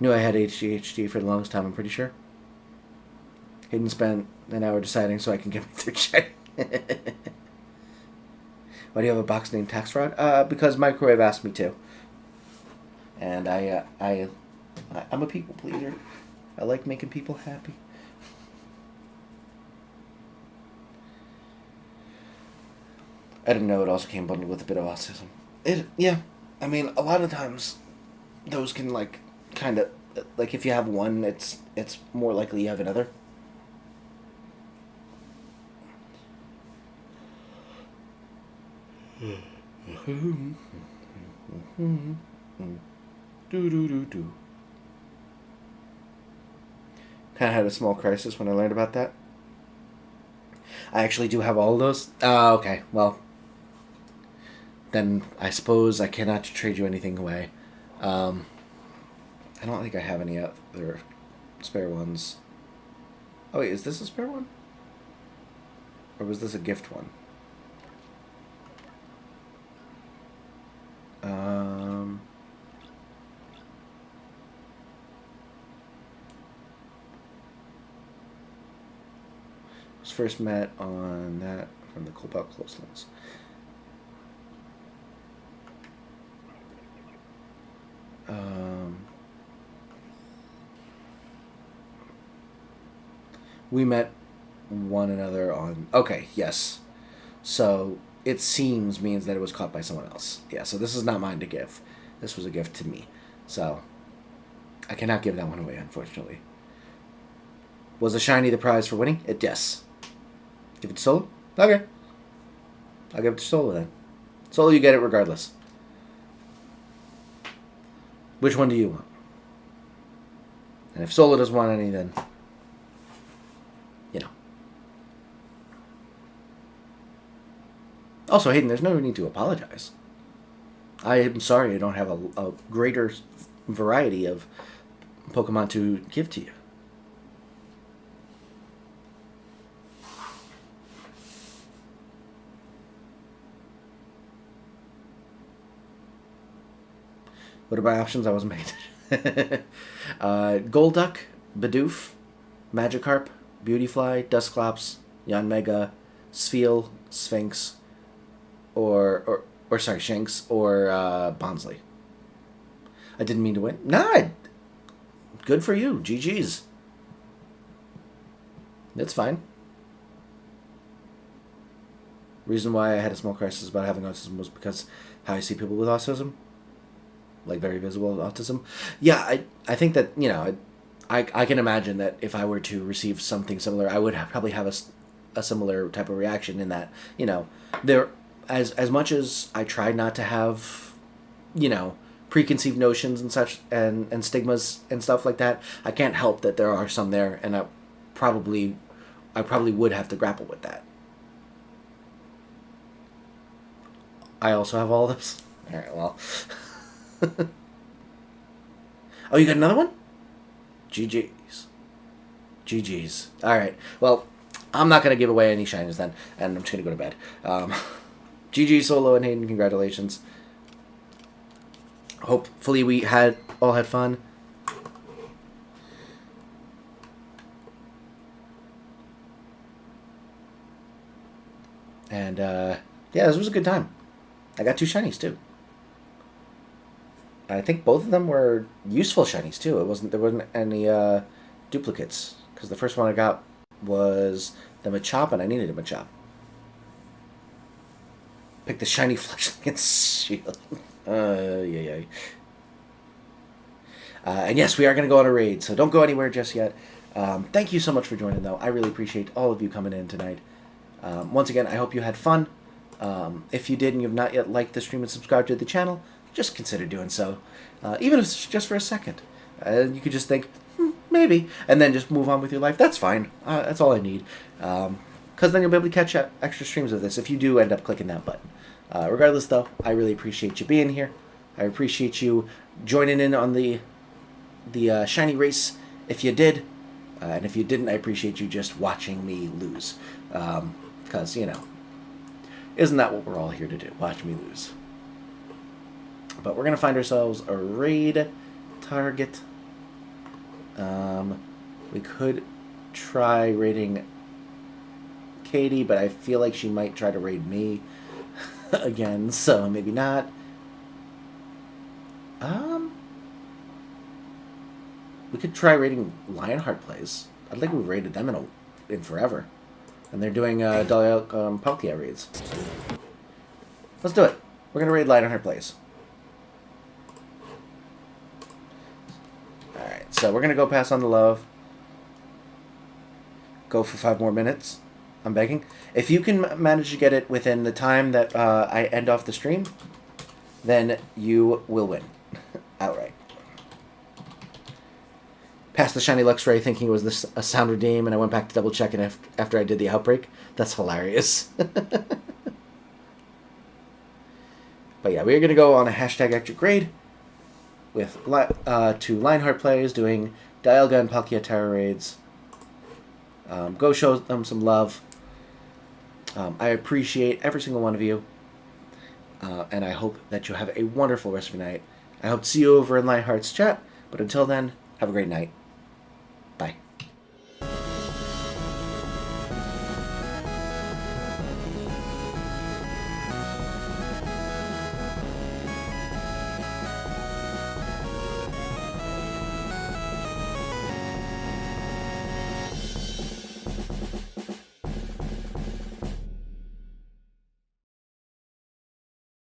Knew I had ADHD for the longest time, I'm pretty sure. Hayden spent an hour deciding so I can get my third shiny. Why do you have a box named Tax Fraud? Because Microwave asked me to. And I'm a people pleaser. I like making people happy. I didn't know it also came bundled with a bit of autism. Yeah. I mean, a lot of times, those can, like, kind of, like, if you have one, it's more likely you have another. Do. Kind of had a small crisis when I learned about that. I actually do have all of those. Okay, well, then I suppose I cannot trade you anything away. I don't think I have any other spare ones. Oh wait, is this a spare one? Or was this a gift one? Was first met on that from the Cobalt Closelands. We met one another on... Okay, yes. So, it seems means that it was caught by someone else. Yeah, so this is not mine to give. This was a gift to me. So, I cannot give that one away, unfortunately. Was a shiny the prize for winning? Yes. Give it to Solo? Okay. I'll give it to Solo then. Solo, you get it regardless. Which one do you want? And if Solo doesn't want any, then... You know. Also, Hayden, there's no need to apologize. I am sorry I don't have a greater variety of Pokemon to give to you. What are my options? I wasn't made. Golduck, Bidoof, Magikarp, Beautyfly, Dusclops, Yanmega, Spheal, Sphinx, or Shanks, or Bonsly. I didn't mean to win. Nah, good for you. GG's. That's fine. Reason why I had a small crisis about having autism was because how I see people with autism. Like, very visible autism. Yeah, I think that, you know, I can imagine that if I were to receive something similar, I would probably have a similar type of reaction in that, you know, there, as much as I try not to have, you know, preconceived notions and such, and stigmas and stuff like that, I can't help that there are some there, and I probably would have to grapple with that. I also have all this. Alright, well... Oh, you got another one? GG's. Alright, well, I'm not going to give away any shinies then, and I'm just going to go to bed. GG, Solo and Hayden, congratulations. Hopefully we all had fun. And, yeah, this was a good time. I got 2 shinies, too. I think both of them were useful shinies too. There wasn't any duplicates, because the first one I got was the Machop, and I needed a Machop. Pick the shiny Fletchling shield. Yeah. And yes, we are going to go on a raid, so don't go anywhere just yet. Thank you so much for joining, though. I really appreciate all of you coming in tonight. Once again, I hope you had fun. If you did and you have not yet liked the stream and subscribed to the channel, just consider doing so. Even if it's just for a second. You could just think, maybe, and then just move on with your life. That's fine. That's all I need. Because then you'll be able to catch extra streams of this if you do end up clicking that button. Regardless, though, I really appreciate you being here. I appreciate you joining in on the shiny race if you did. And if you didn't, I appreciate you just watching me lose. Because, you know, isn't that what we're all here to do? Watch me lose. But we're going to find ourselves a raid target. We could try raiding Katie, but I feel like she might try to raid me again, so maybe not. We could try raiding Lionheart Plays. I don't think we've raided them in forever. And they're doing Palkia raids. Let's do it. We're going to raid Lionheart Plays. Alright, so we're going to go pass on the love. Go for 5 more minutes. I'm begging. If you can manage to get it within the time that I end off the stream, then you will win. Outright. Passed the shiny Luxray thinking it was a sound redeem, and I went back to double check it after I did the outbreak. That's hilarious. But yeah, we're going to go on a hashtag Ectric raid with 2 Lionheart Plays doing Dialga and Palkia Terra raids. Go show them some love. I appreciate every single one of you. And I hope that you have a wonderful rest of your night. I hope to see you over in Lionheart's chat. But until then, have a great night.